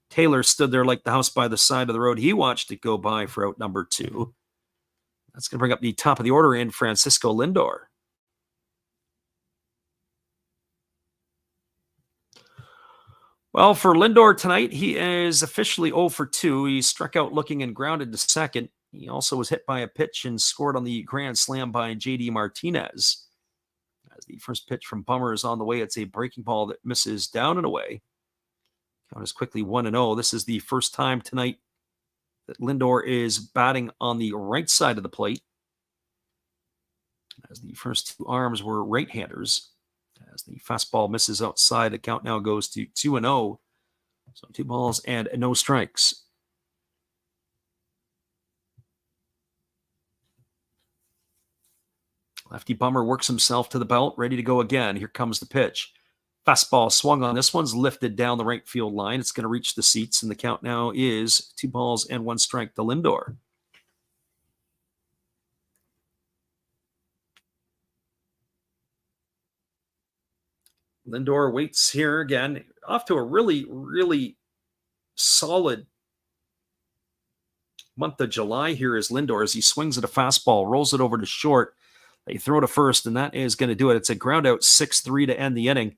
Taylor stood there like the house by the side of the road. He watched it go by for out number 2. That's going to bring up the top of the order in Francisco Lindor. Well, for Lindor tonight, he is officially 0 for 2. He struck out looking and grounded to second. He also was hit by a pitch and scored on the grand slam by J.D. Martinez. As the first pitch from Bummer is on the way, it's a breaking ball that misses down and away. Count is quickly 1-0. This is the first time tonight that Lindor is batting on the right side of the plate, as the first 2 arms were right-handers. As the fastball misses outside, the count now goes to 2-0. So 2 balls and no strikes. Lefty Bummer works himself to the belt, ready to go again. Here comes the pitch. Fastball swung on. This one's lifted down the right field line. It's going to reach the seats, and the count now is 2 balls and 1 strike to Lindor. Lindor waits here again. Off to a really, really solid month of July here is Lindor, as he swings at a fastball, rolls it over to short. They throw to first, and that is going to do it. It's a ground out 6-3 to end the inning.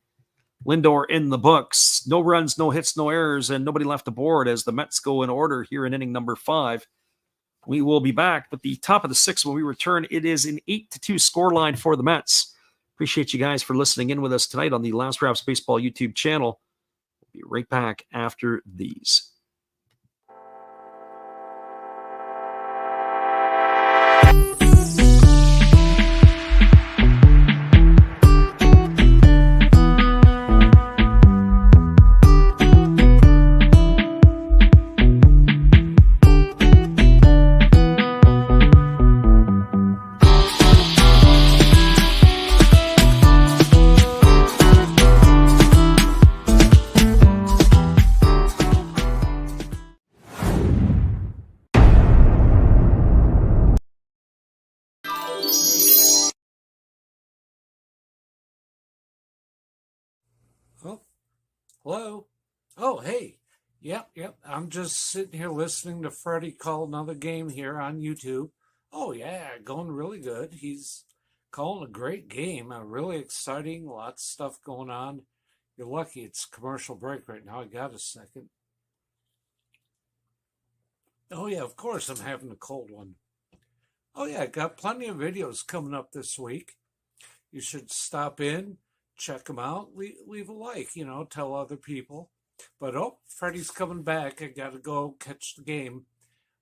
Lindor in the books. No runs, no hits, no errors, and nobody left aboard as the Mets go in order here in inning number 5. We will be back with the top of the 6th when we return. It is an 8-2 scoreline for the Mets. Appreciate you guys for listening in with us tonight on the Last Raps Baseball YouTube channel. We'll be right back after these. Oh, hello. Oh, hey. Yep. I'm just sitting here listening to Freddie call another game here on YouTube. Oh, yeah, going really good. He's calling a great game. Really exciting. Lots of stuff going on. You're lucky it's commercial break right now. I got a second. Oh, yeah, of course I'm having a cold one. Oh, yeah, got plenty of videos coming up this week. You should stop in. Check them out. Leave a like, tell other people. But Freddie's coming back. I gotta go catch the game.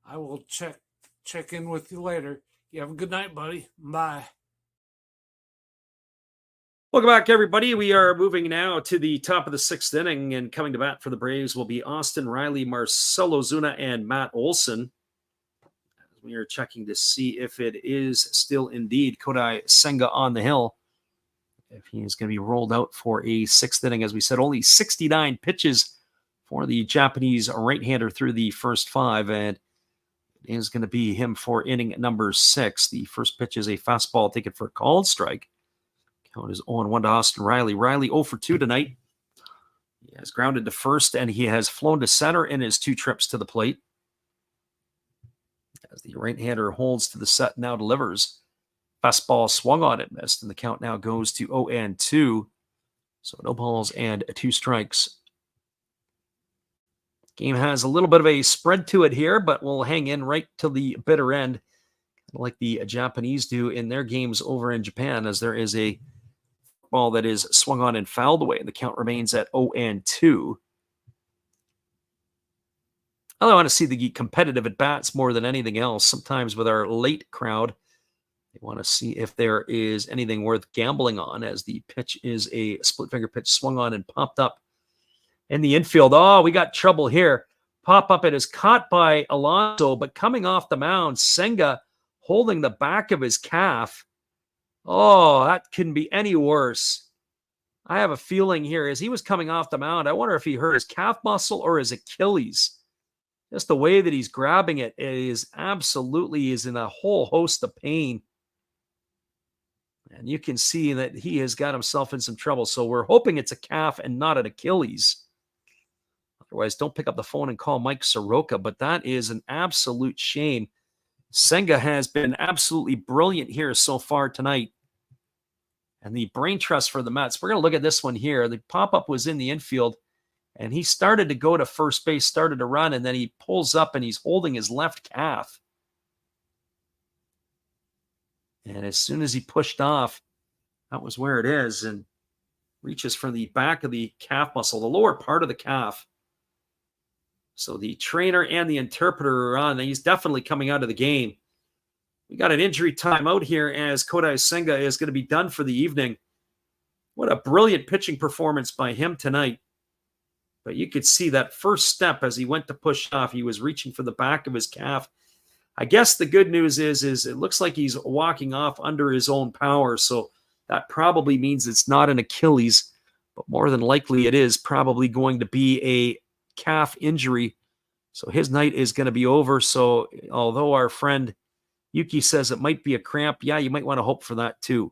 I will check in with you later. You have a good night, buddy. Bye. Welcome back, everybody. We are moving now to the top of the 6th inning, and coming to bat for the Braves will be Austin Riley, Marcell Ozuna, and Matt Olson. We are checking to see if it is still indeed Kodai Senga on the hill. If he is going to be rolled out for a 6th inning. As we said, only 69 pitches for the Japanese right-hander through the first 5, and it is going to be him for inning number 6. The first pitch is a fastball taken for a called strike. Count is 0-1 to Austin Riley. Riley 0 for 2 tonight. He has grounded to first, and he has flown to center in his 2 trips to the plate. As the right-hander holds to the set, now delivers. Fastball swung on it, missed, and the count now goes to 0-2. So no balls and 2 strikes. Game has a little bit of a spread to it here, but we'll hang in right till the bitter end, like the Japanese do in their games over in Japan, as there is a ball that is swung on and fouled away, and the count remains at 0-2. I want to see the competitive at-bats more than anything else. Sometimes with our late crowd, they want to see if there is anything worth gambling on, as the pitch is a split finger pitch swung on and popped up in the infield. Oh, we got trouble here. Pop up. It is caught by Alonso, but coming off the mound, Senga holding the back of his calf. Oh, that couldn't be any worse. I have a feeling here as he was coming off the mound, I wonder if he hurt his calf muscle or his Achilles. Just the way that he's grabbing it is absolutely is in a whole host of pain. And you can see that he has got himself in some trouble. So we're hoping it's a calf and not an Achilles. Otherwise, don't pick up the phone and call Mike Soroka. But that is an absolute shame. Senga has been absolutely brilliant here so far tonight. And the brain trust for the Mets. We're going to look at this one here. The pop-up was in the infield, and he started to go to first base, started to run, and then he pulls up and he's holding his left calf. And as soon as he pushed off, that was where it is, and reaches for the back of the calf muscle, the lower part of the calf. So the trainer and the interpreter are on. He's definitely coming out of the game. We got an injury timeout here as Kodai Senga is going to be done for the evening. What a brilliant pitching performance by him tonight. But you could see that first step as he went to push off, he was reaching for the back of his calf. I guess the good news is it looks like he's walking off under his own power. So that probably means it's not an Achilles, but more than likely it is probably going to be a calf injury. So his night is going to be over. So although our friend Yuki says it might be a cramp, yeah, you might want to hope for that too.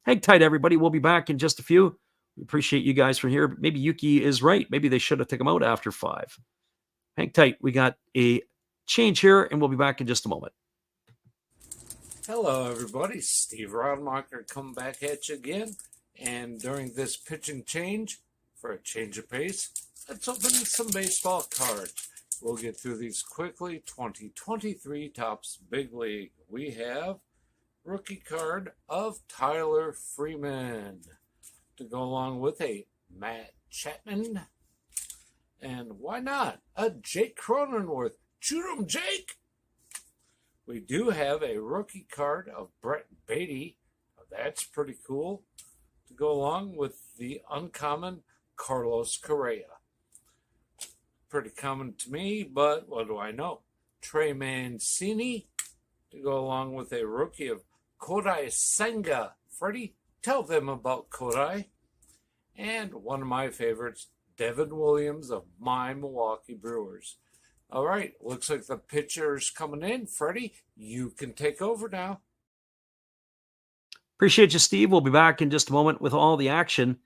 Hang tight, everybody. We'll be back in just a few. We appreciate you guys for here. Maybe Yuki is right. Maybe they should have taken him out after 5. Hang tight. We got a change here, and we'll be back in just a moment. Hello, everybody. Steve Rodmacher coming back at you again. And during this pitching change, for a change of pace, let's open some baseball cards. We'll get through these quickly. 2023 Topps Big League. We have rookie card of Tyler Freeman to go along with a Matt Chapman. And why not a Jake Cronenworth? Shoot 'em, Jake! We do have a rookie card of Brett Beatty. That's pretty cool. To go along with the uncommon Carlos Correa. Pretty common to me, but what do I know? Trey Mancini to go along with a rookie of Kodai Senga. Freddie, tell them about Kodai. And one of my favorites, Devin Williams of my Milwaukee Brewers. All right, looks like the pitcher's coming in. Freddie, you can take over now. Appreciate you, Steve. We'll be back in just a moment with all the action,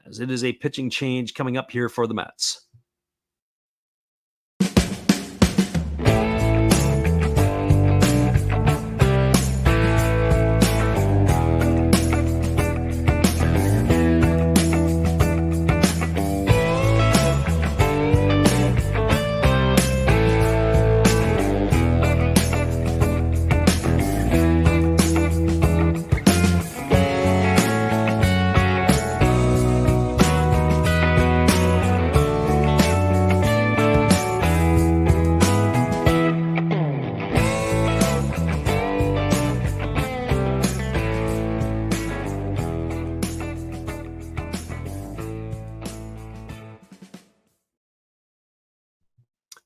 as it is a pitching change coming up here for the Mets.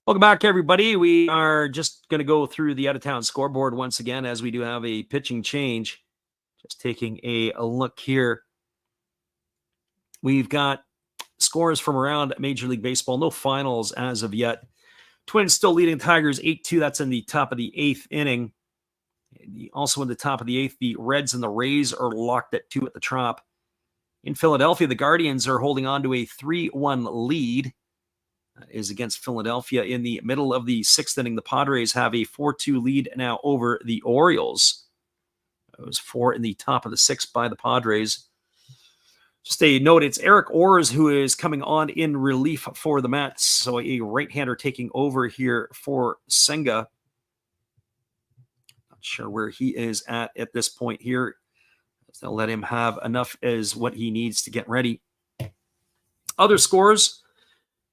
Welcome back, everybody. We are just going to go through the out-of-town scoreboard once again, as we do have a pitching change. Just taking a look here. We've got scores from around Major League Baseball. No finals as of yet. Twins still leading Tigers 8-2. That's in the top of the 8th inning. Also in the top of the 8th, the Reds and the Rays are locked at 2 at the top. In Philadelphia, the Guardians are holding on to a 3-1 lead. Is against Philadelphia. In the middle of the 6th inning, the Padres have a 4-2 lead now over the Orioles. It was 4 in the top of the 6th by the Padres. Just a note, it's Eric Orrs who is coming on in relief for the Mets. So a right-hander taking over here for Senga. Not sure where he is at this point here. They'll let him have enough as what he needs to get ready. Other scores.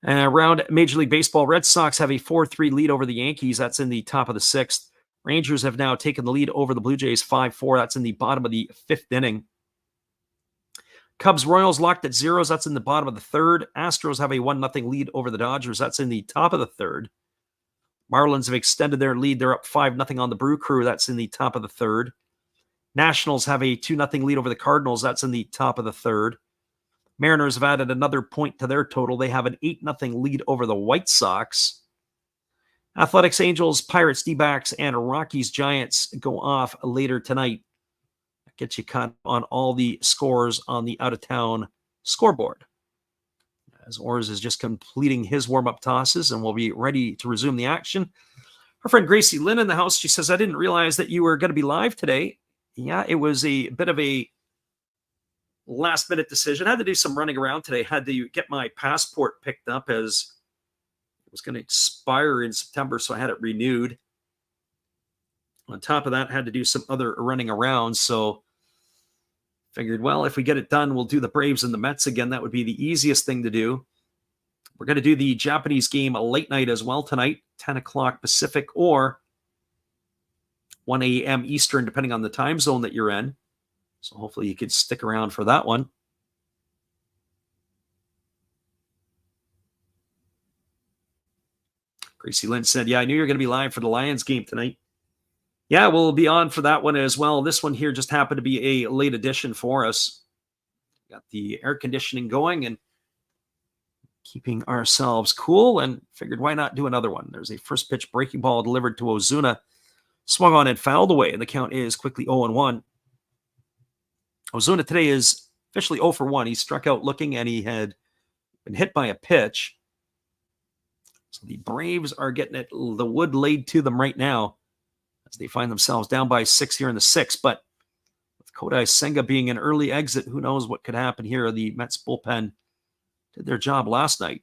Around Major League Baseball, Red Sox have a 4-3 lead over the Yankees. That's in the top of the 6th. Rangers have now taken the lead over the Blue Jays 5-4. That's in the bottom of the 5th inning. Cubs Royals locked at 0s. That's in the bottom of the 3rd. Astros have a 1-0 lead over the Dodgers. That's in the top of the 3rd. Marlins have extended their lead. They're up 5-0 on the Brew Crew. That's in the top of the 3rd. Nationals have a 2-0 lead over the Cardinals. That's in the top of the 3rd. Mariners have added another point to their total. They have an 8-0 lead over the White Sox. Athletics, Angels, Pirates, D-backs, and Rockies, Giants go off later tonight. get you caught on all the scores on the out-of-town scoreboard. As Orrs is just completing his warm-up tosses, and we'll be ready to resume the action. Our friend Gracie Lynn in the house, she says, I didn't realize that you were going to be live today. Yeah, it was a bit of a last-minute decision. I had to do some running around today. Had to get my passport picked up as it was going to expire in September, so I had it renewed. On top of that, I had to do some other running around, so figured, well, if we get it done, we'll do the Braves and the Mets again. That would be the easiest thing to do. We're going to do the Japanese game a late night as well tonight, 10 o'clock Pacific or 1 a.m. Eastern, depending on the time zone that you're in. So hopefully you could stick around for that one. Gracie Lynn said, yeah, I knew you were going to be live for the Lions game tonight. Yeah, we'll be on for that one as well. This one here just happened to be a late edition for us. Got the air conditioning going and keeping ourselves cool, and figured why not do another one. There's a first pitch breaking ball delivered to Ozuna. Swung on and fouled away, and the count is quickly 0-1. Ozuna today is officially 0 for 1. He struck out looking, and he had been hit by a pitch. So the Braves are getting the wood laid to them right now as they find themselves down by 6 here in the 6th. But with Kodai Senga being an early exit, who knows what could happen here. The Mets bullpen did their job last night.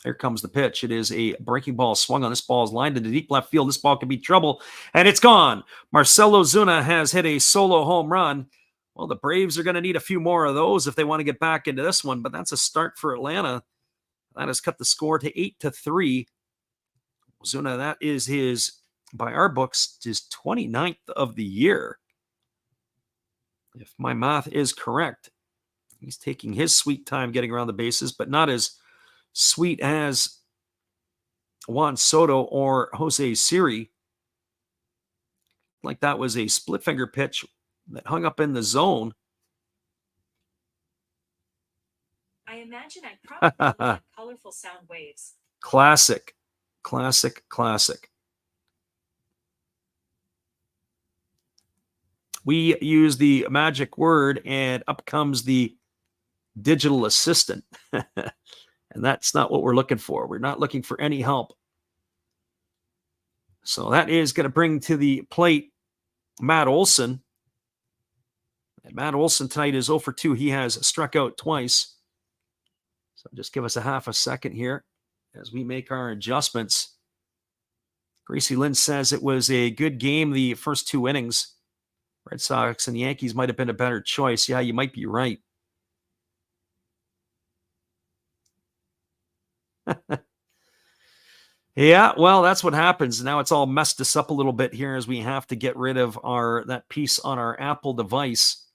Here comes the pitch. It is a breaking ball swung on. This ball is lined into deep left field. This ball could be trouble, and it's gone. Marcell Ozuna has hit a solo home run. Well, the Braves are going to need a few more of those if they want to get back into this one, but that's a start for Atlanta. That has cut the score to 8-3. Ozuna, that is his, by our books, his 29th of the year. If my math is correct, he's taking his sweet time getting around the bases, but not as sweet as Juan Soto or Jose Siri. Like that was a split finger pitch that hung up in the zone. I imagine I probably like colorful sound waves. Classic, classic, classic. We use the magic word, and up comes the digital assistant. And that's not what we're looking for. We're not looking for any help. So that is going to bring to the plate Matt Olson. And Matt Olson tonight is 0 for 2. He has struck out twice. So just give us a half a second here as we make our adjustments. Gracie Lynn says it was a good game the first 2 innings. Red Sox and Yankees might have been a better choice. Yeah, you might be right. Yeah, well, that's what happens. Now it's all messed us up a little bit here as we have to get rid of that piece on our Apple device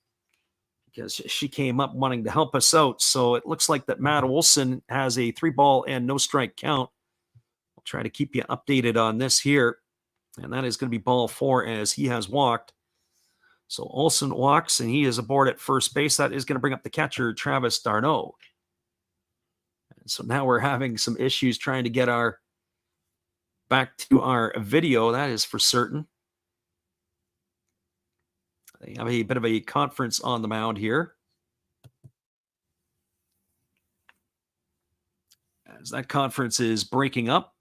because she came up wanting to help us out. So it looks like that Matt Olson has a 3-ball and no strike count. I'll try to keep you updated on this here. And that is going to be ball 4 as he has walked. So Olson walks and he is aboard at first base. That is going to bring up the catcher, Travis d'Arnaud. And so now we're having some issues trying to get back to our video. That is for certain. They have a bit of a conference on the mound here. As that conference is breaking up.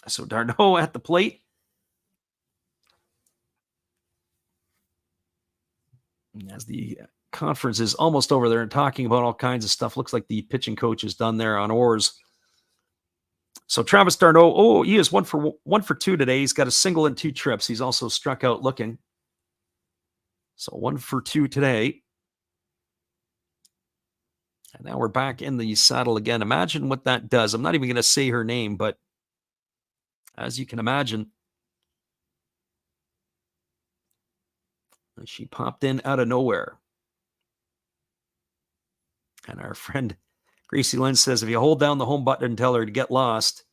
So d'Arnaud at the plate. As the conference is almost over there and talking about all kinds of stuff. Looks like the pitching coach is done there on Orrs. So Travis d'Arnaud, he is 1 for 2 today. He's got a single and 2 trips. He's also struck out looking. So 1 for 2 today. And now we're back in the saddle again. Imagine what that does. I'm not even going to say her name, but as you can imagine, she popped in out of nowhere. And our friend Gracie Lynn says, if you hold down the home button and tell her to get lost,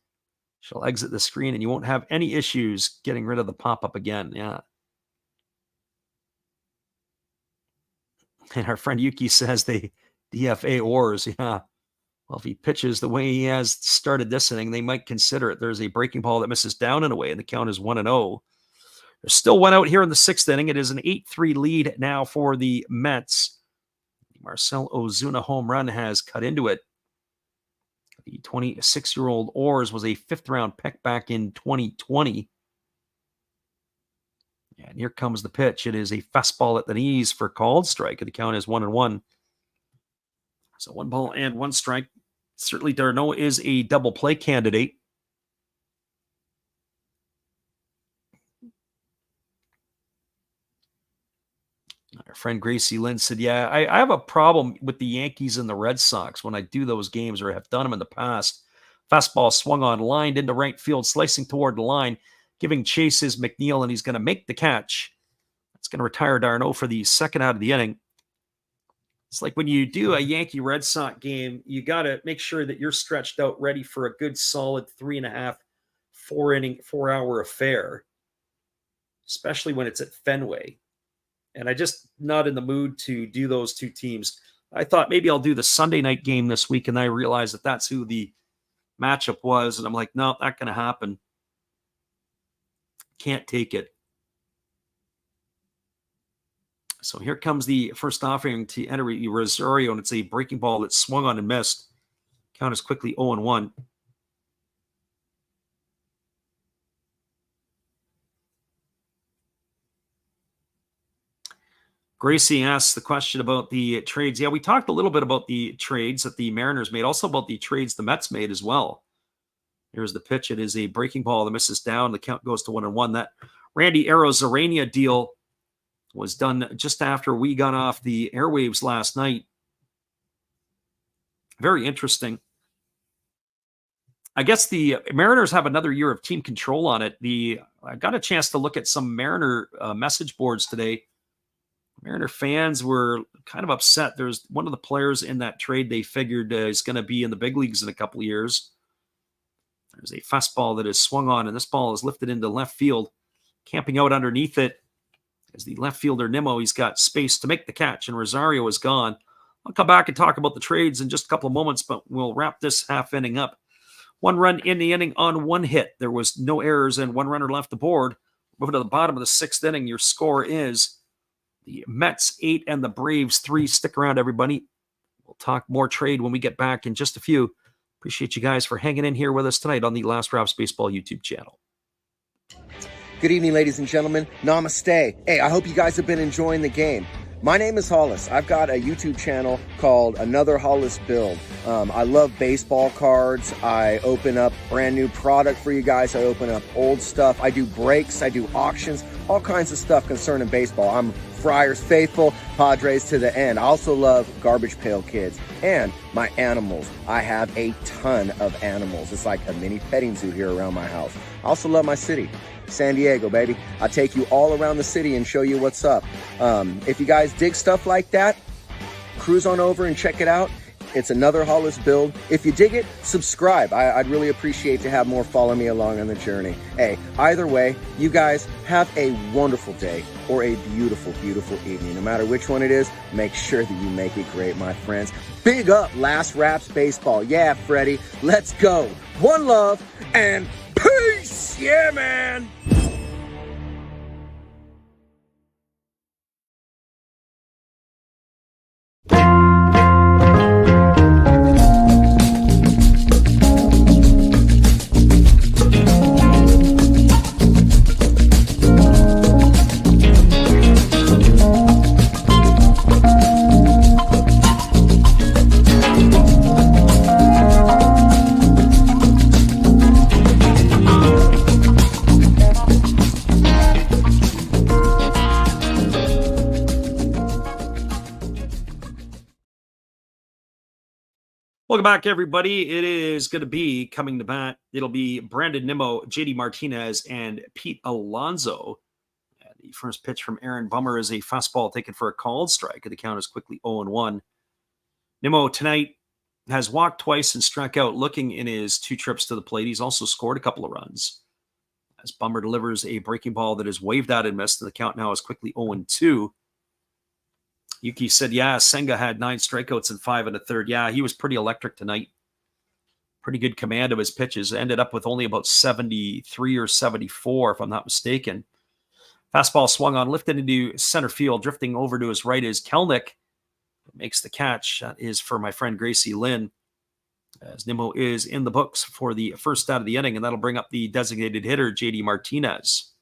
she'll exit the screen and you won't have any issues getting rid of the pop-up again. Yeah. And our friend Yuki says they DFA Orrs. Yeah. Well, if he pitches the way he has started this inning, they might consider it. There's a breaking ball that misses down and away, and the count is 1-0. There's still one out here in the 6th inning. It is an 8-3 lead now for the Mets. Marcell Ozuna home run has cut into it. The 26-year-old Orrs was a 5th-round pick back in 2020. And here comes the pitch. It is a fastball at the knees for called strike. The count is 1-1. So 1 ball and 1 strike. Certainly d'Arnaud is a double play candidate. Our friend Gracie Lynn said, yeah, I have a problem with the Yankees and the Red Sox when I do those games, or have done them in the past. Fastball swung on, lined into right field, slicing toward the line, giving chases McNeil, and he's going to make the catch. That's going to retire d'Arnaud for the 2nd out of the inning. It's like when you do a Yankee-Red Sox game, you got to make sure that you're stretched out, ready for a good, solid 3.5, 4-hour affair, especially when it's at Fenway. And I just not in the mood to do those two teams. I thought maybe I'll do the Sunday night game this week, and I realized that that's who the matchup was. And I'm like, no, not going to happen. Can't take it. So here comes the first offering to enter Rosario, and it's a breaking ball that swung on and missed. Count is quickly 0-1. Gracie asks the question about the trades. Yeah, we talked a little bit about the trades that the Mariners made, also about the trades the Mets made as well. Here's the pitch. It is a breaking ball that misses down. The count goes to 1-1. That Randy Arozarena deal was done just after we got off the airwaves last night. Very interesting. I guess the Mariners have another year of team control on it. I got a chance to look at some Mariner message boards today. Mariner fans were kind of upset. There's one of the players in that trade they figured is going to be in the big leagues in a couple of years. There's a fastball that is swung on, and this ball is lifted into left field. Camping out underneath it is the left fielder, Nimmo. He's got space to make the catch, and Rosario is gone. I'll come back and talk about the trades in just a couple of moments, but we'll wrap this half inning up. 1 run in the inning on 1 hit. There was no errors and 1 runner left aboard. Moving to the bottom of the 6th inning, your score is the Mets 8 and the Braves 3. Stick around, everybody. We'll talk more trade when we get back in just a few. Appreciate you guys for hanging in here with us tonight on the Last Raps Baseball YouTube channel. Good evening, ladies and gentlemen. Namaste. Hey, I hope you guys have been enjoying the game. My name is Hollis. I've got a YouTube channel called Another Hollis Build. I love baseball cards. I open up brand new product for you guys. I open up old stuff. I do breaks. I do auctions. All kinds of stuff concerning baseball. I'm Friars faithful, Padres to the end. I also love Garbage Pail Kids and my animals. I have a ton of animals. It's like a mini petting zoo here around my house. I also love my city. San Diego, baby. I take you all around the city and show you what's up. If you guys dig stuff like that, cruise on over and check it out. It's Another Hollis Build. If you dig it, subscribe. I'd really appreciate to have more follow me along on the journey. Hey, either way, you guys have a wonderful day or a beautiful, beautiful evening. No matter which one it is, make sure that you make it great, my friends. Big up Last Raps Baseball. Yeah, Freddie, let's go. One love and peace. Yeah, man. Welcome back, everybody. It is going to be coming to bat. It'll be Brandon Nimmo, JD Martinez, and Pete Alonso. The first pitch from Aaron Bummer is a fastball taken for a called strike. The count is quickly 0-1. Nimmo tonight has walked twice and struck out looking in his 2 trips to the plate. He's also scored a couple of runs. As Bummer delivers a breaking ball that is waved out and missed, and the count now is quickly 0-2. Yuki said, yeah, Senga had 9 strikeouts and 5 1/3. Yeah, he was pretty electric tonight. Pretty good command of his pitches. Ended up with only about 73 or 74, if I'm not mistaken. Fastball swung on, lifted into center field. Drifting over to his right is Kelnick. Makes the catch. That is for my friend Gracie Lynn, as Nimmo is in the books for the first out of the inning, and that'll bring up the designated hitter, JD Martinez.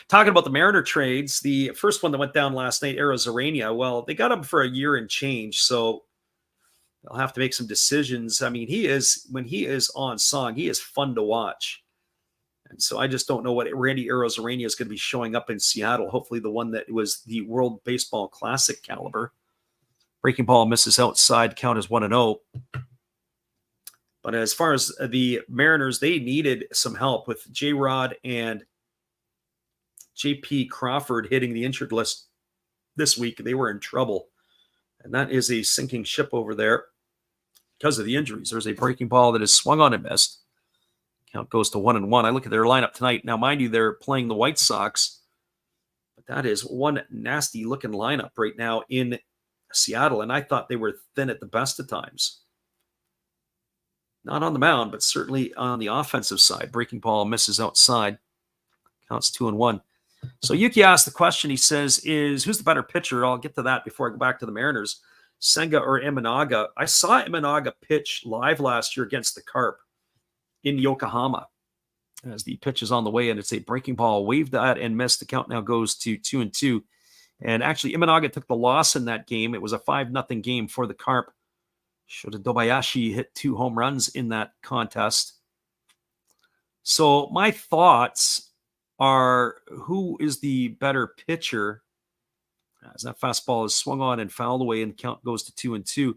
Talking about the Mariner trades, the first one that went down last night, Arozarena, well, they got him for a year and change, so they'll have to make some decisions. I mean, when he is on song, he is fun to watch. And so I just don't know what Randy Arozarena is going to be showing up in Seattle. Hopefully the one that was the World Baseball Classic caliber. Breaking ball misses outside, count is 1-0. But as far as the Mariners, they needed some help with J-Rod and J.P. Crawford hitting the injured list this week. They were in trouble. And that is a sinking ship over there because of the injuries. There's a breaking ball that is swung on and missed. Count goes to 1-1. I look at their lineup tonight. Now, mind you, they're playing the White Sox. But that is one nasty-looking lineup right now in Seattle. And I thought they were thin at the best of times. Not on the mound, but certainly on the offensive side. Breaking ball misses outside. Counts 2-1. So Yuki asked the question, he says, who's the better pitcher? I'll get to that before I go back to the Mariners. Senga or Imanaga? I saw Imanaga pitch live last year against the Carp in Yokohama as the pitch is on the way, and it's a breaking ball, waved at and missed. The count now goes to 2-2. And actually, Imanaga took the loss in that game. It was a 5-0 game for the Carp. Shota Dobayashi hit 2 home runs in that contest. So my thoughts are, who is the better pitcher? As that fastball is swung on and fouled away, and the count goes to 2-2.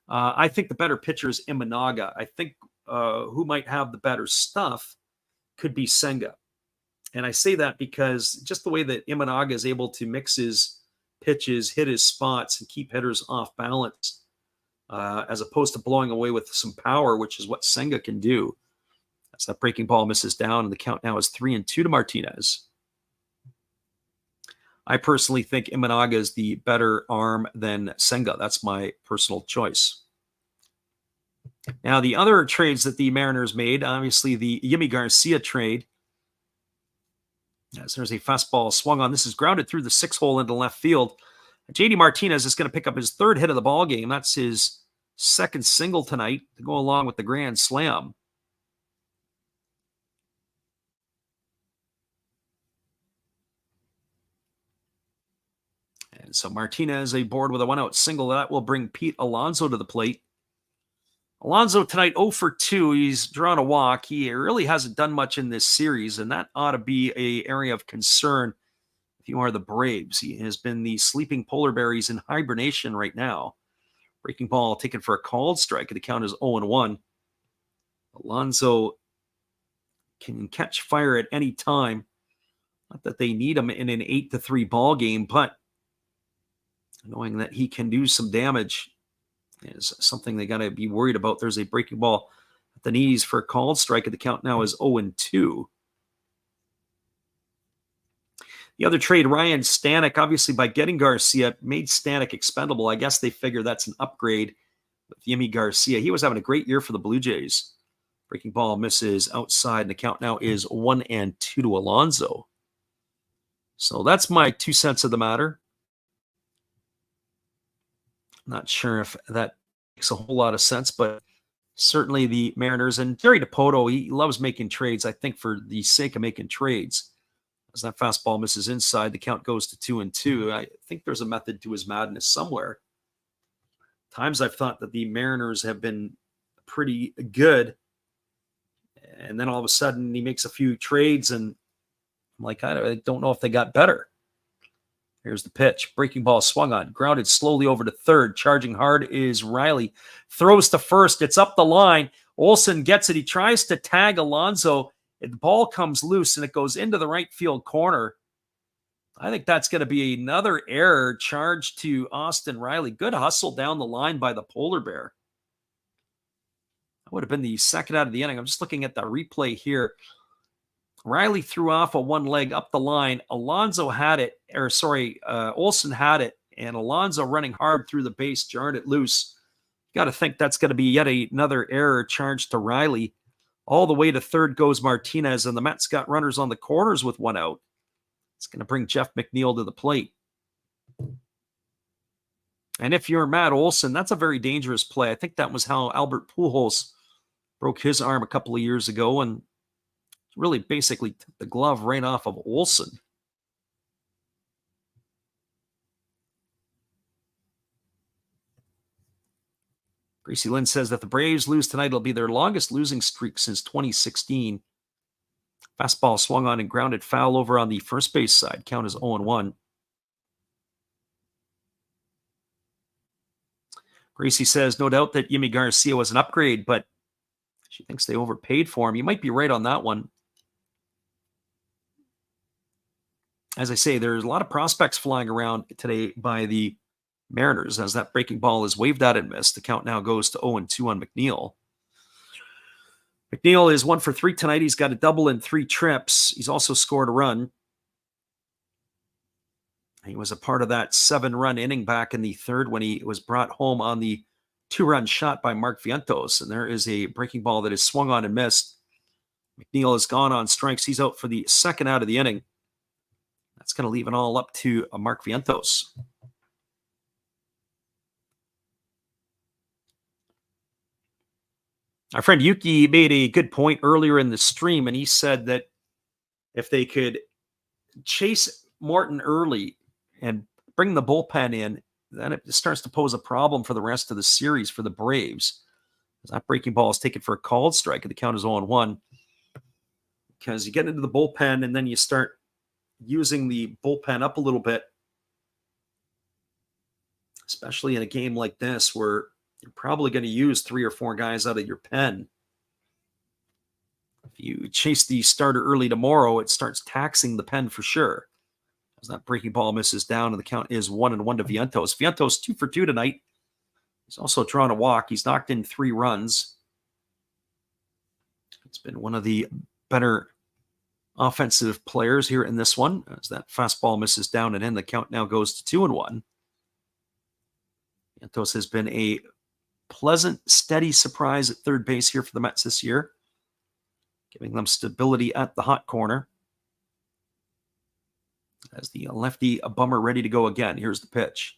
I think the better pitcher is Imanaga. I think who might have the better stuff could be Senga. And I say that because just the way that Imanaga is able to mix his pitches, hit his spots, and keep hitters off balance, as opposed to blowing away with some power, which is what Senga can do. As that breaking ball misses down, and the count now is 3-2 to Martinez. I personally think Imanaga is the better arm than Senga. That's my personal choice. Now, the other trades that the Mariners made, obviously the Yimi Garcia trade. As there's a fastball swung on. This is grounded through the 6-hole into left field. JD Martinez is going to pick up his 3rd hit of the ball game. That's his 2nd single tonight to go along with the grand slam. And so Martinez aboard with a 1-out single. That will bring Pete Alonso to the plate. Alonso tonight 0 for 2. He's drawn a walk. He really hasn't done much in this series, and that ought to be an area of concern if you are the Braves. He has been the sleeping polar bears in hibernation right now. Breaking ball taken for a called strike. The count is 0-1. Alonso can catch fire at any time. Not that they need him in an 8-3 ball game, but knowing that he can do some damage is something they got to be worried about. There's a breaking ball at the knees for a called strike. The count now is 0-2. The other trade, Ryan Stanek, obviously by getting Garcia, made Stanek expendable. I guess they figure that's an upgrade with Yimi Garcia. He was having a great year for the Blue Jays. Breaking ball misses outside, and the count now is 1-2 to Alonso. So that's my 2 cents of the matter. Not sure if that makes a whole lot of sense, but certainly the Mariners and Jerry DiPoto, he loves making trades, I think, for the sake of making trades. As that fastball misses inside, the count goes to 2-2. I think there's a method to his madness somewhere. Times I've thought that the Mariners have been pretty good, and then all of a sudden he makes a few trades, and I'm like, I don't know if they got better. Here's the pitch. Breaking ball swung on. Grounded slowly over to 3rd. Charging hard is Riley. Throws to 1st. It's up the line. Olsen gets it. He tries to tag Alonso. The ball comes loose, and it goes into the right field corner. I think that's going to be another error charged to Austin Riley. Good hustle down the line by the polar bear. That would have been the 2nd out of the inning. I'm just looking at the replay here. Riley threw off a one leg up the line. Olsen had it, and Alonso running hard through the base jarred it loose. You got to think that's going to be yet another error charged to Riley. All the way to 3rd goes Martinez, and the Mets got runners on the corners with 1 out. It's going to bring Jeff McNeil to the plate. And if you're Matt Olson, that's a very dangerous play. I think that was how Albert Pujols broke his arm a couple of years ago and really basically took the glove right off of Olson. Gracie Lynn says that the Braves lose tonight. It'll be their longest losing streak since 2016. Fastball swung on and grounded foul over on the first base side. Count is 0-1. Gracie says, no doubt that Yimi Garcia was an upgrade, but she thinks they overpaid for him. You might be right on that one. As I say, there's a lot of prospects flying around today by the Mariners as that breaking ball is waved out and missed. The count now goes to 0-2 on McNeil. McNeil is 1 for 3 tonight. He's got a double in 3 trips. He's also scored a run. He was a part of that 7-run inning back in the third when he was brought home on the 2-run shot by Mark Vientos. And there is a breaking ball that is swung on and missed. McNeil has gone on strikes. He's out for the second out of the inning. That's going to leave it all up to Mark Vientos. Our friend Yuki made a good point earlier in the stream, and he said that if they could chase Morton early and bring the bullpen in, then it starts to pose a problem for the rest of the series for the Braves. That breaking ball is taken for a called strike, and the count is 0-1. Because you get into the bullpen, and then you start using the bullpen up a little bit, especially in a game like this where you're probably going to use 3 or 4 guys out of your pen. If you chase the starter early tomorrow, it starts taxing the pen for sure. As that breaking ball misses down, and the count is 1-1 to Vientos. Vientos 2 for 2 tonight. He's also drawn a walk. He's knocked in 3 runs. It's been one of the better offensive players here in this one. As that fastball misses down and in, the count now goes to 2-1. Vientos has been a pleasant, steady surprise at third base here for the Mets this year, giving them stability at the hot corner. As the lefty, a bummer ready to go again. Here's the pitch.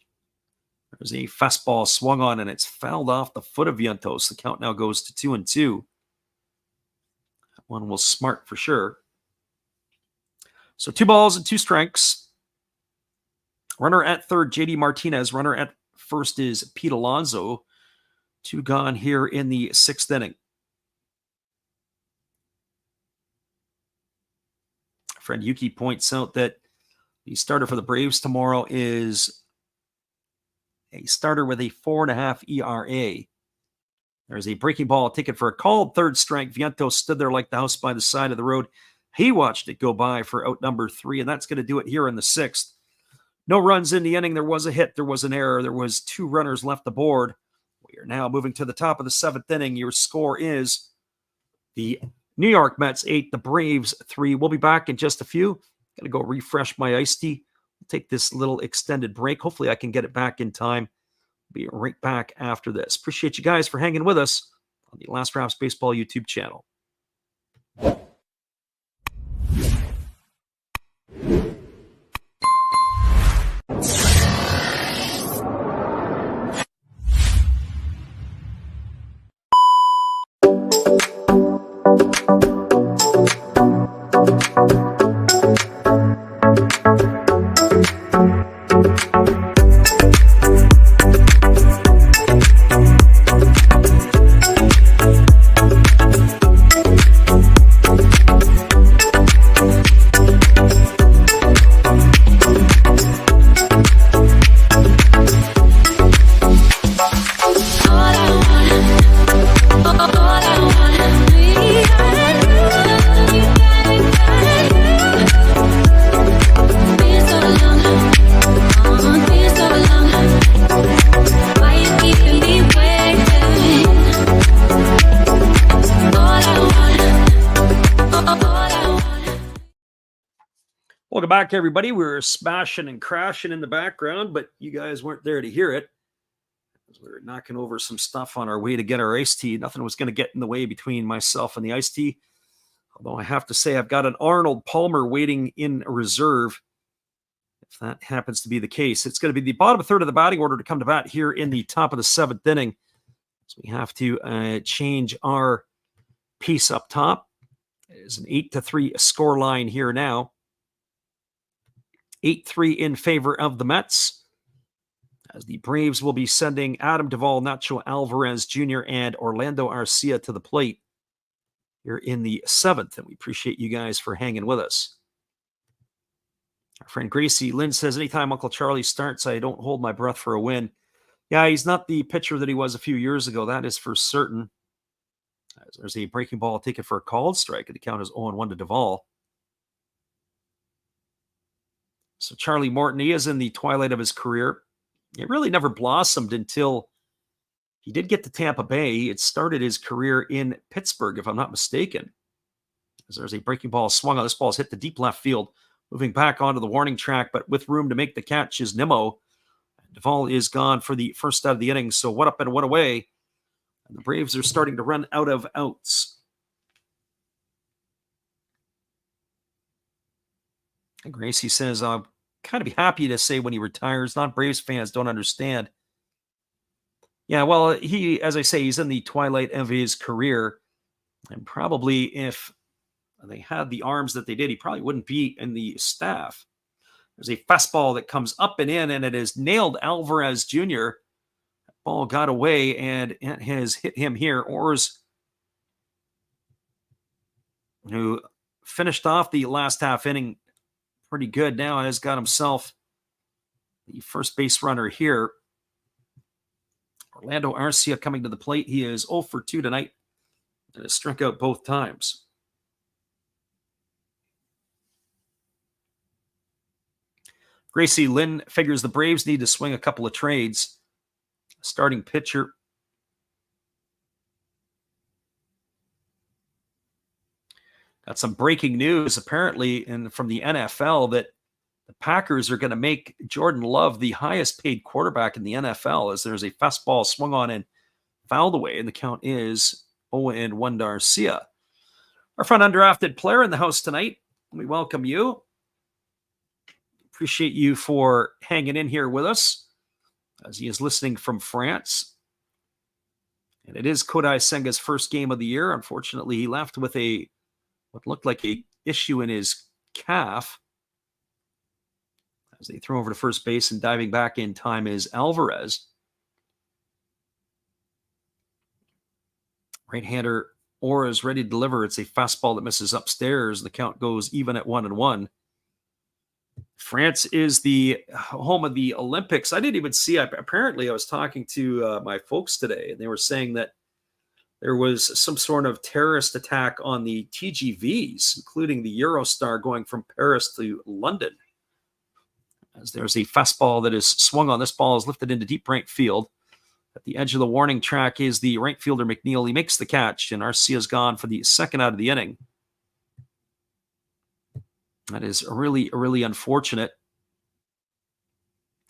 There's a fastball swung on, and it's fouled off the foot of Vientos. The count now goes to 2-2. That one was smart for sure. So 2 balls and 2 strikes. Runner at third, JD Martinez. Runner at first is Pete Alonso. 2 gone here in the 6th inning. Friend Yuki points out that the starter for the Braves tomorrow is a starter with a 4.5 ERA. There's a breaking ball taken for a called third strike. Vientos stood there like the house by the side of the road. He watched it go by for out number 3, and that's going to do it here in the 6th. No runs in the inning. There was a hit. There was an error. There was 2 runners left aboard. We are now moving to the top of the 7th inning. Your score is the New York Mets 8, the Braves 3. We'll be back in just a few. Got to go refresh my iced tea. We'll take this little extended break. Hopefully I can get it back in time. Be right back after this. Appreciate you guys for hanging with us on the Last Raps Baseball YouTube channel. Welcome back, everybody. We were smashing and crashing in the background, but you guys weren't there to hear it. We were knocking over some stuff on our way to get our iced tea. Nothing was going to get in the way between myself and the iced tea. Although I have to say, I've got an Arnold Palmer waiting in reserve if that happens to be the case. It's going to be the bottom third of the batting order to come to bat here in the top of the 7th inning. So we have to change our piece up top. It is an 8-3 score line here now. 8-3 in favor of the Mets, as the Braves will be sending Adam Duvall, Nacho Alvarez Jr., and Orlando Arcia to the plate here in the 7th. And we appreciate you guys for hanging with us. Our friend Gracie Lynn says, anytime Uncle Charlie starts, I don't hold my breath for a win. Yeah, he's not the pitcher that he was a few years ago. That is for certain. There's a breaking ball taken for a called strike, and the count is 0-1 to Duvall. So Charlie Morton, he is in the twilight of his career. He really never blossomed until he did get to Tampa Bay. He had started his career in Pittsburgh, if I'm not mistaken. As there's a breaking ball swung on. This ball is hit the deep left field, moving back onto the warning track, but with room to make the catch is Nimmo. Duvall is gone for the first out of the inning, so 1 up and 1 away. And the Braves are starting to run out of outs. And Gracie says, I'm kind of be happy to say when he retires. Non-Braves fans don't understand. Yeah, well, he, as I say, he's in the twilight of his career. And probably if they had the arms that they did, he probably wouldn't be in the staff. There's a fastball that comes up and in, and it has nailed Alvarez Jr. That ball got away, and it has hit him here. Orrs, who finished off the last half inning pretty good now, has got himself the first base runner here. Orlando Arcia coming to the plate. He is 0 for 2 tonight and has struck out both times. Gracie Lynn figures the Braves need to swing a couple of trades. Starting pitcher. Got some breaking news apparently from the NFL that the Packers are going to make Jordan Love the highest paid quarterback in the NFL, as there's a fastball swung on and fouled away, and the count is 0-1 to Arcia. Our fun undrafted player in the house tonight. We welcome you. Appreciate you for hanging in here with us as he is listening from France. And it is Kodai Senga's first game of the year. Unfortunately, he left with what looked like a issue in his calf. As they throw over to first base, and diving back in time is Alvarez. Right-hander Orr is ready to deliver. It's a fastball that misses upstairs. The count goes even at 1-1. France is the home of the Olympics. I didn't even see. Apparently, I was talking to my folks today, and they were saying that there was some sort of terrorist attack on the TGVs, including the Eurostar going from Paris to London. As there's a fastball that is swung on. This ball is lifted into deep right field. At the edge of the warning track is the right fielder McNeil. He makes the catch, and Arcia's gone for the second out of the inning. That is really, really unfortunate.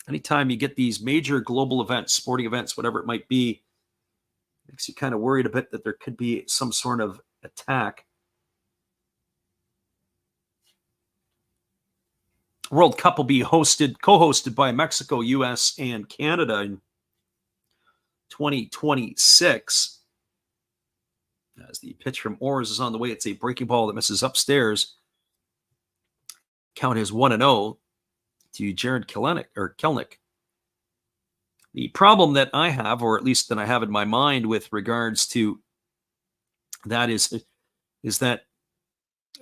Anytime you get these major global events, sporting events, whatever it might be, makes you kind of worried a bit that there could be some sort of attack. World Cup will be co-hosted by Mexico, US, and Canada in 2026. As the pitch from Orrs is on the way, it's a breaking ball that misses upstairs. Count is 1-0 to Jared Kelnick. The problem that I have, or at least that I have in my mind with regards to that is that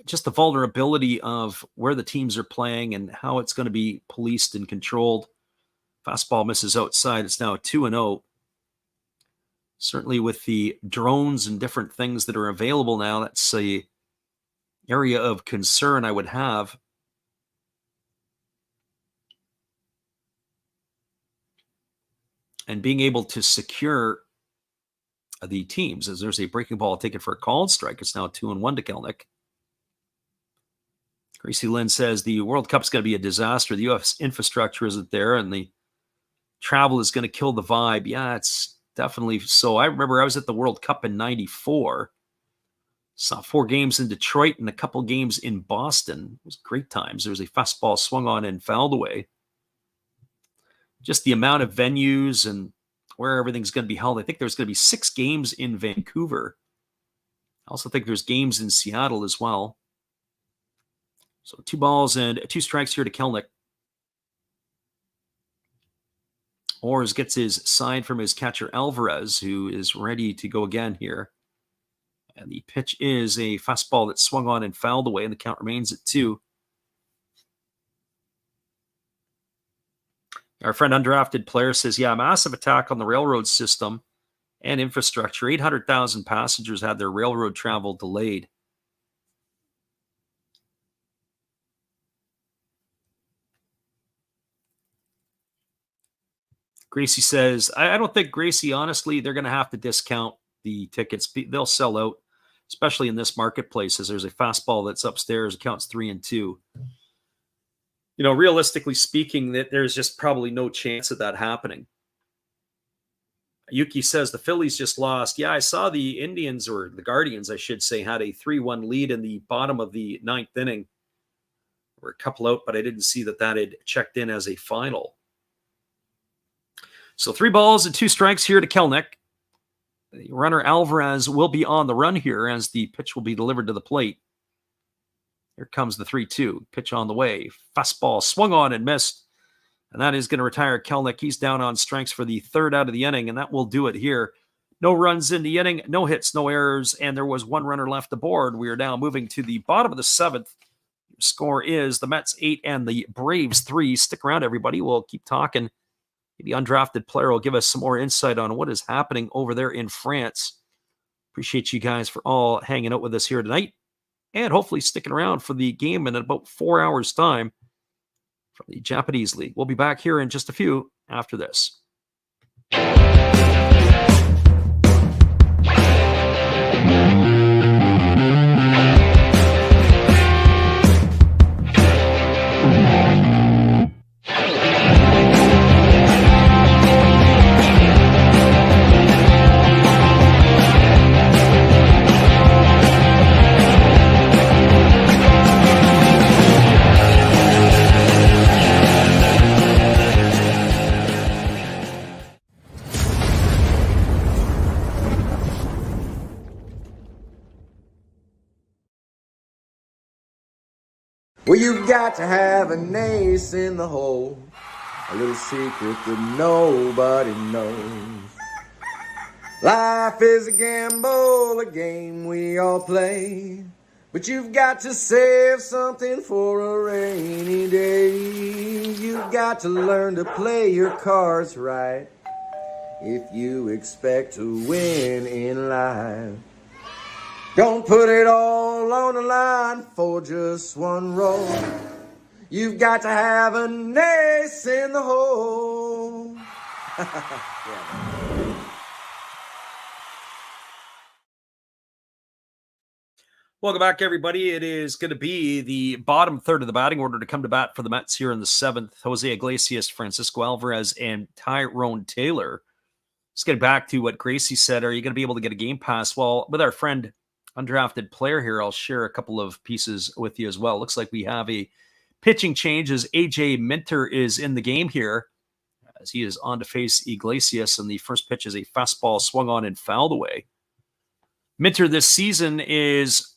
just the vulnerability of where the teams are playing and how it's going to be policed and controlled. Fastball misses outside. It's now 2-0. Certainly with the drones and different things that are available now, that's a area of concern I would have. And being able to secure the teams, as there's a breaking ball taken for a called strike. It's now 2-1 to Kelnick. Gracie Lynn says the World Cup's going to be a disaster. The U.S. infrastructure isn't there, and the travel is going to kill the vibe. Yeah, it's definitely so. I remember I was at the World Cup in '94. Saw 4 games in Detroit and a couple games in Boston. It was great times. There was a fastball swung on and fouled away. Just the amount of venues and where everything's going to be held. I think there's going to be 6 games in Vancouver. I also think there's games in Seattle as well. So 2 balls and 2 strikes here to Kelnick. Orrs gets his sign from his catcher Alvarez, who is ready to go again here. And the pitch is a fastball that swung on and fouled away, and the count remains at 2. Our friend undrafted player says, yeah, massive attack on the railroad system and infrastructure. 800,000 passengers had their railroad travel delayed. Gracie says, I don't think, Gracie, honestly, they're going to have to discount the tickets. They'll sell out, especially in this marketplace, as there's a fastball that's upstairs. It counts 3-2. Realistically speaking, that there's just probably no chance of that happening. Yuki says the Phillies just lost. Yeah, I saw the Indians, or the Guardians, I should say, had a 3-1 lead in the bottom of the 9th inning. We're a couple out, but I didn't see that had checked in as a final. So 3 balls and 2 strikes here to Kelnick. The runner Alvarez will be on the run here as the pitch will be delivered to the plate. Here comes the 3-2. Pitch on the way. Fastball swung on and missed. And that is going to retire Kelnick. He's down on strikes for the 3rd out of the inning, and that will do it here. No runs in the inning, no hits, no errors, and there was 1 runner left aboard. We are now moving to the bottom of the 7th. Score is the Mets 8 and the Braves 3. Stick around, everybody. We'll keep talking. The undrafted player will give us some more insight on what is happening over there in France. Appreciate you guys for all hanging out with us here tonight, and hopefully sticking around for the game in about 4 hours' time from the Japanese League. We'll be back here in just a few after this. Well, you've got to have an ace in the hole, a little secret that nobody knows. Life is a gamble, a game we all play, but you've got to save something for a rainy day. You've got to learn to play your cards right if you expect to win in life. Don't put it all on the line for just 1 roll. You've got to have an ace in the hole. Welcome back, everybody. It is going to be the bottom 3rd of the batting order to come to bat for the Mets here in the 7th. Jose Iglesias, Francisco Alvarez, and Tyrone Taylor. Let's get back to what Gracie said. Are you going to be able to get a game pass? Well, with our friend undrafted player here, I'll share a couple of pieces with you as well. Looks like we have a pitching change as AJ Minter is in the game here, as he is on to face Iglesias, and the first pitch is a fastball swung on and fouled away. Minter this season is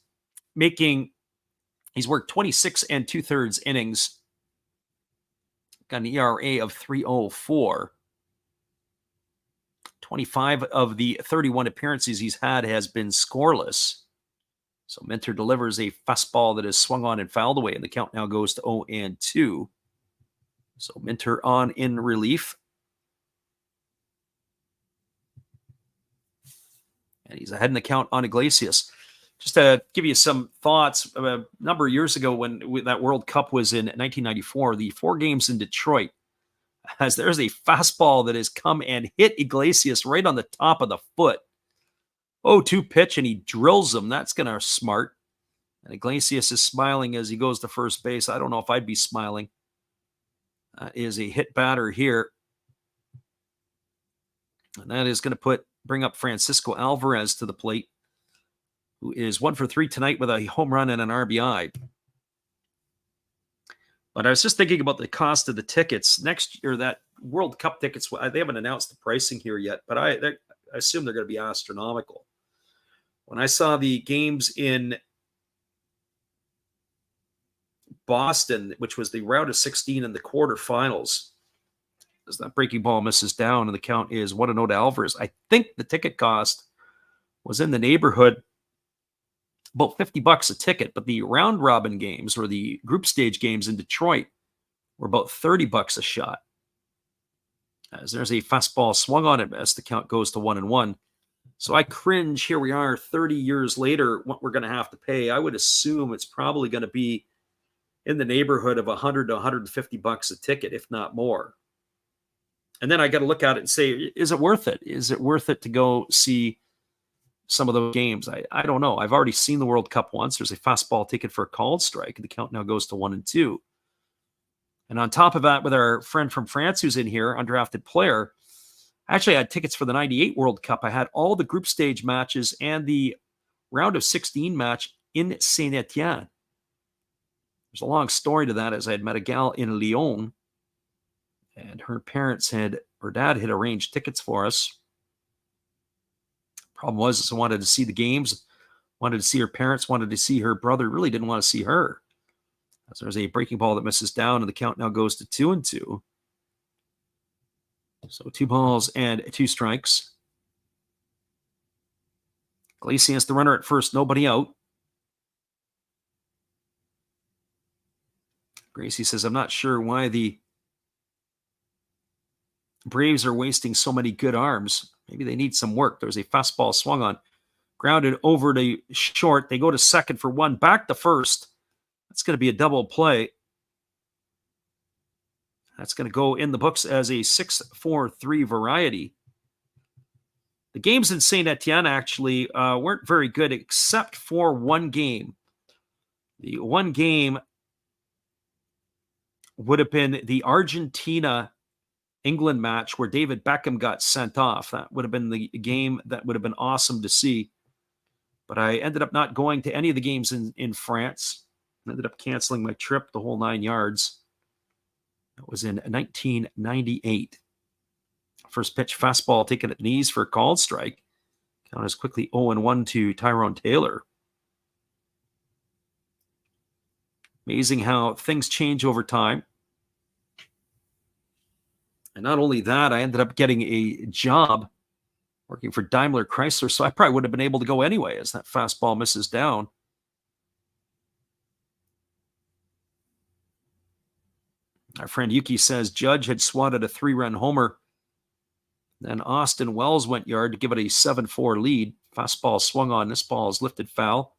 he's worked 26 2/3 innings, got an ERA of 3.04. 25 of the 31 appearances he's had has been scoreless. So Minter delivers a fastball that is swung on and fouled away, and the count now goes to 0-2. So Minter on in relief. And he's ahead in the count on Iglesias. Just to give you some thoughts, a number of years ago when that World Cup was in 1994, the 4 games in Detroit, as there's a fastball that has come and hit Iglesias right on the top of the foot. 0-2 pitch, and he drills him. That's going to smart. And Iglesias is smiling as he goes to first base. I don't know if I'd be smiling. That is a hit batter here. And that is going to bring up Francisco Alvarez to the plate. who is 1 for 3 tonight with a home run and an RBI. But I was just thinking about the cost of the tickets next year. That World Cup tickets, they haven't announced the pricing here yet, but I assume they're going to be astronomical. When I saw the games in Boston, which was the round of 16 in the quarterfinals, as that breaking ball misses down and the count is 1-0 to Alvarez, I think the ticket cost was in the neighborhood about $50 a ticket, but the round robin games or the group stage games in Detroit were about $30 a shot. As there's a fastball swung on it as the count goes to 1-1. So I cringe. Here we are 30 years later, what we're going to have to pay. I would assume it's probably going to be in the neighborhood of $100 to $150 a ticket, if not more. And then I got to look at it and say, is it worth it? Is it worth it to go see some of those games? I don't know. I've already seen the World Cup once. There's a fastball ticket for a called strike. The count now goes to 1-2. And on top of that, with our friend from France who's in here, undrafted player, actually I had tickets for the 98 World Cup. I had all the group stage matches and the round of 16 match in Saint-Étienne. There's a long story to that, as I had met a gal in Lyon, and her dad had arranged tickets for us. Problem was, I wanted to see the games, wanted to see her parents, wanted to see her brother, really didn't want to see her. As there's a breaking ball that misses down, and the count now goes to 2-2. So 2 balls and 2 strikes. Iglesias, the runner at first, nobody out. Gracie says, I'm not sure why the Braves are wasting so many good arms. Maybe they need some work. There's a fastball swung on, grounded over to short. They go to second for 1, back to first. That's going to be a double play. That's going to go in the books as a 6-4-3 variety. The games in Saint-Étienne actually weren't very good except for one game. The one game would have been the Argentina-England match where David Beckham got sent off. That would have been the game that would have been awesome to see. But I ended up not going to any of the games in France. I ended up canceling my trip, the whole 9 yards. That was in 1998. First pitch fastball taken at knees for a called strike. Count is quickly 0-1 to Tyrone Taylor. Amazing how things change over time. And not only that, I ended up getting a job working for Daimler Chrysler, so I probably would have been able to go anyway as that fastball misses down. Our friend Yuki says Judge had swatted a 3-run homer. Then Austin Wells went yard to give it a 7-4 lead. Fastball swung on. This ball is lifted foul.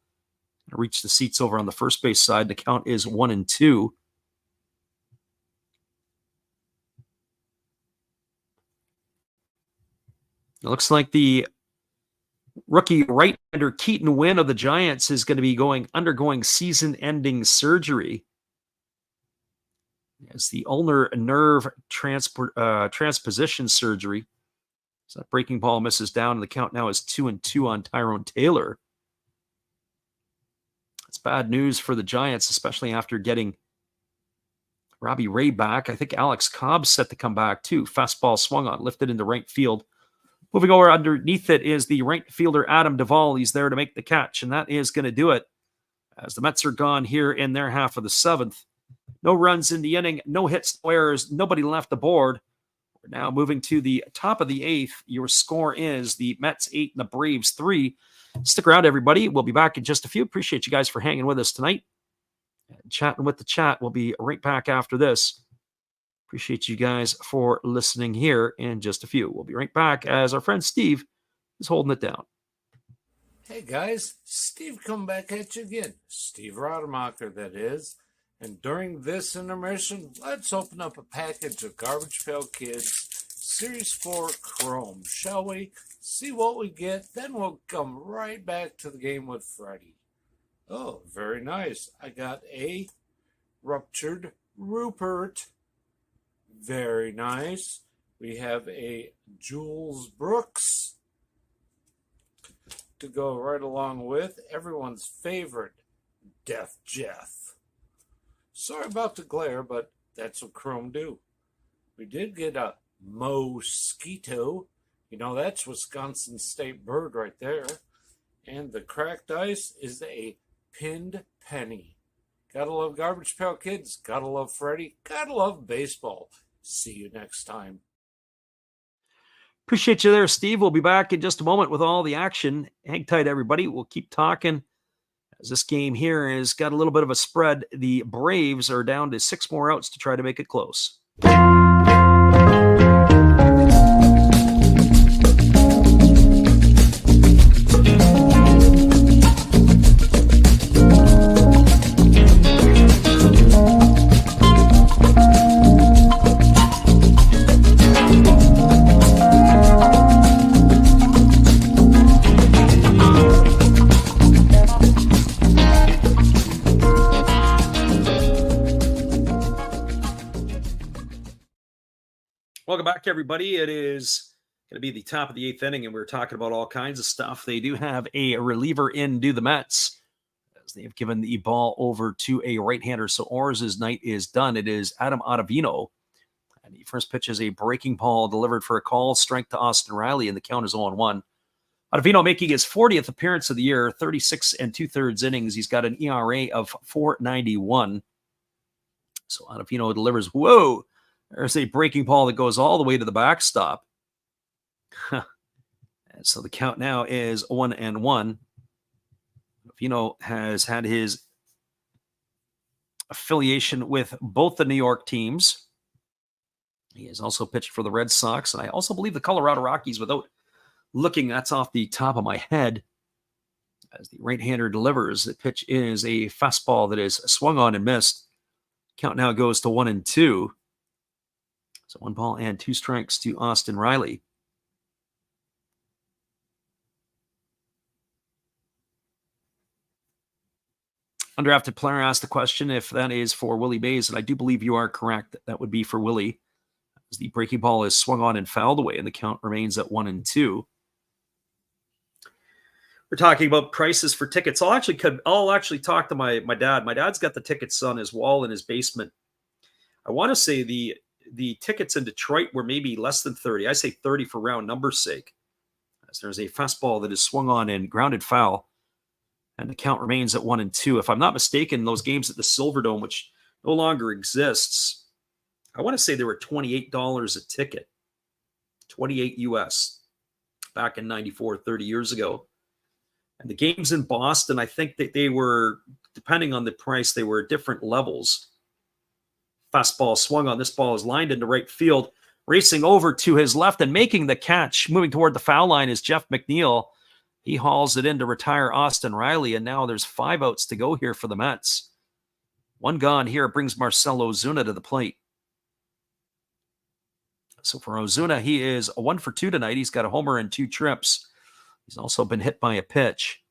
It reached the seats over on the first base side. The count is 1-2. It looks like the rookie right-hander Keaton Wynn of the Giants is going to be undergoing season-ending surgery. It's the ulnar nerve transposition surgery. So that breaking ball misses down, and the count now is 2-2 on Tyrone Taylor. It's bad news for the Giants, especially after getting Robbie Ray back. I think Alex Cobb's set to come back too. Fastball swung on, lifted into right field. Moving over underneath it is the right fielder Adam Duvall. He's there to make the catch, and that is going to do it. As the Mets are gone here in their half of the 7th. No runs in the inning, no hits, no errors, nobody left the board. We're now moving to the top of the 8th. Your score is the Mets 8 and the Braves 3. Stick around, everybody. We'll be back in just a few. Appreciate you guys for hanging with us tonight. And chatting with the chat. We'll be right back after this. Appreciate you guys for listening here in just a few. We'll be right back as our friend Steve is holding it down. Hey guys, Steve come back at you again. Steve Rademacher, that is. And during this intermission, let's open up a package of Garbage Pail Kids Series 4 Chrome, shall we? See what we get, then we'll come right back to the game with Freddy. Oh, very nice. I got a Ruptured Rupert. Very nice. We have a Jules Brooks. to go right along with everyone's favorite, Death Jeff. Sorry about the glare, but that's what Chrome do. We did get a mosquito. That's Wisconsin state bird right there. And the cracked ice is a pinned penny. Gotta love Garbage Pail Kids. Gotta love Freddy. Gotta love baseball. See you next time. Appreciate you there, Steve. We'll be back in just a moment with all the action. Hang tight, everybody. We'll keep talking. As this game here has got a little bit of a spread, the Braves are down to 6 more outs to try to make it close. Welcome back, everybody. It is going to be the top of the 8th inning, and we're talking about all kinds of stuff. They do have a reliever in, do the Mets, as they have given the ball over to a right-hander. So Orz's night is done. It is Adam Ottavino. And he first pitches a breaking ball delivered for a call strike to Austin Riley, and the count is 0-1. Ottavino making his 40th appearance of the year, 36 2/3 innings. He's got an ERA of 4.91. So Ottavino delivers. Whoa! There's a breaking ball that goes all the way to the backstop. And so the count now is 1-1. Ottavino has had his affiliation with both the New York teams. He has also pitched for the Red Sox, and I also believe the Colorado Rockies, without looking. That's off the top of my head. As the right-hander delivers, the pitch is a fastball that is swung on and missed. Count now goes to 1-2. So 1 ball and 2 strikes to Austin Riley. Undrafted player asked the question if that is for Willie Mays, and I do believe you are correct. That would be for Willie. As the breaking ball is swung on and fouled away, and the count remains at 1-2. We're talking about prices for tickets. I'll actually talk to my dad. My dad's got the tickets on his wall in his basement. I want to say the tickets in Detroit were maybe less than 30. I say 30 for round number's sake. As there's a fastball that is swung on and grounded foul, and the count remains at 1-2. If I'm not mistaken, those games at the Silverdome, which no longer exists, I want to say they were $28 a ticket, 28 US, back in 94, 30 years ago. And the games in Boston, I think that they were, depending on the price, they were different levels. Fastball swung on. This ball is lined into right field. Racing over to his left and making the catch, moving toward the foul line, is Jeff McNeil. He hauls it in to retire Austin Riley, and now there's 5 outs to go here for the Mets. 1 gone here brings Marcell Ozuna to the plate. So for Ozuna, he is 1 for 2 tonight. He's got a homer and 2 trips. He's also been hit by a pitch.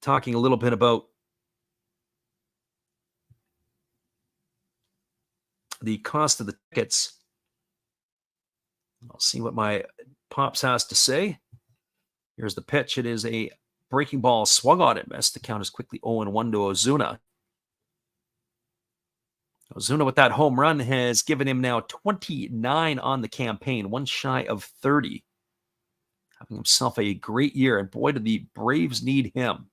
Talking a little bit about the cost of the tickets. I'll see what my Pops has to say. Here's the pitch. It is a breaking ball swung on and missed. The count is quickly 0-1 to Ozuna. Ozuna with that home run has given him now 29 on the campaign, 1 shy of 30. Having himself a great year, and boy, do the Braves need him.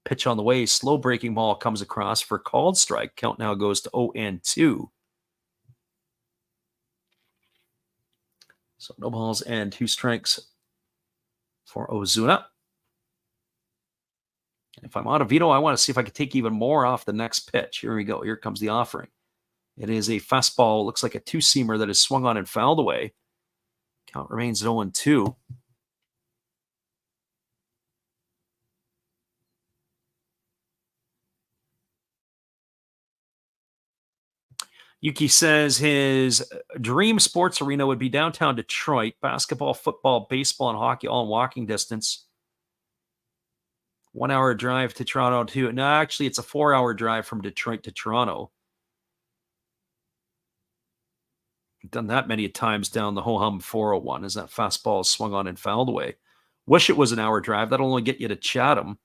Pitch on the way, slow breaking ball comes across for called strike. Count now goes to 0-2. So no balls and 2 strikes for Ozuna. If I'm Ottavino, I want to see if I can take even more off the next pitch. Here we go. Here comes the offering. It is a fastball. Looks like a 2-seamer that is swung on and fouled away. Count remains 0-2. Yuki says his dream sports arena would be downtown Detroit. Basketball, football, baseball, and hockey all in walking distance. 1 hour drive to Toronto too. No, actually, it's a 4-hour drive from Detroit to Toronto. Done that many times down the ho-hum 401 as that fastball is swung on and fouled away. Wish it was an hour drive. That'll only get you to Chatham.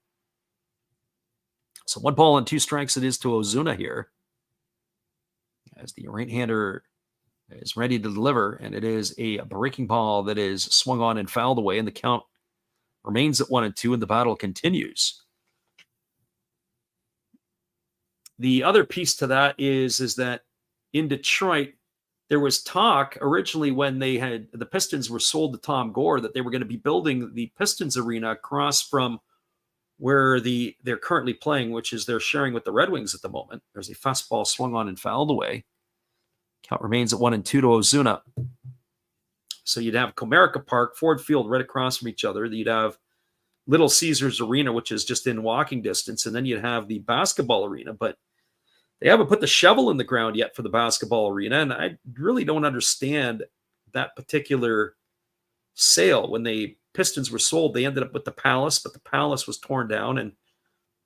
So 1 ball and 2 strikes it is to Ozuna here, as the right-hander is ready to deliver, and it is a breaking ball that is swung on and fouled away, and the count remains at 1-2, and the battle continues. The other piece to that is that in Detroit, there was talk originally when the Pistons were sold to Tom Gore that they were going to be building the Pistons arena across from where they're currently playing, which is they're sharing with the Red Wings at the moment. There's a fastball swung on and fouled away. Count remains at 1-2 to Ozuna. So you'd have Comerica Park, Ford Field right across from each other. You'd have Little Caesars Arena, which is just in walking distance, and then you'd have the basketball arena. But they haven't put the shovel in the ground yet for the basketball arena, and I really don't understand that particular sale. When the Pistons were sold, they ended up with the Palace, but the Palace was torn down, and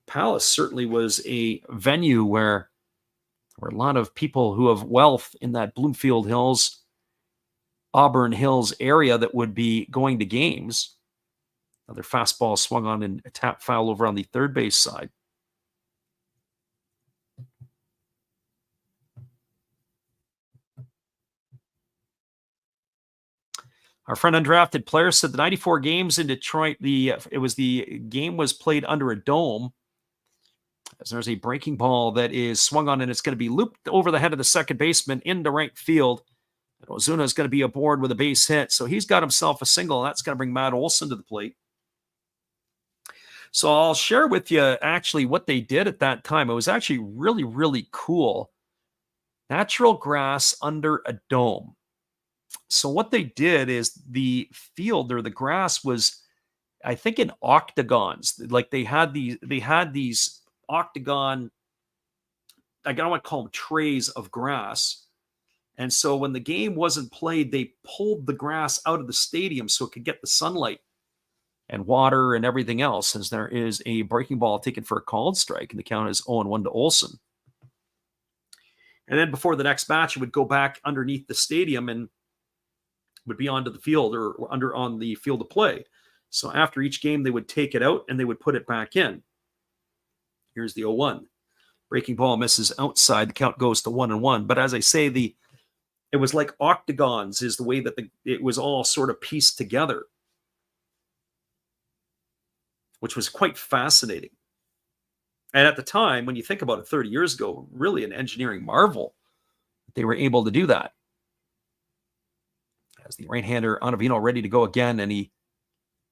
Palace certainly was a venue where a lot of people who have wealth in that Bloomfield Hills, Auburn Hills area that would be going to games. Another fastball swung on and a tap foul over on the third base side. Our friend Undrafted Player said the 94 games in Detroit, the game was played under a dome. As there's a breaking ball that is swung on, and it's going to be looped over the head of the second baseman into right field. And Ozuna is going to be aboard with a base hit. So he's got himself a single, and that's going to bring Matt Olson to the plate. So I'll share with you actually what they did at that time. It was actually really, really cool. Natural grass under a dome. So what they did is the field or the grass was, I think, in octagons. Like they had these octagon, I don't want to call them trays of grass. And so when the game wasn't played, they pulled the grass out of the stadium so it could get the sunlight and water and everything else, as there is a breaking ball taken for a called strike, and the count is 0-1 to Olson. And then before the next match, it would go back underneath the stadium and would be onto the field or on the field of play. So after each game, they would take it out and they would put it back in. Here's the 0-1. Breaking ball misses outside. The count goes to 1-1. But as I say, it was like octagons is the way that it was all sort of pieced together, which was quite fascinating. And at the time, when you think about it 30 years ago, really an engineering marvel that they were able to do that. As the right-hander Ottavino ready to go again, and he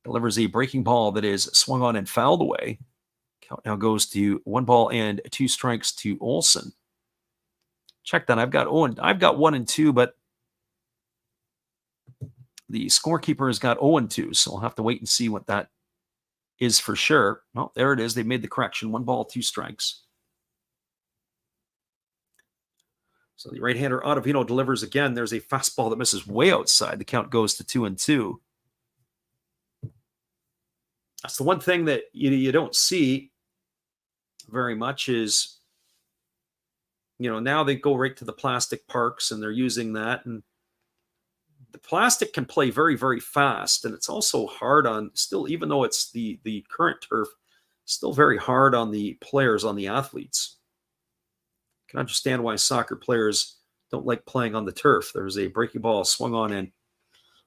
delivers a breaking ball that is swung on and fouled away. Count now goes to 1 ball and 2 strikes to Olson. Check that. I've got 1-2, but the scorekeeper has got 0-2, so I'll have to wait and see what that is for sure. Well, there it is. They made the correction. 1 ball, 2 strikes. So the right-hander Ottavino delivers again. There's a fastball that misses way outside. The count goes to 2-2. That's the one thing that you don't see very much is, now they go right to the plastic parks and they're using that. And the plastic can play very, very fast. And it's also hard on still, even though it's the current turf, still very hard on the players, on the athletes. Can understand why soccer players don't like playing on the turf. There's a breaking ball swung on in.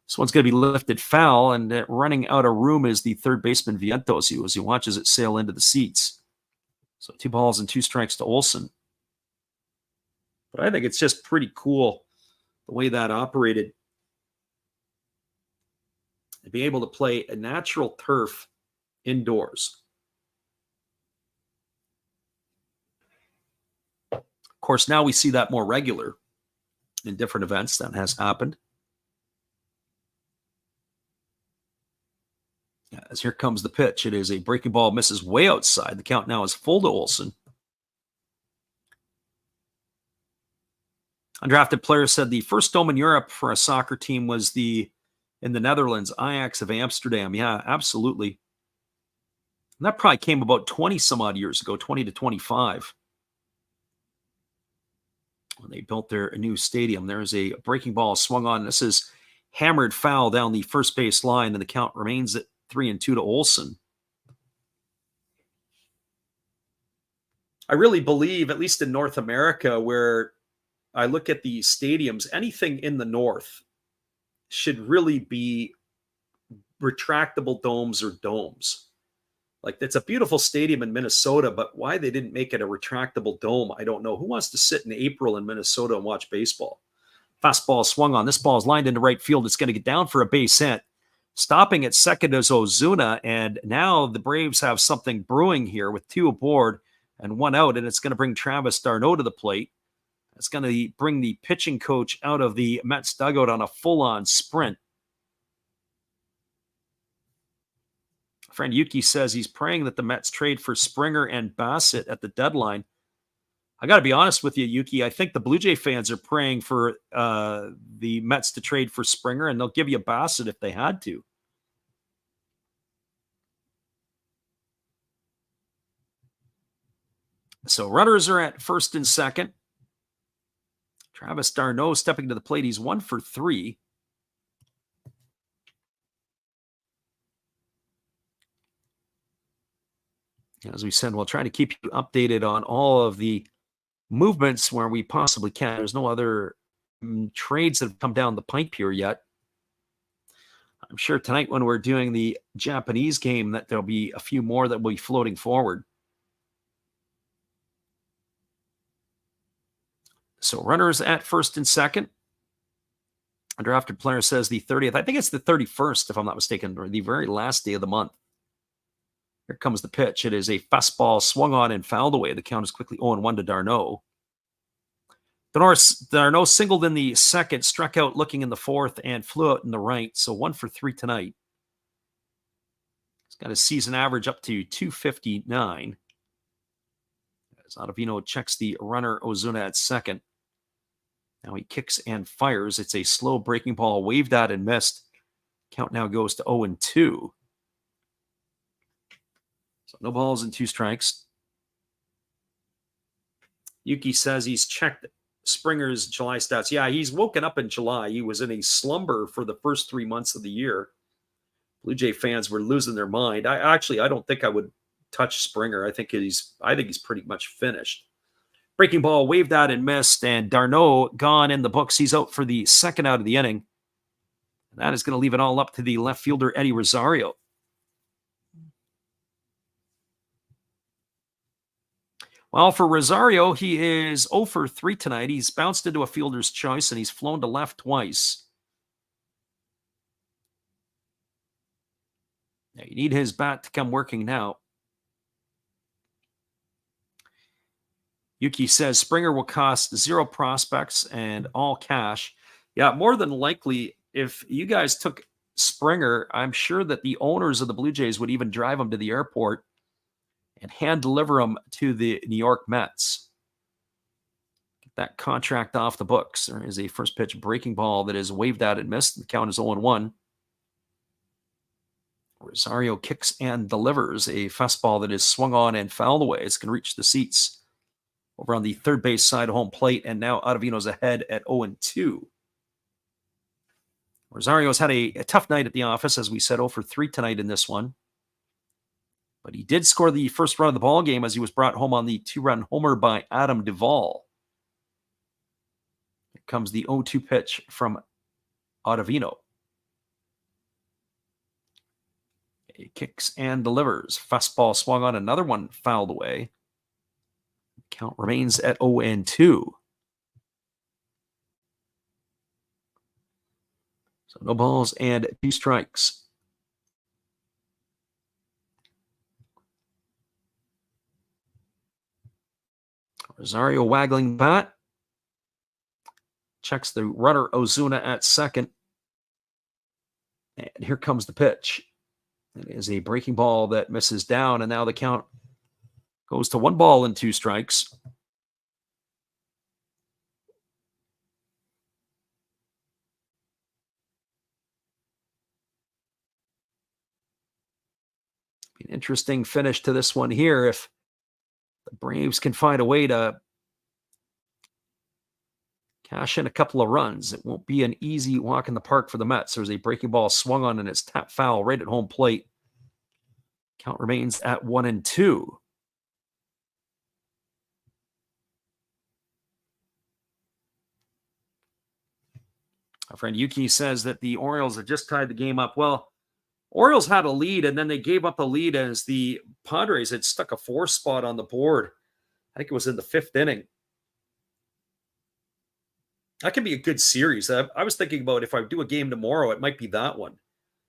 This one's going to be lifted foul, and running out of room is the third baseman Vientos as he watches it sail into the seats. So 2 balls and 2 strikes to Olson. But I think it's just pretty cool the way that operated. To be able to play a natural turf indoors. Of course, now we see that more regular in different events. That has happened. As here comes the pitch. It is a breaking ball, misses way outside. The count now is full to Olson. Undrafted player said the first dome in Europe for a soccer team was in the Netherlands, Ajax of Amsterdam. Yeah, absolutely. And that probably came about 20 some odd years ago, 20 to 25. When they built their new stadium, there's a breaking ball swung on. This is hammered foul down the first base line, and the count remains at 3-2 to Olsen. I really believe, at least in North America, where I look at the stadiums, anything in the north should really be retractable domes or domes. Like, it's a beautiful stadium in Minnesota, but why they didn't make it a retractable dome, I don't know. Who wants to sit in April in Minnesota and watch baseball? Fastball swung on. This ball is lined into right field. It's going to get down for a base hit. Stopping at second is Ozuna, and now the Braves have something brewing here with 2 aboard and 1 out, and it's going to bring Travis d'Arnaud to the plate. It's going to bring the pitching coach out of the Mets dugout on a full-on sprint. Friend Yuki says he's praying that the Mets trade for Springer and Bassett at the deadline. I got to be honest with you, Yuki. I think the Blue Jay fans are praying for the Mets to trade for Springer, and they'll give you Bassett if they had to. So runners are at first and second. Travis d'Arnaud stepping to the plate. He's 1 for 3. As we said, we'll try to keep you updated on all of the movements where we possibly can. There's no other trades that have come down the pipe here yet. I'm sure tonight when we're doing the Japanese game that there'll be a few more that will be floating forward. So runners at first and second. A drafted player says the 30th. I think it's the 31st, if I'm not mistaken, or the very last day of the month. Here comes the pitch. It is a fastball swung on and fouled away. The count is quickly 0-1 to d'Arnaud. d'Arnaud singled in the second, struck out looking in the fourth, and flew out in the right. So 1 for 3 tonight. He's got a season average up to 259. As Ottavino checks the runner Ozuna at second. Now he kicks and fires. It's a slow breaking ball, waved at and missed. Count now goes to 0-2. So no balls and 2 strikes. Yuki says he's checked Springer's July stats. Yeah, he's woken up in July. He was in a slumber for the first 3 months of the year. Blue Jay fans were losing their mind. I don't think I would touch Springer. I think he's pretty much finished. Breaking ball waved at and missed, and d'Arnaud gone in the books. He's out for the second out of the inning. And that is going to leave it all up to the left fielder, Eddie Rosario. Well, for Rosario, he is 0 for 3 tonight. He's bounced into a fielder's choice, and he's flown to left twice. Now, you need his bat to come working now. Yuki says Springer will cost 0 prospects and all cash. Yeah, more than likely, if you guys took Springer, I'm sure that the owners of the Blue Jays would even drive him to the airport and hand deliver him to the New York Mets. Get that contract off the books. There is a first pitch breaking ball that is waved at and missed. The count is 0-1. Rosario kicks and delivers a fastball that is swung on and fouled away. It's going to reach the seats over on the third base side of home plate, and now Ottavino's ahead at 0-2. Rosario's had a tough night at the office, as we said, 0 for 3 tonight in this one. But he did score the first run of the ball game as he was brought home on the 2-run homer by Adam Duvall. Here comes the 0-2 pitch from Ottavino. He kicks and delivers. Fastball swung on, another one fouled away. Count remains at 0-2. So no balls and 2 strikes. Rosario waggling the bat. Checks the runner Ozuna at second. And here comes the pitch. It is a breaking ball that misses down, and now the count goes to 1 ball and 2 strikes. Be an interesting finish to this one here if the Braves can find a way to cash in a couple of runs. It won't be an easy walk in the park for the Mets. There's a breaking ball swung on, and it's tapped foul right at home plate. Count remains at 1-2. Our friend Yuki says that the Orioles have just tied the game up. Well, Orioles had a lead, and then they gave up the lead as the Padres had stuck a 4 spot on the board. I think it was in the 5th inning. That could be a good series. I was thinking about if I do a game tomorrow, it might be that one.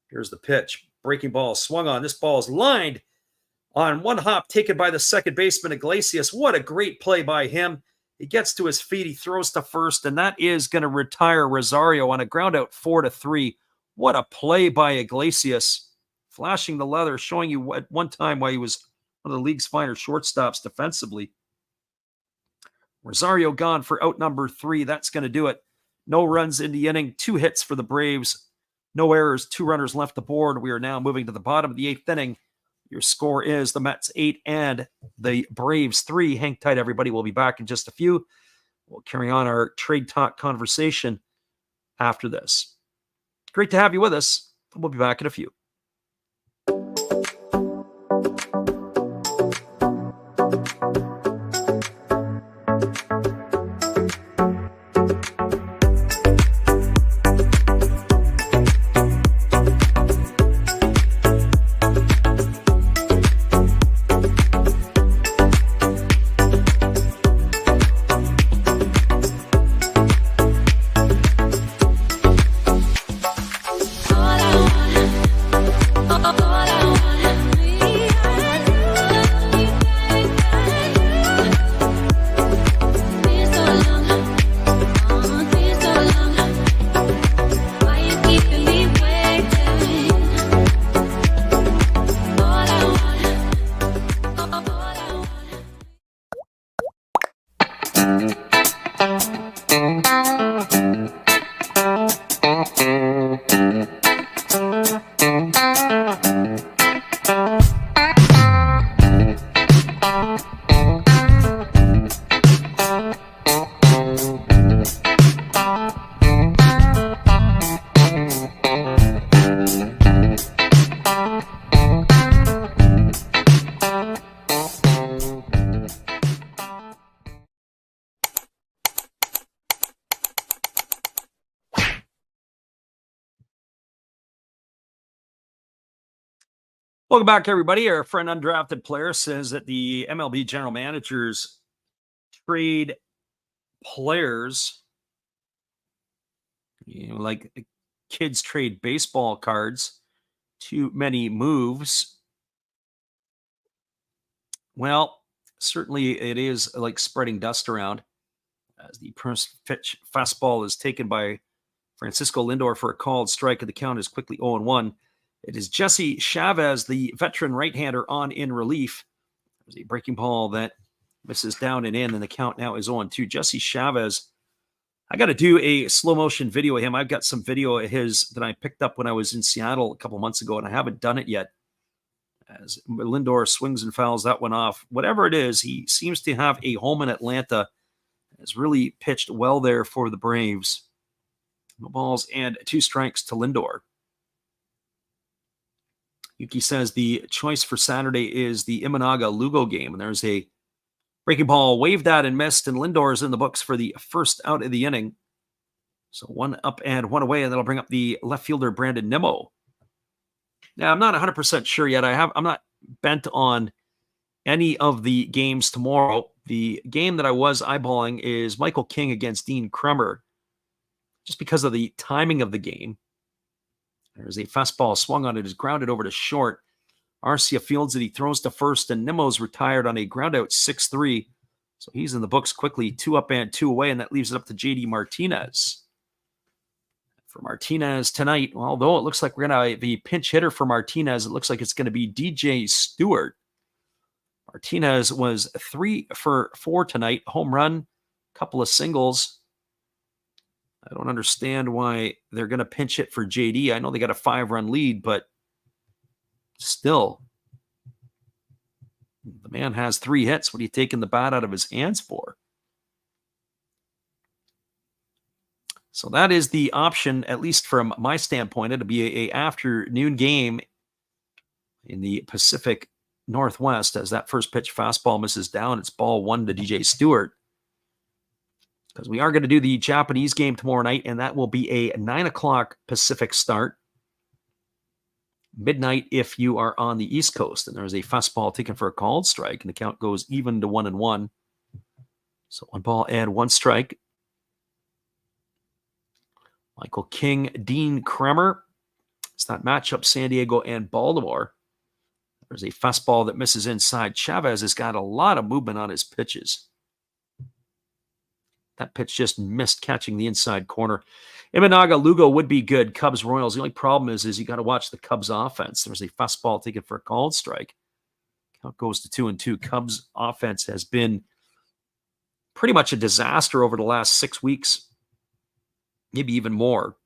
Here's the pitch. Breaking ball swung on. This ball is lined on one hop, taken by the second baseman, Iglesias. What a great play by him. He gets to his feet. He throws to first, and that is going to retire Rosario on a ground out 4-3. What a play by Iglesias. Flashing the leather, showing you at one time why he was one of the league's finer shortstops defensively. Rosario gone for out number 3. That's going to do it. No runs in the inning. 2 hits for the Braves. No errors. 2 runners left aboard. We are now moving to the bottom of the 8th inning. Your score is the Mets 8 and the Braves 3. Hang tight, everybody. We'll be back in just a few. We'll carry on our trade talk conversation after this. Great to have you with us. We'll be back in a few. Welcome back, everybody. Our friend Undrafted Player says that the MLB general managers trade players, like kids trade baseball cards. Too many moves. Well, certainly it is like spreading dust around as the first pitch fastball is taken by Francisco Lindor for a called strike, and the count is quickly 0-1. It is Jesse Chavez, the veteran right-hander, on in relief. There's a breaking ball that misses down and in, and the count now is 0-2. Jesse Chavez, I got to do a slow-motion video of him. I've got some video of his that I picked up when I was in Seattle a couple months ago, and I haven't done it yet. As Lindor swings and fouls that one off. Whatever it is, he seems to have a home in Atlanta. Has really pitched well there for the Braves. No balls and 2 strikes to Lindor. Yuki says the choice for Saturday is the Imanaga-Lugo game, and there's a breaking ball waved at and missed, and Lindor is in the books for the first out of the inning. So 1 up and 1 away, and that'll bring up the left fielder Brandon Nimmo. Now, I'm not 100% sure yet. I'm not bent on any of the games tomorrow. The game that I was eyeballing is Michael King against Dean Kremer, just because of the timing of the game. There's a fastball swung on it, is grounded over to short. Arcia fields it, he throws to first, and Nimmo's retired on a ground out 6-3. So he's in the books quickly, 2 up and 2 away, and that leaves it up to JD Martinez. For Martinez tonight, although it looks like we're going to be pinch hitter for Martinez, it looks like it's going to be DJ Stewart. Martinez was 3 for 4 tonight, home run, couple of singles. I don't understand why they're going to pinch hit for JD. I know they got a 5-run lead, but still, the man has 3 hits. What are you taking the bat out of his hands for? So that is the option, at least from my standpoint. It'll be a afternoon game. in the Pacific Northwest as that first pitch fastball misses down. It's ball 1 to DJ Stewart. Because we are going to do the Japanese game tomorrow night, and that will be a 9 o'clock Pacific start. Midnight if you are on the East Coast. And there's a fastball taken for a called strike, and the count goes even to 1-1. So 1 ball and 1 strike. Michael King, Dean Kremer. It's that matchup, San Diego and Baltimore. There's a fastball that misses inside. Chavez has got a lot of movement on his pitches. That pitch just missed catching the inside corner. Imanaga Lugo would be good. Cubs Royals. The only problem is you got to watch the Cubs offense. There's a fastball taken for a called strike. Count goes to 2-2. Cubs offense has been pretty much a disaster over the last 6 weeks, maybe even more.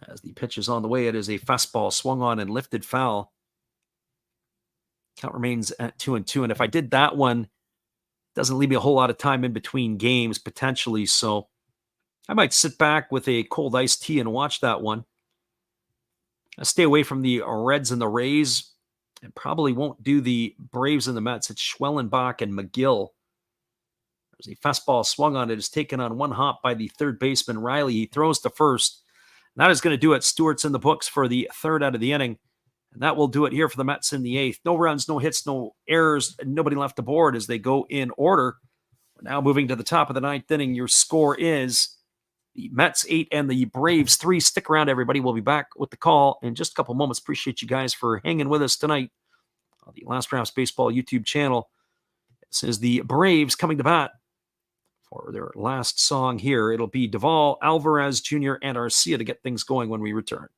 As the pitch is on the way, it is a fastball swung on and lifted foul. Count remains at 2-2. And if I did that one, doesn't leave me a whole lot of time in between games, potentially. So I might sit back with a cold iced tea and watch that one. I stay away from the Reds and the Rays, and probably won't do the Braves and the Mets. It's Schwellenbach and McGill. There's a fastball swung on. It is taken on 1 hop by the third baseman, Riley. He throws to first. And that is going to do it. Stewart's in the books for the 3rd out of the inning. And that will do it here for the Mets in the 8th. No runs, no hits, no errors, nobody left aboard as they go in order. We're now moving to the top of the 9th inning. Your score is the Mets 8 and the Braves 3. Stick around, everybody. We'll be back with the call in just a couple moments. Appreciate you guys for hanging with us tonight on the Last Rounds Baseball YouTube channel. This is the Braves coming to bat for their last song here. It'll be Duvall, Alvarez Jr., and Arcia to get things going when we return.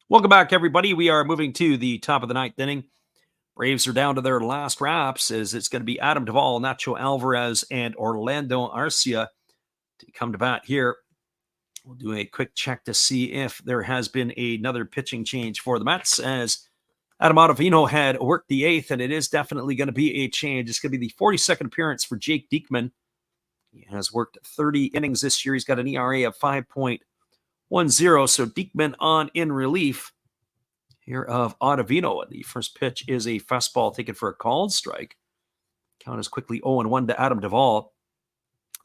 Welcome back, everybody. We are moving to the top of the 9th inning. Braves are down to their last wraps as it's going to be Adam Duvall, Nacho Alvarez, and Orlando Arcia to come to bat here. We'll do a quick check to see if there has been another pitching change for the Mets, as Adam Ottavino had worked the 8th, and it is definitely going to be a change. It's going to be the 42nd appearance for Jake Diekman. He has worked 30 innings this year. He's got an ERA of 5.10. So Diekman on in relief here of Ottavino. The first pitch is a fastball taken for a called strike. Count is quickly 0-1 to Adam Duvall.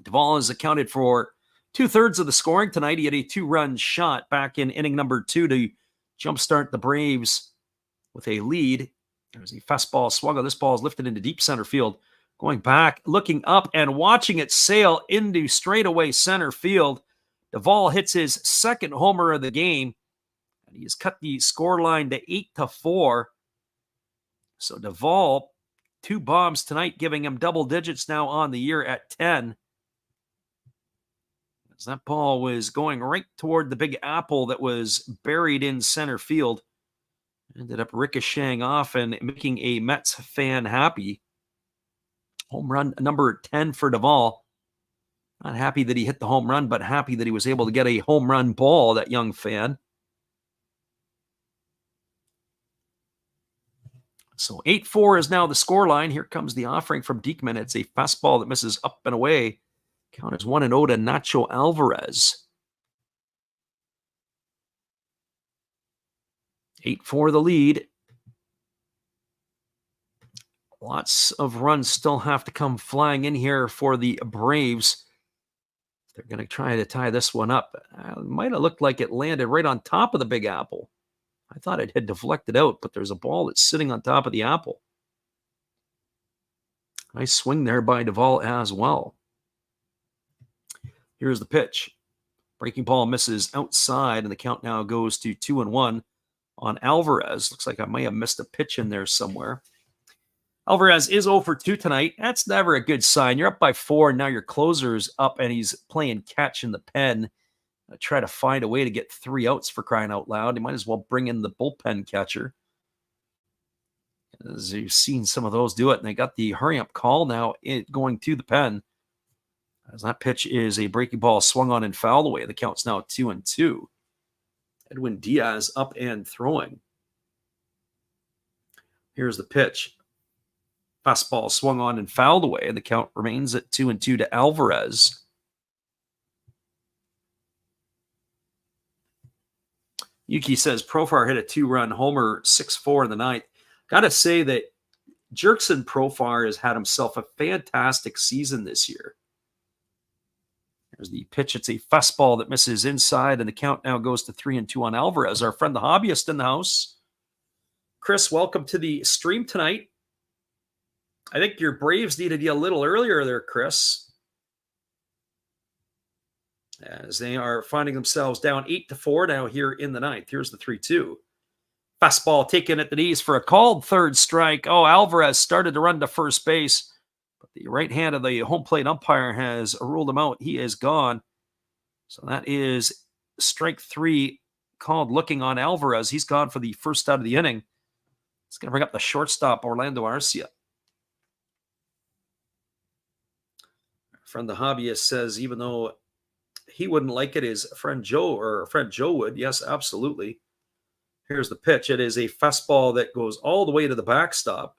Duvall has accounted for 2/3 of the scoring tonight. He had a 2-run shot back in inning number 2 to jumpstart the Braves with a lead. There's a fastball swung on. This ball is lifted into deep center field. Going back, looking up, and watching it sail into straightaway center field. Duvall hits his second homer of the game, and he has cut the score line to 8-4. So Duvall, 2 bombs tonight, giving him double digits now on the year at 10. As that ball was going right toward the Big Apple that was buried in center field. Ended up ricocheting off and making a Mets fan happy. Home run number 10 for Duvall. Not happy that he hit the home run, but happy that he was able to get a home run ball, that young fan. So 8-4 is now the scoreline. Here comes the offering from Diekman. It's a fastball that misses up and away. Count is 1-0 to Nacho Alvarez. 8-4 the lead. Lots of runs still have to come flying in here for the Braves. They're going to try to tie this one up. It might have looked like it landed right on top of the Big Apple. I thought it had deflected out, but there's a ball that's sitting on top of the apple. Nice swing there by Duvall as well. Here's the pitch. Breaking ball misses outside, and the count now goes to 2-1 on Alvarez. Looks like I may have missed a pitch in there somewhere. Alvarez is 0 for 2 tonight. That's never a good sign. You're up by 4, and now your closer's up, and he's playing catch in the pen. Try to find a way to get 3 outs for crying out loud. You might as well bring in the bullpen catcher. As you've seen some of those do it, and they got the hurry-up call now going to the pen. As that pitch is a breaking ball swung on and fouled away. The count's now 2-2. Edwin Diaz up and throwing. Here's the pitch. Fastball swung on and fouled away, and the count remains at 2-2 to Alvarez. Yuki says Profar hit a 2-run homer, 6-4 in the ninth. Got to say that Jerkson Profar has had himself a fantastic season this year. There's the pitch. It's a fastball that misses inside, and the count now goes to 3-2 on Alvarez. Our friend the hobbyist in the house. Chris, welcome to the stream tonight. I think your Braves needed you a little earlier there, Chris, as they are finding themselves down 8-4 now here in the ninth. Here's the 3-2. Fastball taken at the knees for a called third strike. Oh, Alvarez started to run to first base, but the right hand of the home plate umpire has ruled him out. He is gone. So that is strike 3 called looking on Alvarez. He's gone for the first out of the inning. It's going to bring up the shortstop, Orlando Arcia. Friend the hobbyist says even though he wouldn't like it, his friend Joe would. Yes, absolutely. Here's the pitch. It is a fastball that goes all the way to the backstop.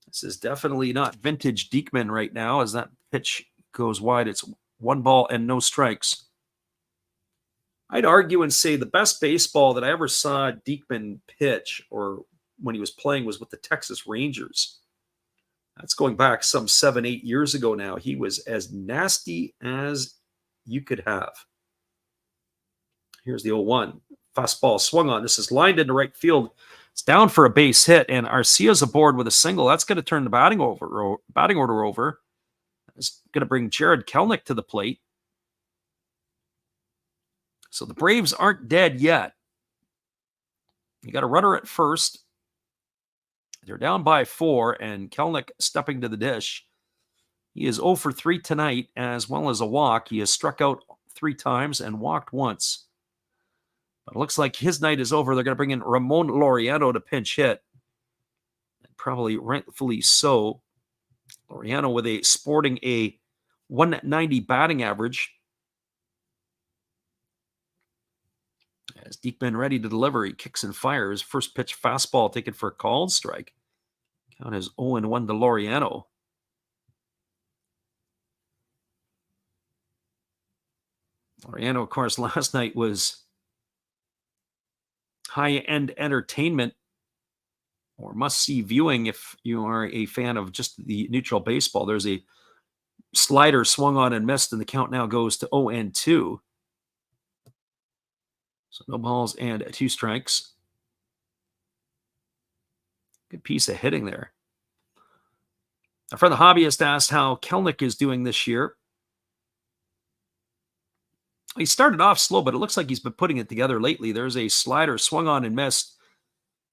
This is definitely not vintage Diekman right now. As that pitch goes wide, it's 1 ball and no strikes. I'd argue and say the best baseball that I ever saw Diekman pitch, or when he was playing, was with the Texas Rangers. That's going back some 7-8 years ago now. He was as nasty as you could have. Here's the 0-1. Fastball swung on. This is lined into right field. It's down for a base hit, and Arcia's aboard with a single. That's going to turn the batting order over. It's going to bring Jared Kelenic to the plate. So the Braves aren't dead yet. You got a runner at first. They're down by 4, and Kelenic stepping to the dish. He is 0 for 3 tonight, as well as a walk. He has struck out 3 times and walked once. But it looks like his night is over. They're going to bring in Ramon Laureano to pinch hit. Probably rightfully so. Laureano with sporting a 190 batting average. As Diekman ready to deliver, he kicks and fires. First pitch fastball taken for a called strike. Count is 0-1 to Laureano. Laureano, of course, last night was high-end entertainment or must-see viewing if you are a fan of just the neutral baseball. There's a slider swung on and missed, and the count now goes to 0-2. So no balls and 2 strikes. Good piece of hitting there. Our friend the hobbyist asked how Kelenic is doing this year. He started off slow, but it looks like he's been putting it together lately. There's a slider swung on and missed.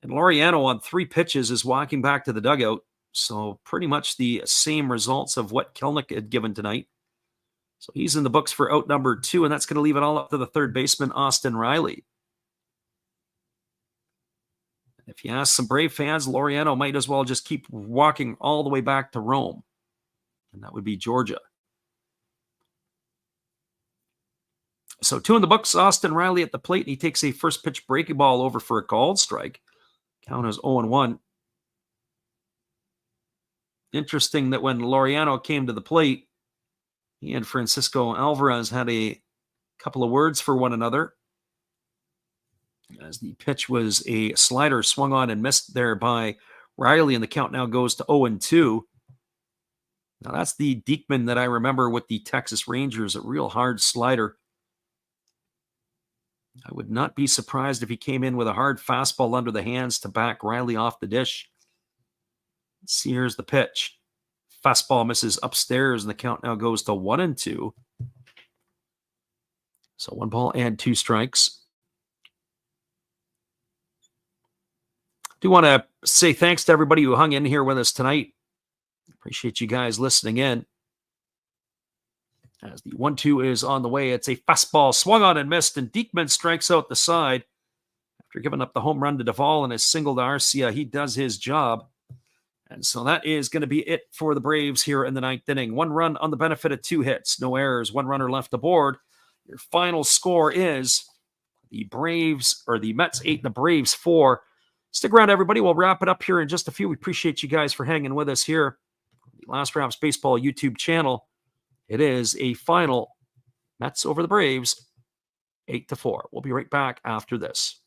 And Laureano on 3 pitches is walking back to the dugout. So pretty much the same results of what Kelenic had given tonight. So he's in the books for out number 2, and that's going to leave it all up to the third baseman, Austin Riley. If you ask some Brave fans, Laureano might as well just keep walking all the way back to Rome. And that would be Georgia. So 2 in the books, Austin Riley at the plate, and he takes a first pitch breaking ball over for a called strike. Count is 0-1. Interesting that when Laureano came to the plate, he and Francisco Alvarez had a couple of words for one another, as the pitch was a slider swung on and missed there by Riley, and the count now goes to 0-2. Now that's the Diekman that I remember with the Texas Rangers, a real hard slider. I would not be surprised if he came in with a hard fastball under the hands to back Riley off the dish. Let's see, here's the pitch. Fastball misses upstairs, and the count now goes to 1-2. So 1 ball and 2 strikes. Do want to say thanks to everybody who hung in here with us tonight. Appreciate you guys listening in. As the 1-2 is on the way, it's a fastball swung on and missed, and Diekman strikes out the side. After giving up the home run to Duvall and a single to Arcia, he does his job. And so that is going to be it for the Braves here in the 9th inning. 1 run on the benefit of 2 hits, no errors, 1 runner left aboard. Your final score is the Mets 8, the Braves 4. Stick around, everybody. We'll wrap it up here in just a few. We appreciate you guys for hanging with us here on the Last Raps Baseball YouTube channel. It is a final Mets over the Braves, 8-4. We'll be right back after this.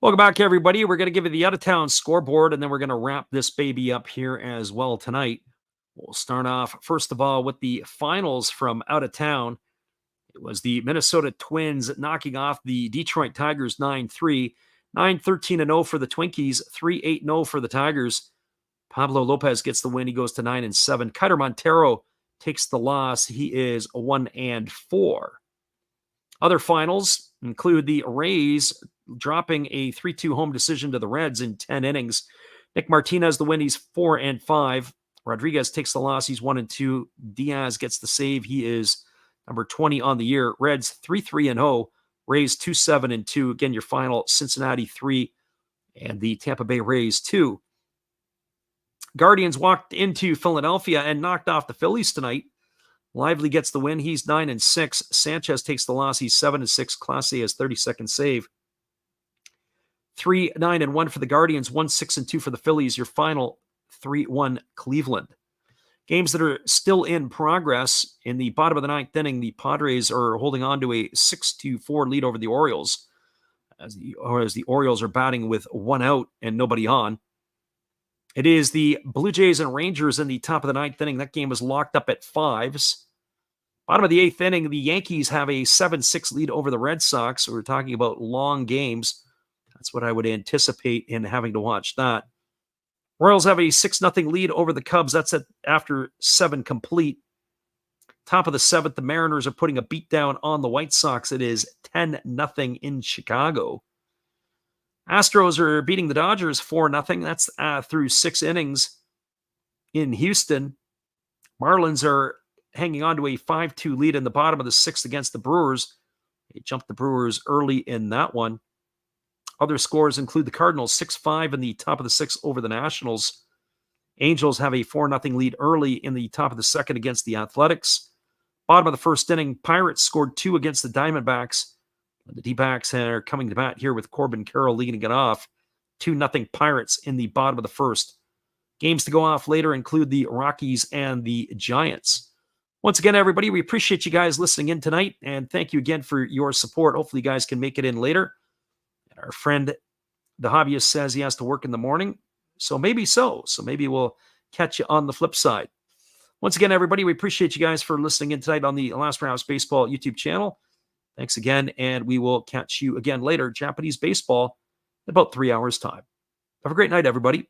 Welcome back, everybody. We're going to give you the out-of-town scoreboard, and then we're going to wrap this baby up here as well tonight. We'll start off, first of all, with the finals from out of town. It was the Minnesota Twins knocking off the Detroit Tigers 9-3, 9-13-0 for the Twinkies, 3-8-0 for the Tigers. Pablo Lopez gets the win. He goes to 9-7. Kiter Montero takes the loss. He is 1-4. Other finals include the Rays dropping a 3-2 home decision to the Reds in 10 innings. Nick Martinez the win. He's 4-5. Rodriguez takes the loss. He's 1-2. Diaz gets the save. He is number 20 on the year. Reds 3-3-0. Rays 2-7-2. Again, your final, Cincinnati 3 and the Tampa Bay Rays 2. Guardians walked into Philadelphia and knocked off the Phillies tonight. Lively gets the win. He's 9-6. Sanchez takes the loss. He's 7-6. Clase has 32nd save. 3-9-1 for the Guardians. 1-6-2 for the Phillies. Your final 3-1 Cleveland. Games that are still in progress. In the bottom of the 9th inning, the Padres are holding on to a 6-4 lead over the Orioles, as the Orioles are batting with 1 out and nobody on. It is the Blue Jays and Rangers in the top of the 9th inning. That game was locked up at 5s. Bottom of the 8th inning, the Yankees have a 7-6 lead over the Red Sox. So we're talking about long games. That's what I would anticipate in having to watch that. Royals have a 6-0 lead over the Cubs. That's after 7 complete. Top of the 7th, the Mariners are putting a beat down on the White Sox. It is 10-0 in Chicago. Astros are beating the Dodgers 4-0. That's through 6 innings in Houston. Marlins are hanging on to a 5-2 lead in the bottom of the 6th against the Brewers. They jumped the Brewers early in that one. Other scores include the Cardinals 6-5 in the top of the 6th over the Nationals. Angels have a 4-0 lead early in the top of the 2nd against the Athletics. Bottom of the 1st inning, Pirates scored 2 against the Diamondbacks. The D-backs are coming to bat here with Corbin Carroll leading it off. 2-0 Pirates in the bottom of the 1st. Games to go off later include the Rockies and the Giants. Once again, everybody, we appreciate you guys listening in tonight, and thank you again for your support. Hopefully you guys can make it in later. And our friend, the hobbyist, says he has to work in the morning, so maybe so. So maybe we'll catch you on the flip side. Once again, everybody, we appreciate you guys for listening in tonight on the Last Raps Baseball YouTube channel. Thanks again, and we will catch you again later. Japanese baseball in about 3 hours' time. Have a great night, everybody.